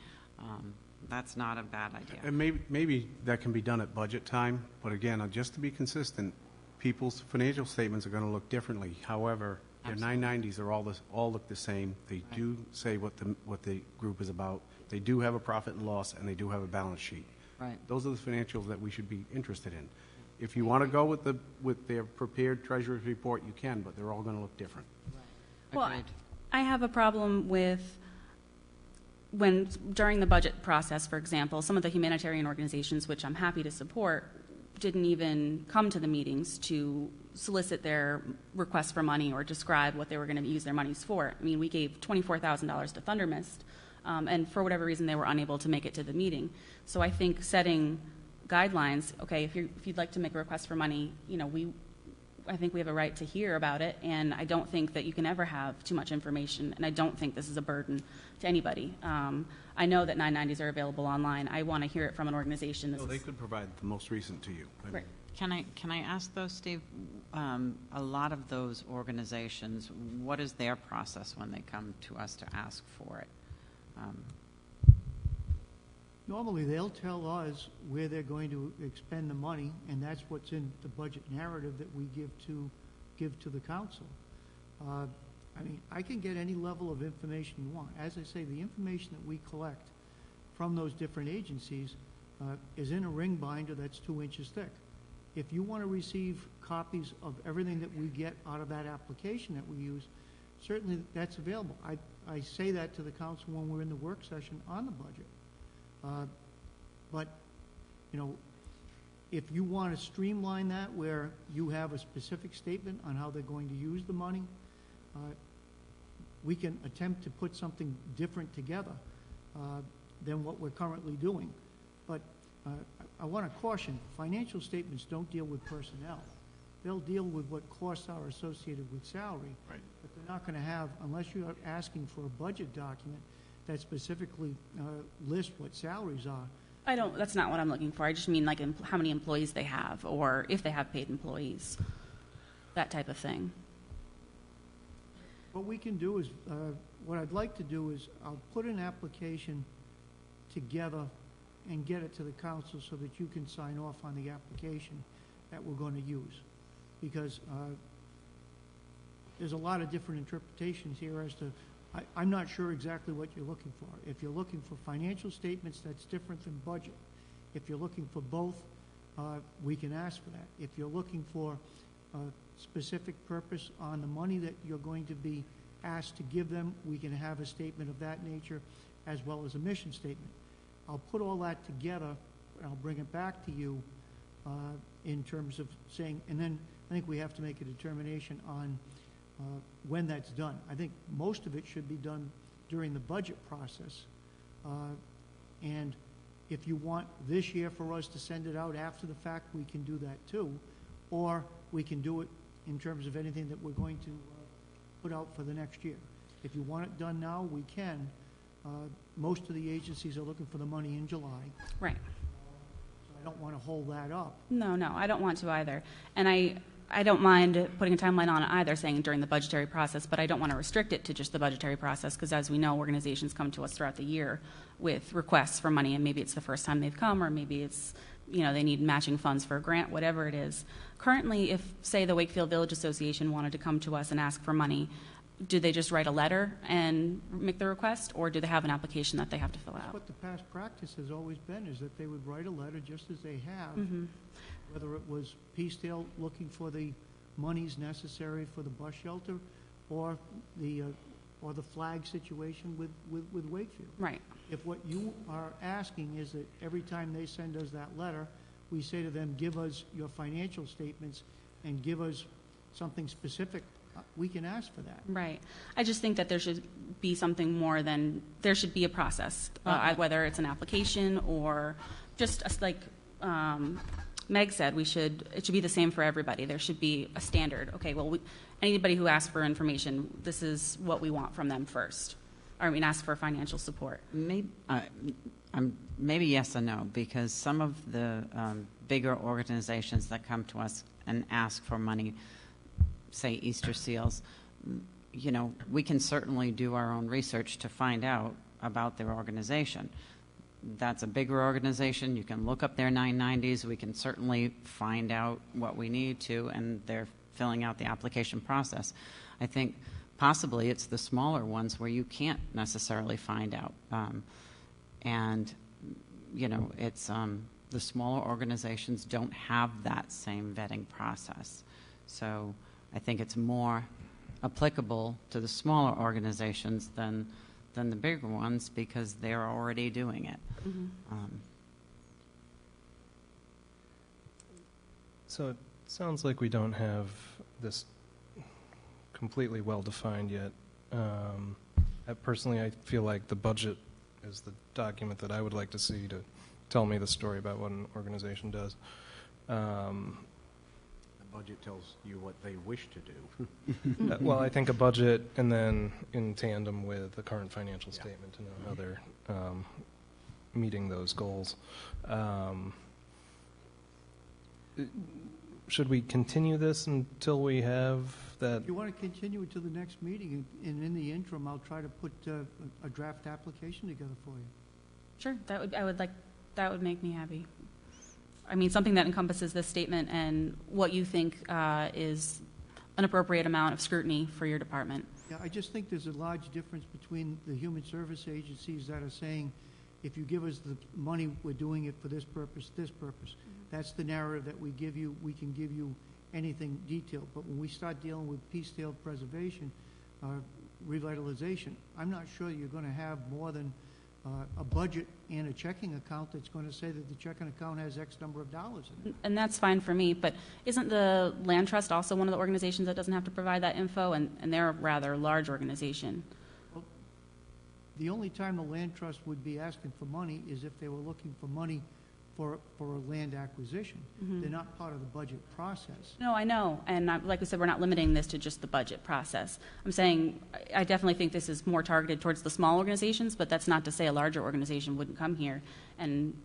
That's not a bad idea. And maybe that can be done at budget time, but again, just to be consistent, people's financial statements are going to look differently. However, their 990s are all look the same. They do say what the group is about. They do have a profit and loss, and they do have a balance sheet. Right. Those are the financials that we should be interested in. If you want to go with their prepared treasurer's report, you can, but they're all going to look different. Well, I have a problem with when, during the budget process, for example, some of the humanitarian organizations, which I'm happy to support, didn't even come to the meetings to solicit their requests for money or describe what they were going to use their monies for. I mean, we gave $24,000 to Thunder Mist, and for whatever reason, they were unable to make it to the meeting. So I think setting guidelines, okay, if you'd like to make a request for money, I think we have a right to hear about it, and I don't think that you can ever have too much information, and I don't think this is a burden to anybody. I know that 990s are available online. I want to hear it from an organization. They could provide the most recent to you. Right. Can I ask though, Steve, a lot of those organizations, what is their process when they come to us to ask for it? Normally, they'll tell us where they're going to expend the money, and that's what's in the budget narrative that we give to the council. I can get any level of information you want. As I say, the information that we collect from those different agencies is in a ring binder that's 2 inches thick. If you want to receive copies of everything that we get out of that application that we use, certainly that's available. I say that to the council when we're in the work session on the budget. But, if you want to streamline that where you have a specific statement on how they're going to use the money, we can attempt to put something different together than what we're currently doing. But I want to caution, financial statements don't deal with personnel. They'll deal with what costs are associated with salary. Right. But they're not going to have, unless you're asking for a budget document that specifically lists what salaries are, That's not what I'm looking for. I just mean like how many employees they have, or if they have paid employees, that type of thing. What we can do is, what I'd like to do is, I'll put an application together and get it to the council so that you can sign off on the application that we're going to use. Because there's a lot of different interpretations here as to, I'm not sure exactly what you're looking for. If you're looking for financial statements, that's different than budget. If you're looking for both, we can ask for that. If you're looking for a specific purpose on the money that you're going to be asked to give them, we can have a statement of that nature as well as a mission statement. I'll put all that together, and I'll bring it back to you in terms of saying, and then I think we have to make a determination on when that's done. I think most of it should be done during the budget process. And if you want this year for us to send it out after the fact, we can do that too. Or we can do it in terms of anything that we're going to put out for the next year. If you want it done now, we can. Most of the agencies are looking for the money in July. Right. So I don't want to hold that up. No, I don't want to either. And I don't mind putting a timeline on it either, saying during the budgetary process, but I don't want to restrict it to just the budgetary process, because as we know, organizations come to us throughout the year with requests for money, and maybe it's the first time they've come, or maybe it's, they need matching funds for a grant, whatever it is. Currently, if, say, the Wakefield Village Association wanted to come to us and ask for money, do they just write a letter and make the request, or do they have an application that they have to fill out? That's what the past practice has always been, is that they would write a letter just as they have, whether it was Peacedale looking for the monies necessary for the bus shelter, or the flag situation with Wakefield. Right. If what you are asking is that every time they send us that letter, we say to them, give us your financial statements and give us something specific, we can ask for that. Right. I just think that there should be something more than, there should be a process, whether it's an application or just like Meg said, it should be the same for everybody. There should be a standard. Okay, well, anybody who asks for information, this is what we want from them first. Ask for financial support. Maybe yes and no, because some of the bigger organizations that come to us and ask for money, say Easter Seals, we can certainly do our own research to find out about their organization. That's a bigger organization. You can look up their 990s. We can certainly find out what we need to, and they're filling out the application process. I think possibly it's the smaller ones where you can't necessarily find out. It's the smaller organizations don't have that same vetting process. So I think it's more applicable to the smaller organizations than the bigger ones, because they're already doing it. So it sounds like we don't have this completely well-defined yet. Personally, I feel like the budget is the document that I would like to see to tell me the story about what an organization does. Budget tells you what they wish to do. Well, I think a budget, and then in tandem with the current financial statement to know how they're meeting those goals. Should we continue this until we have that? If you want to continue it to the next meeting, and in the interim, I'll try to put a draft application together for you. Sure, that would make me happy. Something that encompasses this statement and what you think is an appropriate amount of scrutiny for your department. Yeah, I just think there's a large difference between the human service agencies that are saying, if you give us the money, we're doing it for this purpose, this purpose. That's the narrative that we give you. We can give you anything detailed. But when we start dealing with Peacedale preservation, revitalization, I'm not sure you're going to have more than a budget and a checking account that's going to say that the checking account has X number of dollars in it. And that's fine for me, but isn't the Land Trust also one of the organizations that doesn't have to provide that info, and they're a rather large organization? Well, the only time the Land Trust would be asking for money is if they were looking for money for a land acquisition. They're not part of the budget process. No, I know, and like we said, we're not limiting this to just the budget process. I'm saying I definitely think this is more targeted towards the small organizations, but that's not to say a larger organization wouldn't come here and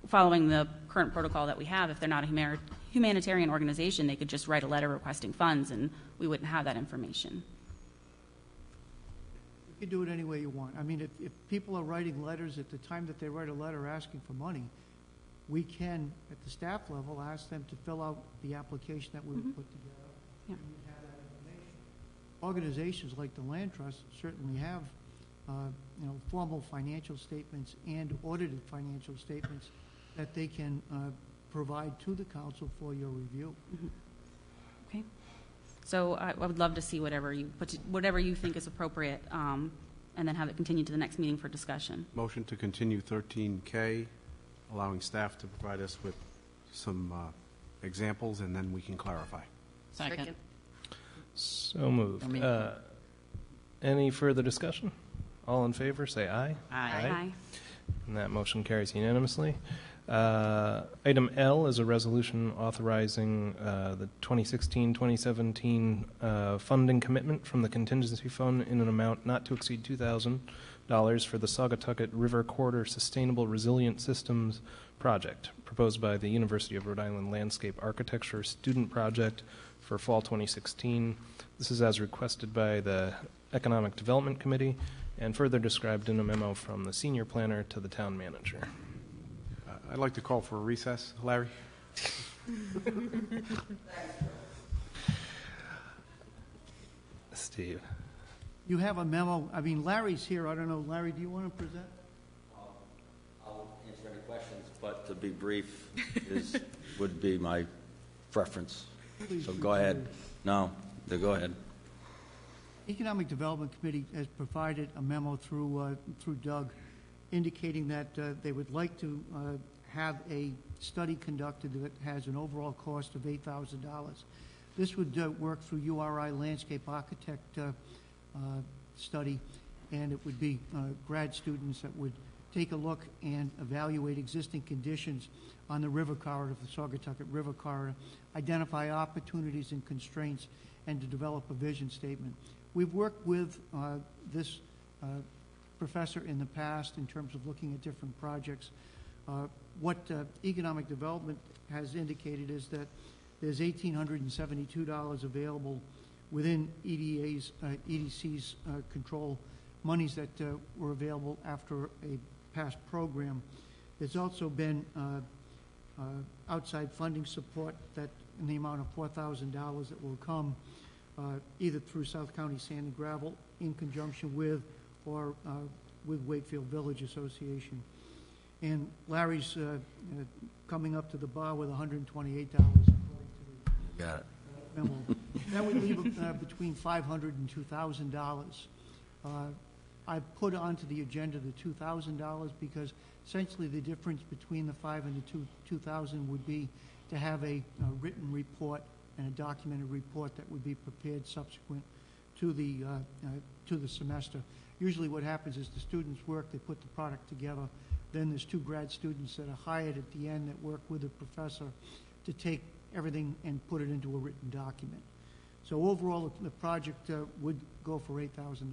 following the current protocol that we have, if they're not a humanitarian organization, they could just write a letter requesting funds, and we wouldn't have that information. You can do it any way you want. I mean, if people are writing letters at the time that they write a letter asking for money, we can, at the staff level, ask them to fill out the application that we would put together. Yeah. And we'd have that information. Organizations like the Land Trust certainly have, formal financial statements and audited financial statements that they can provide to the council for your review. Okay. So I would love to see whatever you think is appropriate, and then have it continue to the next meeting for discussion. Motion to continue 13K, allowing staff to provide us with some examples, and then we can clarify. Second. So moved. Any further discussion? All in favor, say aye. Aye. And that motion carries unanimously. Item L is a resolution authorizing the 2016-2017 funding commitment from the contingency fund in an amount not to exceed $2,000 for the Saugatucket River Corridor Sustainable Resilient Systems Project, proposed by the University of Rhode Island Landscape Architecture Student Project for fall 2016. This is as requested by the Economic Development Committee and further described in a memo from the senior planner to the town manager. I'd like to call for a recess. Larry? Steve. You have a memo. I mean, Larry's here. I don't know. Larry, do you want to present? I'll answer any questions, but to be brief would be my preference. Please, So go ahead. No, go ahead. Economic Development Committee has provided a memo through Doug indicating that they would like to have a study conducted that has an overall cost of $8,000. This would work through URI Landscape Architect study, and it would be grad students that would take a look and evaluate existing conditions on the river corridor, the Saugatucket River Corridor, identify opportunities and constraints, and to develop a vision statement. We've worked with this professor in the past in terms of looking at different projects. What economic development has indicated is that there's $1,872 available within EDC's control, monies that were available after a past program. There's also been outside funding support that in the amount of $4,000 that will come either through South County Sand and Gravel in conjunction with or with Wakefield Village Association. And Larry's coming up to the bar with $128. Got it. Memo. That would leave between $500 and $2,000. I put onto the agenda the $2,000 because essentially the difference between the $5,000 and the $2,000 would be to have a written report and a documented report that would be prepared subsequent to the semester. Usually what happens is the students work, they put the product together, then there's 2 grad students that are hired at the end that work with the professor to take everything and put it into a written document. So overall, the project would go for $8,000.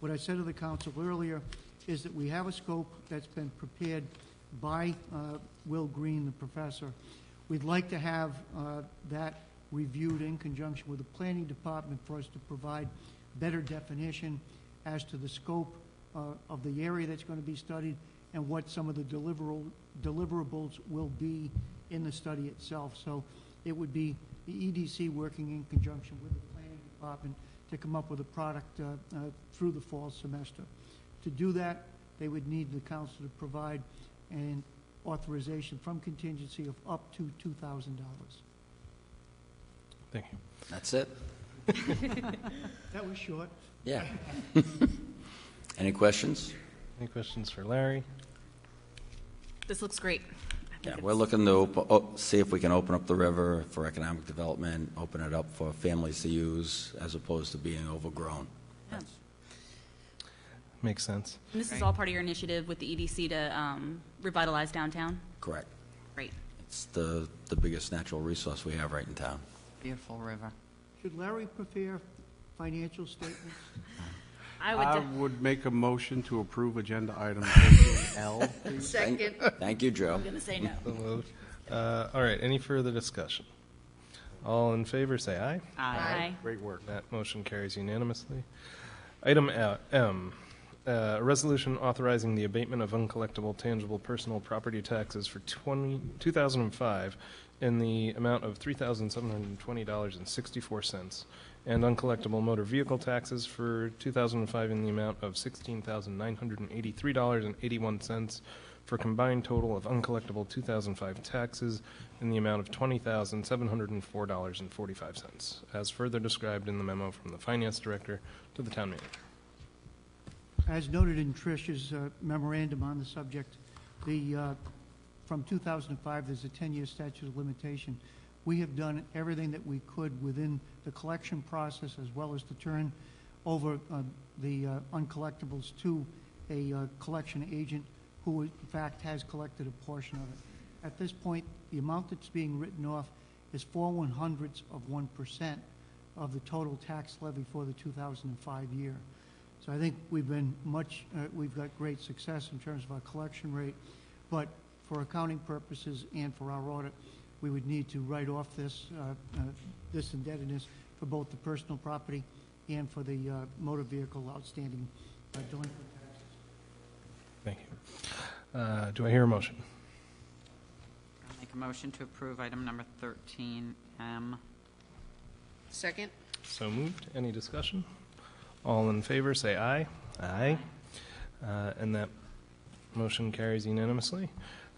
What I said to the council earlier is that we have a scope that's been prepared by Will Green, the professor. We'd like to have that reviewed in conjunction with the planning department for us to provide better definition as to the scope of the area that's going to be studied and what some of the deliverables will be in the study itself. So it would be the EDC working in conjunction with the planning department to come up with a product through the fall semester. To do that, they would need the council to provide an authorization from contingency of up to $2,000. Thank you. That's it? That was short. Yeah. Any questions? Any questions for Larry? This looks great. Yeah, we're looking to see if we can open up the river for economic development, open it up for families to use as opposed to being overgrown. Yeah. Makes sense. And this is all part of your initiative with the EDC to revitalize downtown? Correct. Great. It's the biggest natural resource we have right in town. Beautiful river. Should Larry prepare financial statements? I would make a motion to approve agenda item 13L. please. Second. Thank you, Joe. I'm going to say no. So moved. All right, any further discussion? All in favor, say aye. Aye. Great work. That motion carries unanimously. Item M, a resolution authorizing the abatement of uncollectible tangible personal property taxes for 2005 in the amount of $3,720.64, and uncollectible motor vehicle taxes for 2005 in the amount of $16,983.81, for a combined total of uncollectible 2005 taxes in the amount of $20,704.45, as further described in the memo from the Finance Director to the Town Manager. As noted in Trish's memorandum on the subject, from 2005, there's a 10-year statute of limitation. We have done everything that we could within the collection process, as well as to turn over the uncollectibles to a collection agent who, in fact, has collected a portion of it. At this point, the amount that's being written off is 0.04% of the total tax levy for the 2005 year. So I think we've got great success in terms of our collection rate, but for accounting purposes and for our audit, we would need to write off this indebtedness for both the personal property and for the motor vehicle outstanding delinquent taxes. Thank you. Do I hear a motion? I'll make a motion to approve item number 13M. Second. So moved. Any discussion? All in favor, say aye. Aye. And that motion carries unanimously.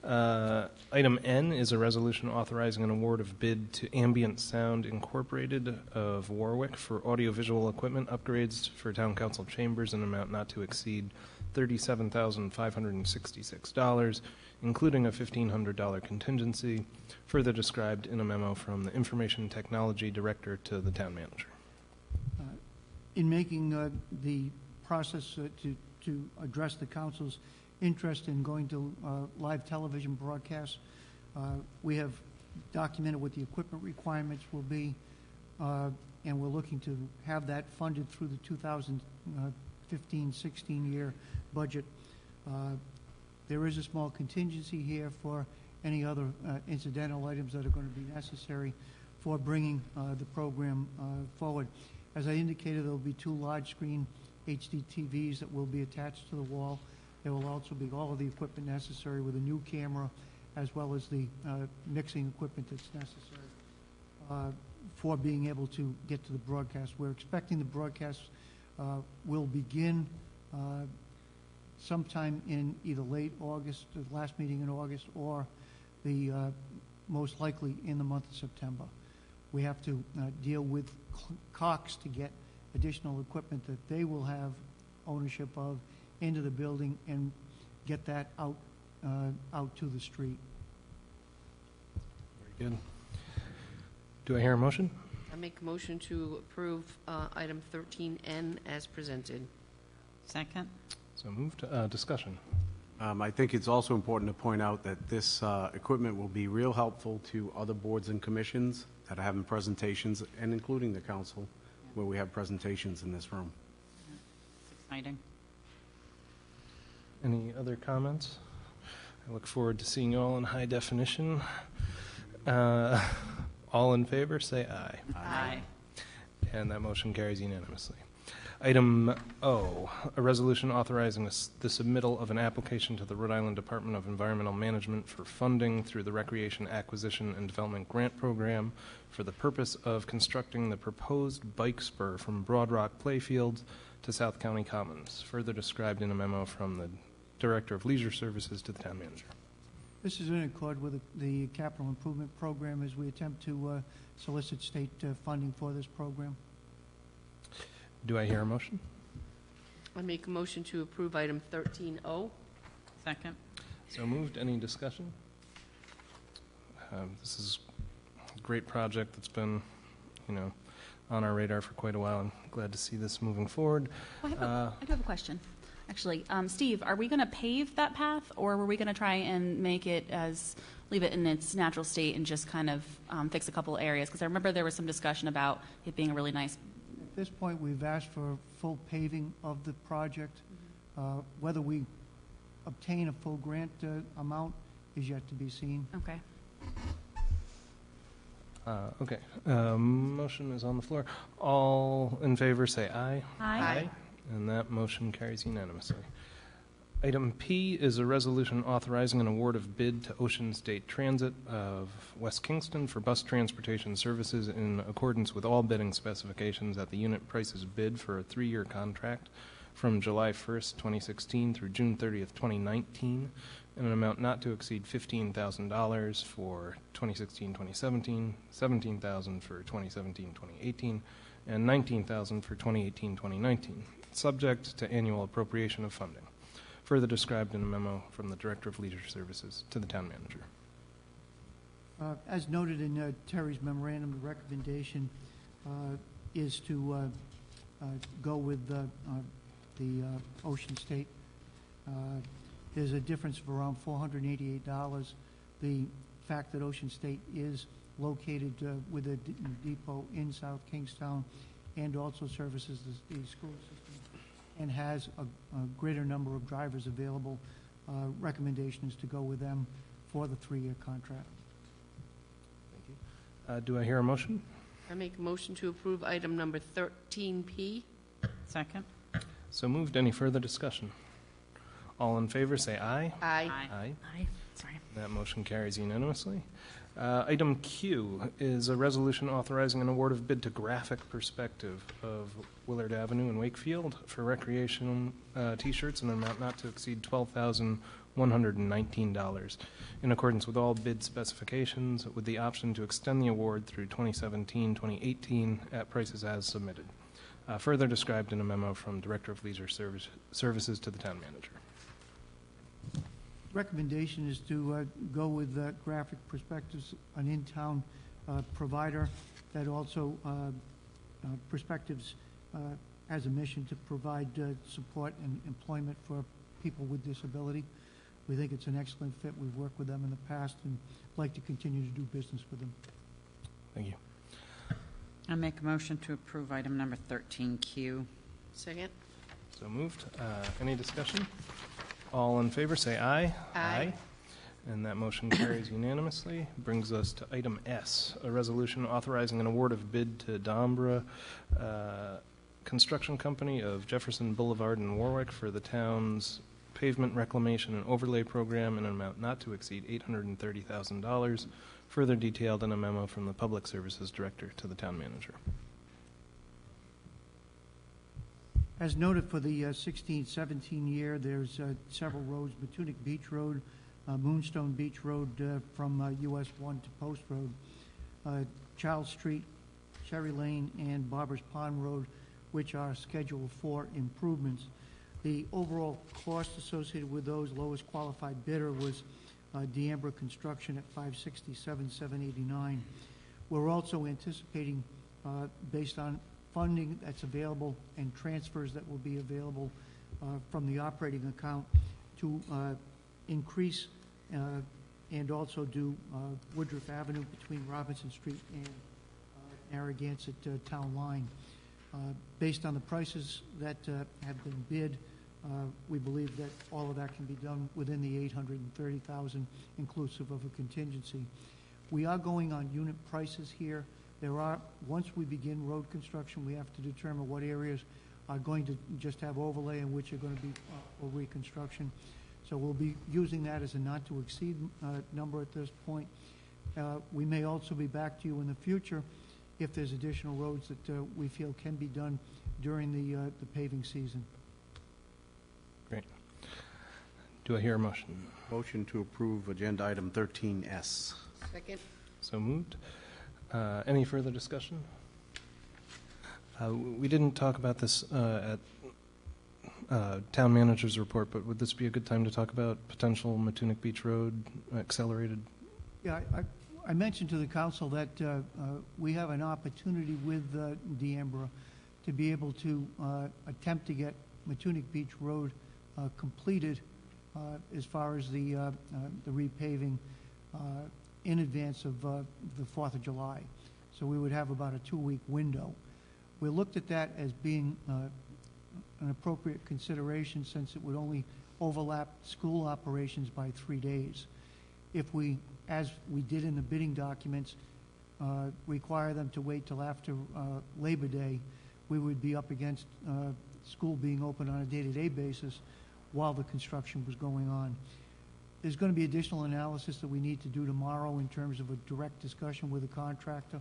Item N is a resolution authorizing an award of bid to Ambient Sound Incorporated of Warwick for audiovisual equipment upgrades for Town Council chambers in an amount not to exceed $37,566, including a $1,500 contingency, further described in a memo from the Information Technology Director to the Town Manager. In making the process to address the council's interest in going to live television broadcasts, we have documented what the equipment requirements will be, and we're looking to have that funded through the 2015-16 year budget. There is a small contingency here for any other incidental items that are going to be necessary for bringing the program forward. As I indicated, there will be 2 large screen HD TVs that will be attached to the wall. There will also be all of the equipment necessary with a new camera, as well as the mixing equipment that's necessary for being able to get to the broadcast. We're expecting the broadcast will begin sometime in either late August, the last meeting in August, or the most likely in the month of September. We have to deal with Cox to get additional equipment that they will have ownership of into the building and get that out to the street. Very good. Do I hear a motion? I make a motion to approve item 13N as presented. Second. So moved. Discussion. I think it's also important to point out that this equipment will be real helpful to other boards and commissions that are having presentations, and including the council, where we have presentations in this room. It's exciting. Any other comments? I look forward to seeing you all in high definition. All in favor, say aye. Aye. And that motion carries unanimously. Item O, a resolution authorizing the submittal of an application to the Rhode Island Department of Environmental Management for funding through the Recreation Acquisition and Development Grant Program for the purpose of constructing the proposed bike spur from Broad Rock Playfields to South County Commons, further described in a memo from the Director of Leisure Services to the Town Manager. This is in accord with the capital improvement program as we attempt to solicit state funding for this program. Do I hear a motion? I make a motion to approve item 13O. Second. So moved. Any discussion? This is a great project that's been, on our radar for quite a while. I'm glad to see this moving forward. I do have a question. Actually, Steve, are we going to pave that path, or were we going to try and leave it in its natural state and just kind of fix a couple areas? Because I remember there was some discussion about it being a really nice At this point, we've asked for full paving of the project. Whether we obtain a full grant amount is yet to be seen. Okay. Okay. Motion is on the floor. All in favor say aye. Aye. And that motion carries unanimously. Item P is a resolution authorizing an award of bid to Ocean State Transit of West Kingston for bus transportation services in accordance with all bidding specifications at the unit prices bid for a 3-year contract from July 1st, 2016 through June 30th, 2019, in an amount not to exceed $15,000 for 2016-2017, $17,000 for 2017-2018, and $19,000 for 2018-2019, subject to annual appropriation of funding, further described in a memo from the Director of Leisure Services to the Town Manager. As noted in Terry's memorandum, the recommendation is to go with the Ocean State. There's a difference of around $488. The fact that Ocean State is located with a depot in South Kingstown and also services the school system and has a greater number of drivers available, recommendation is to go with them for the 3-year contract. Thank you. Do I hear a motion? I make a motion to approve item number 13P. Second. So moved. Any further discussion? All in favor say aye. Aye. Aye. Aye. Sorry. That motion carries unanimously. Item Q is a resolution authorizing an award of bid to Graphic Perspective of Willard Avenue in Wakefield for recreational T-shirts in an amount not to exceed $12,119 in accordance with all bid specifications, with the option to extend the award through 2017-2018 at prices as submitted. Further described in a memo from Director of Leisure Services to the Town Manager. Recommendation is to go with Graphic Perspectives, an in-town provider that also Perspectives has a mission to provide support and employment for people with disability. We think it's an excellent fit. We've worked with them in the past and like to continue to do business with them. Thank you. I make a motion to approve item number 13Q. Second. So moved. Any discussion? All in favor say aye. Aye. And that motion carries unanimously. Brings us to item S, a resolution authorizing an award of bid to Dombra Construction Company of Jefferson Boulevard in Warwick for the town's pavement reclamation and overlay program in an amount not to exceed $830,000, further detailed in a memo from the Public Services Director to the Town Manager. As noted for the 16-17 year, there's several roads: Matunic Beach Road, Moonstone Beach Road from US 1 to Post Road, Charles Street, Cherry Lane, and Barbers Pond Road, which are scheduled for improvements. The overall cost associated with those, lowest qualified bidder was D'Ambra Construction at $567,789. We're also anticipating, based on funding that's available and transfers that will be available from the operating account, to increase and also do Woodruff Avenue between Robinson Street and Narragansett Town Line. Based on the prices that have been bid, we believe that all of that can be done within the $830,000, inclusive of a contingency. We are going on unit prices here. Once we begin road construction, we have to determine what areas are going to just have overlay and which are going to be for reconstruction. So we'll be using that as a not to exceed number at this point. We may also be back to you in the future if there's additional roads that we feel can be done during the paving season. Great. Do I hear a motion? Motion to approve agenda item 13S. Second. So moved. Any further discussion? We didn't talk about this at Town Manager's report, but would this be a good time to talk about potential Matunic Beach Road accelerated? Yeah, I mentioned to the council that we have an opportunity with D'Ambra to be able to attempt to get Matunic Beach Road completed as far as the repaving in advance of the 4th of July. So we would have about a 2-week window. We looked at that as being an appropriate consideration since it would only overlap school operations by 3 days. If we, as we did in the bidding documents, require them to wait till after Labor Day, we would be up against school being open on a day-to-day basis while the construction was going on. There's going to be additional analysis that we need to do tomorrow in terms of a direct discussion with the contractor,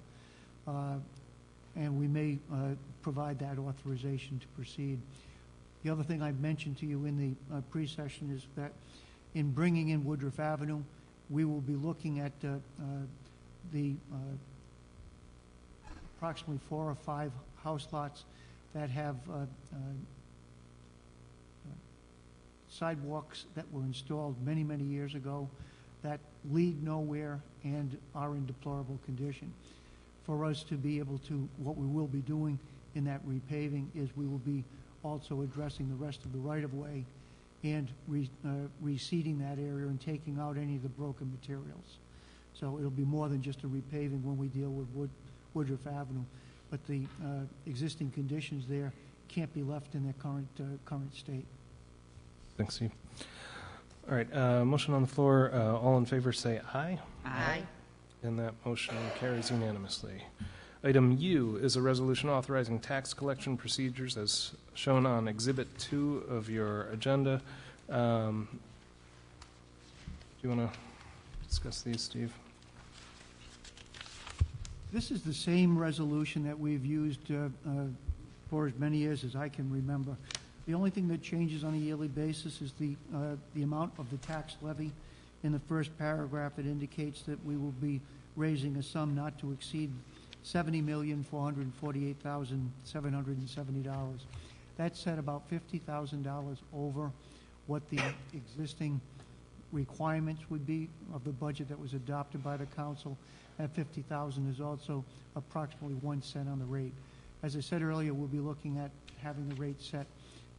and we may provide that authorization to proceed. The other thing I mentioned to you in the pre-session is that in bringing in Woodruff Avenue, we will be looking at the approximately 4 or 5 house lots that have sidewalks that were installed many, many years ago that lead nowhere and are in deplorable condition. For us to be able to, what we will be doing in that repaving is we will be also addressing the rest of the right-of-way and reseeding that area and taking out any of the broken materials. So it'll be more than just a repaving when we deal with Woodruff Avenue. But the existing conditions there can't be left in their current state. Thanks, Steve. All right, motion on the floor. All in favor say aye. Aye. And that motion carries unanimously. Item U is a resolution authorizing tax collection procedures as shown on Exhibit 2 of your agenda. Do you want to discuss these, Steve? This is the same resolution that we've used for as many years as I can remember. The only thing that changes on a yearly basis is the amount of the tax levy. In the first paragraph, it indicates that we will be raising a sum not to exceed $70,448,770. That's set about $50,000 over what the existing requirements would be of the budget that was adopted by the council. That $50,000 is also approximately 1 cent on the rate. As I said earlier, we'll be looking at having the rate set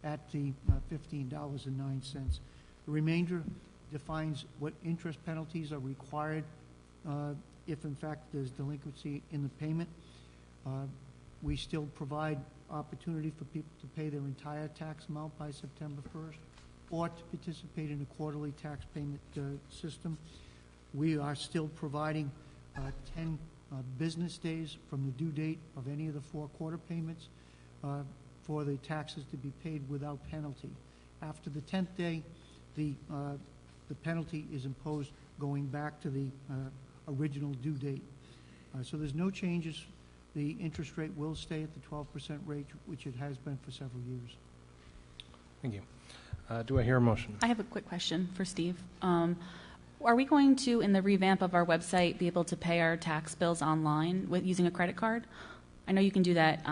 at the $15.09. The remainder defines what interest penalties are required if, in fact, there's delinquency in the payment. We still provide opportunity for people to pay their entire tax amount by September 1st or to participate in a quarterly tax payment system. We are still providing 10 business days from the due date of any of the 4 quarter payments for the taxes to be paid without penalty. After the 10th day, the penalty is imposed going back to the original due date. So there's no changes. The interest rate will stay at the 12% rate, which it has been for several years. Thank you. Do I hear a motion? I have a quick question for Steve. Are we going to, in the revamp of our website, be able to pay our tax bills online with using a credit card? I know you can do that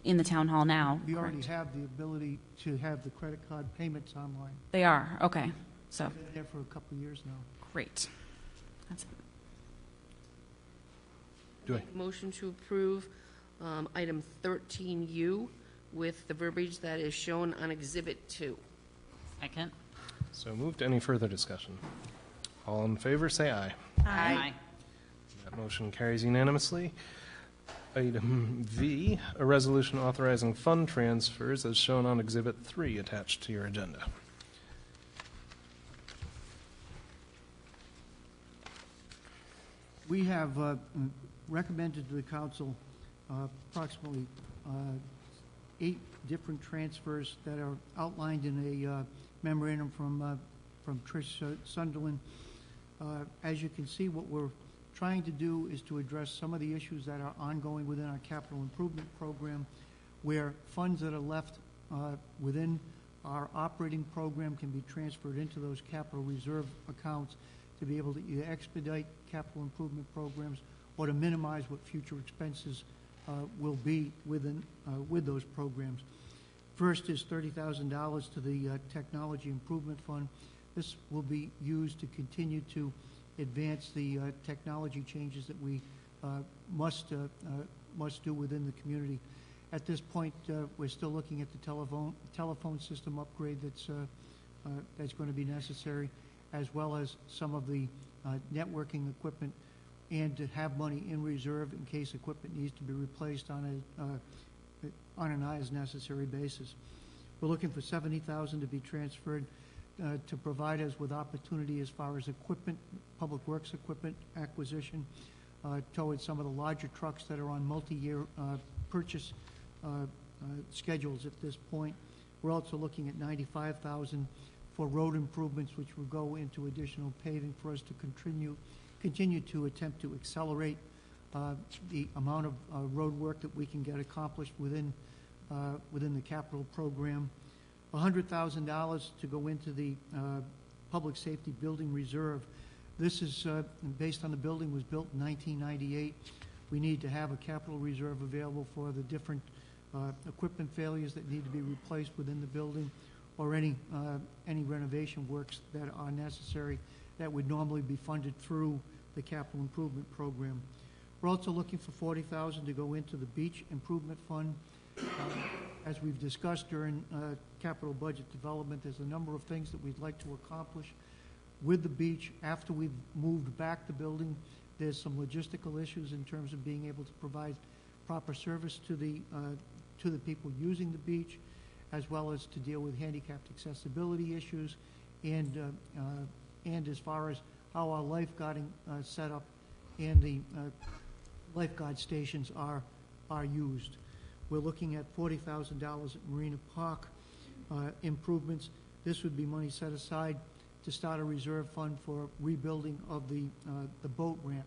in the town hall now. We already have the ability to have the credit card payments online. They are? Okay. So We've been there for a couple of years now. great. That's it. Do I? Motion to approve item 13U with the verbiage that is shown on Exhibit 2. Second. So moved. Any further discussion? All in favor say aye. Aye. That motion carries unanimously. Item V, a resolution authorizing fund transfers as shown on Exhibit 3 attached to your agenda. We have recommended to the council approximately 8 different transfers that are outlined in a memorandum from Trish Sunderland. As you can see, what we're trying to do is to address some of the issues that are ongoing within our capital improvement program, where funds that are left within our operating program can be transferred into those capital reserve accounts to be able to either expedite capital improvement programs or to minimize what future expenses will be with those programs. First is $30,000 to the Technology Improvement Fund. This will be used to continue to advance the technology changes that we must do within the community. At this point, we're still looking at the telephone system upgrade that's going to be necessary, as well as some of the networking equipment, and to have money in reserve in case equipment needs to be replaced on on an as-necessary basis. We're looking for $70,000 to be transferred to provide us with opportunity as far as equipment, public works equipment acquisition, towards some of the larger trucks that are on multi-year purchase schedules at this point. We're also looking at $95,000 for road improvements, which will go into additional paving for us to continue to attempt to accelerate the amount of road work that we can get accomplished within the capital program. $100,000 to go into the public safety building reserve. This is based on the building was built in 1998. We need to have a capital reserve available for the different equipment failures that need to be replaced within the building, or any renovation works that are necessary that would normally be funded through the capital improvement program. We're also looking for $40,000 to go into the beach improvement fund. As we've discussed during capital budget development, there's a number of things that we'd like to accomplish with the beach. After we've moved back the building, there's some logistical issues in terms of being able to provide proper service to the people using the beach, as well as to deal with handicapped accessibility issues, and as far as how our lifeguarding setup and the lifeguard stations are used. We're looking at $40,000 at Marina Park improvements. This would be money set aside to start a reserve fund for rebuilding of the boat ramp.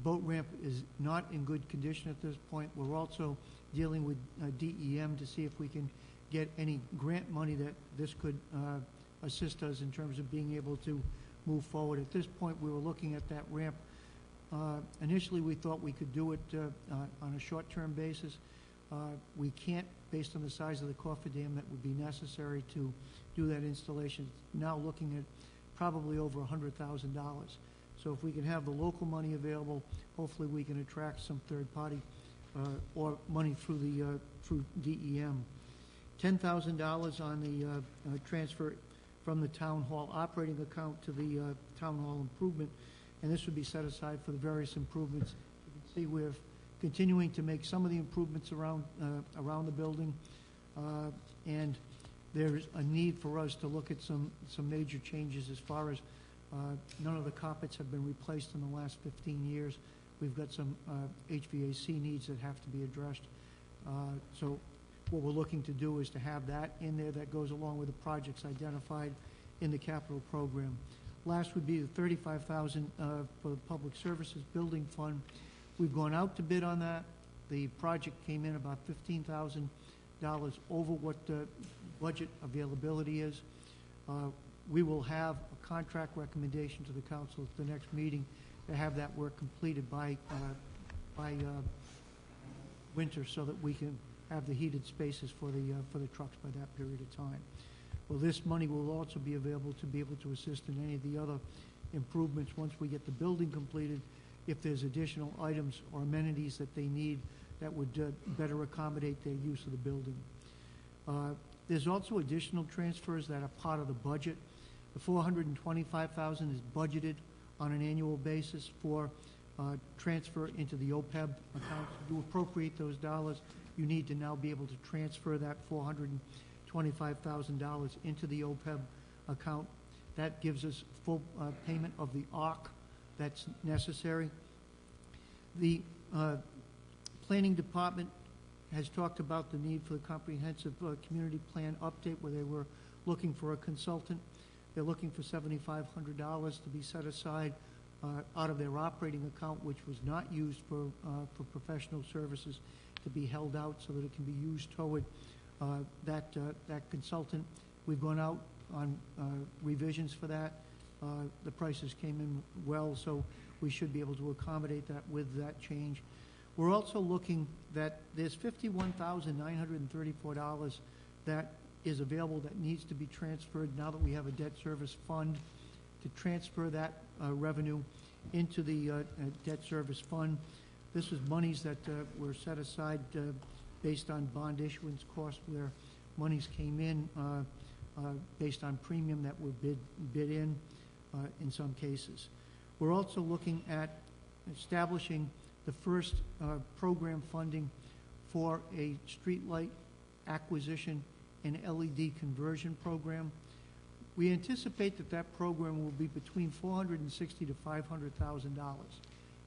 Boat ramp is not in good condition at this point. We're also dealing with DEM to see if we can get any grant money that this could assist us in terms of being able to move forward. At this point, we were looking at that ramp. Initially, we thought we could do it on a short-term basis. We can't, based on the size of the cofferdam that would be necessary to do that installation. Now looking at probably over $100,000. So if we can have the local money available, hopefully we can attract some third-party or money through DEM. $10,000 on the transfer from the town hall operating account to the town hall improvement, and this would be set aside for the various improvements. You can see we're continuing to make some of the improvements around the building, and there's a need for us to look at some major changes as far as none of the carpets have been replaced in the last 15 years. We've got some HVAC needs that have to be addressed. So what we're looking to do is to have that in there that goes along with the projects identified in the capital program. Last would be the $35,000 for the Public Services Building Fund. We've gone out to bid on that. The project came in about $15,000 over what the budget availability is. We will have a contract recommendation to the council at the next meeting to have that work completed by winter, so that we can have the heated spaces for the trucks by that period of time. Well, this money will also be available to be able to assist in any of the other improvements once we get the building completed, if there's additional items or amenities that they need that would better accommodate their use of the building. There's also additional transfers that are part of the budget. The $425,000 is budgeted on an annual basis for transfer into the OPEB account. To appropriate those dollars, you need to now be able to transfer that $425,000 into the OPEB account. That gives us full payment of the ARC that's necessary. The Planning Department has talked about the need for the comprehensive community plan update, where they were looking for a consultant. They're looking for $7,500 to be set aside out of their operating account, which was not used for professional services, to be held out so that it can be used toward that consultant. We've gone out on revisions for that. The prices came in well, so we should be able to accommodate that with that change. We're also looking that there's $51,934 that is available that needs to be transferred now that we have a debt service fund, to transfer that revenue into the debt service fund. This was monies that were set aside based on bond issuance costs, where monies came in based on premium that were bid in some cases. We're also looking at establishing the first program funding for a streetlight acquisition and LED conversion program. We anticipate that that program will be between $460,000 to $500,000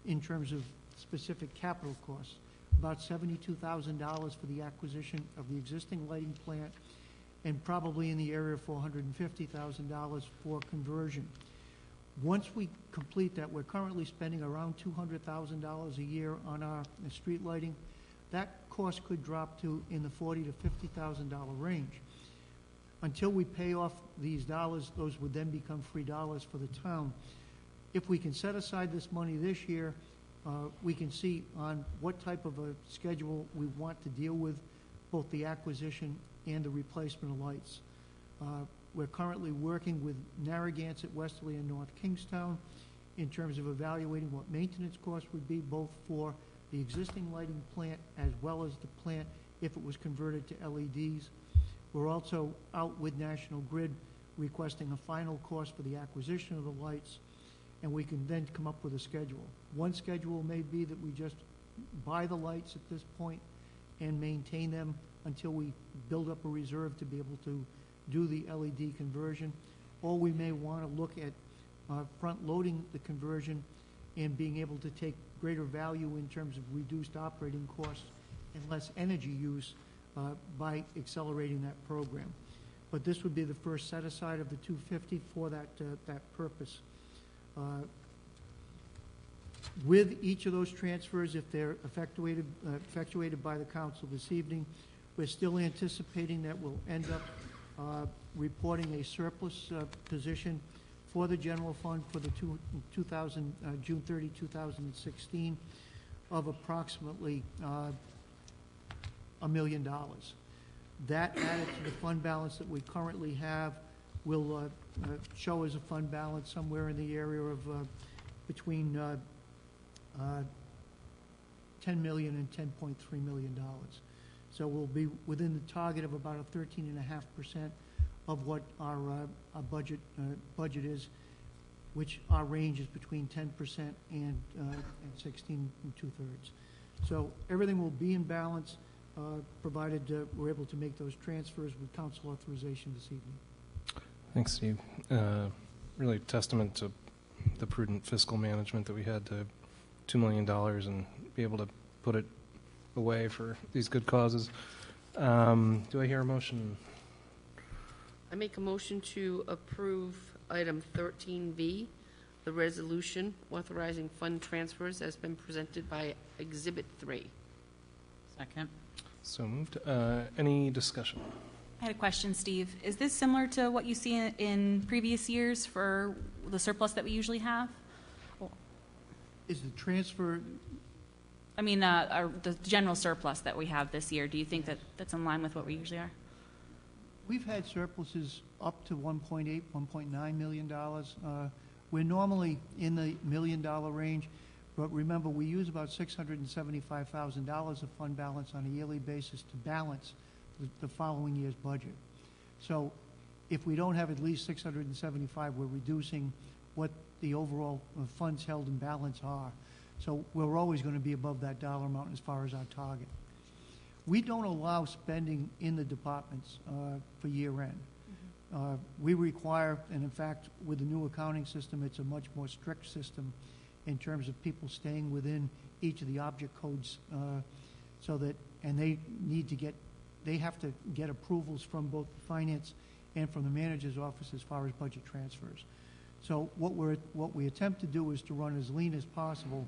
in terms of specific capital costs. About $72,000 for the acquisition of the existing lighting plant, and probably in the area of $450,000 for conversion. Once we complete that, we're currently spending around $200,000 a year on our street lighting. That cost could drop to in the $40,000 to $50,000 range. Until we pay off these dollars, those would then become free dollars for the town. If we can set aside this money this year, we can see on what type of a schedule we want to deal with both the acquisition and the replacement of lights. We're currently working with Narragansett, Westerly, and North Kingstown in terms of evaluating what maintenance costs would be both for the existing lighting plant as well as the plant if it was converted to LEDs. We're also out with National Grid requesting a final cost for the acquisition of the lights, and we can then come up with a schedule. One schedule may be that we just buy the lights at this point and maintain them until we build up a reserve to be able to do the LED conversion, or we may want to look at front-loading the conversion and being able to take greater value in terms of reduced operating costs and less energy use by accelerating that program. But this would be the first set-aside of the $250 for that purpose. With each of those transfers, if they're effectuated by the council this evening, we're still anticipating that we'll end up reporting a surplus position for the general fund for the June 30, 2016 of approximately $1 million. That added to the fund balance that we currently have will show as a fund balance somewhere in the area of between $10 million and $10.3 million. So we'll be within the target of about a 13.5% of what our budget is, which our range is between 10% and 16 2/3. So everything will be in balance, provided we're able to make those transfers with council authorization this evening. Thanks, Steve. Really testament to the prudent fiscal management that we had to $2 million and be able to put it away for these good causes. Do I hear a motion? I make a motion to approve item 13B, the resolution authorizing fund transfers has been presented by Exhibit 3. Second. So moved. Any discussion? I had a question, Steve. Is this similar to what you see in previous years for the surplus that we usually have? Is the transfer... I mean, the general surplus that we have this year, do you think that that's in line with what we usually are? We've had surpluses up to $1.8, $1.9 million. We're normally in the $1 million range, but remember, we use about $675,000 of fund balance on a yearly basis to balance the following year's budget. So if we don't have at least $675, we're reducing what the overall funds held in balance are. So we're always going to be above that dollar amount as far as our target. We don't allow spending in the departments for year end. We require, and in fact, with the new accounting system, it's a much more strict system in terms of people staying within each of the object codes so that, and they have to get approvals from both the finance and from the manager's office as far as budget transfers. So what we attempt to do is to run as lean as possible,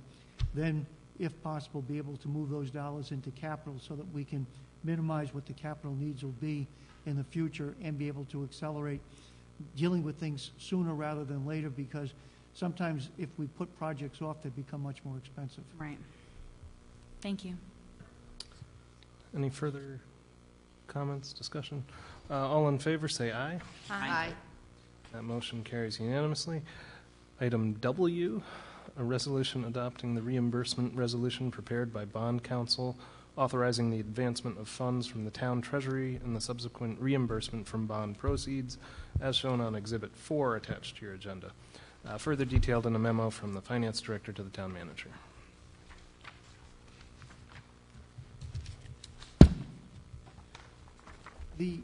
then, if possible, be able to move those dollars into capital so that we can minimize what the capital needs will be in the future and be able to accelerate dealing with things sooner rather than later, because sometimes if we put projects off, they become much more expensive. Right. Thank you. Any further comments, discussion? All in favor, say aye. Aye. That motion carries unanimously. Item W, a resolution adopting the reimbursement resolution prepared by Bond Council, authorizing the advancement of funds from the town treasury and the subsequent reimbursement from bond proceeds, as shown on Exhibit 4 attached to your agenda. Further detailed in a memo from the finance director to the town manager. The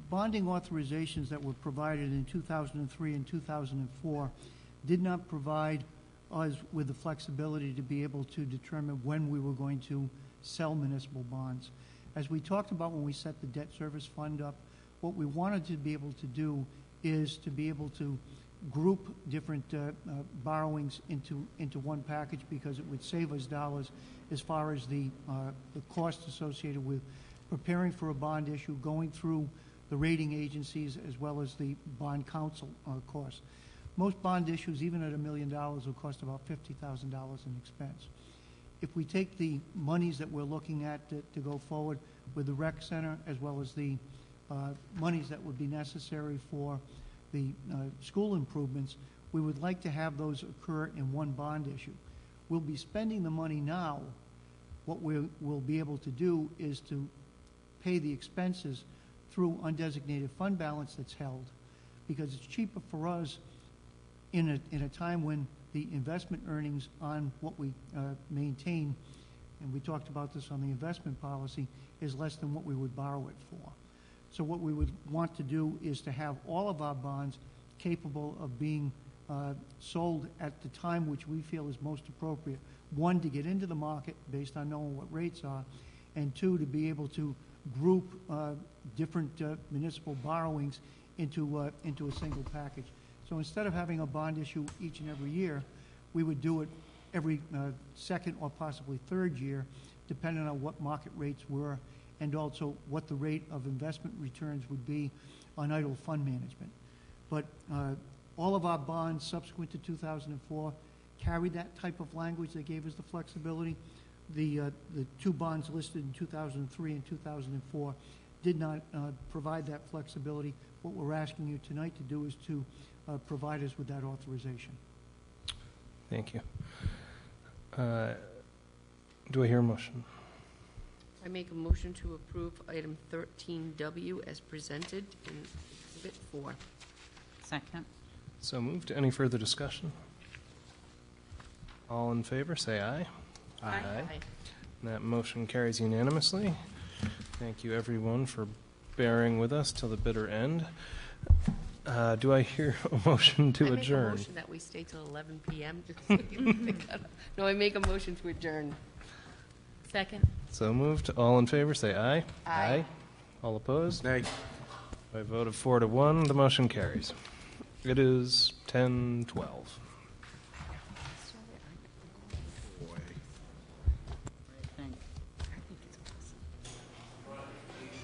bonding authorizations that were provided in 2003 and 2004 did not provide us with the flexibility to be able to determine when we were going to sell municipal bonds. As we talked about when we set the debt service fund up, what we wanted to be able to do is to be able to group different borrowings into one package, because it would save us dollars as far as the cost associated with preparing for a bond issue, going through the rating agencies, as well as the bond counsel costs. Most bond issues, even at $1 million, will cost about $50,000 in expense. If we take the monies that we're looking at to go forward with the rec center, as well as the monies that would be necessary for the school improvements, we would like to have those occur in one bond issue. We'll be spending the money now. What we'll be able to do is to pay the expenses through undesignated fund balance that's held, because it's cheaper for us in a time when the investment earnings on what we maintain, and we talked about this on the investment policy, is less than what we would borrow it for. So what we would want to do is to have all of our bonds capable of being sold at the time which we feel is most appropriate. One, to get into the market based on knowing what rates are, and two, to be able to group different municipal borrowings into a single package. So instead of having a bond issue each and every year, we would do it every second or possibly third year, depending on what market rates were, and also what the rate of investment returns would be on idle fund management. But all of our bonds subsequent to 2004 carried that type of language that gave us the flexibility. The two bonds listed in 2003 and 2004 did not provide that flexibility. What we're asking you tonight to do is to provide us with that authorization. Thank you. Do I hear a motion? I make a motion to approve item 13W as presented in Exhibit 4. Second. So moved. Any further discussion? All in favor, say aye. Aye. That motion carries unanimously. Thank you, everyone, for bearing with us till the bitter end. Do I hear a motion to adjourn? I make a motion that we stay till 11 p.m. No, I make a motion to adjourn. Second. So moved. All in favor, say aye. Aye. All opposed? Nay. By a vote of 4-1, the motion carries. It is 10:12.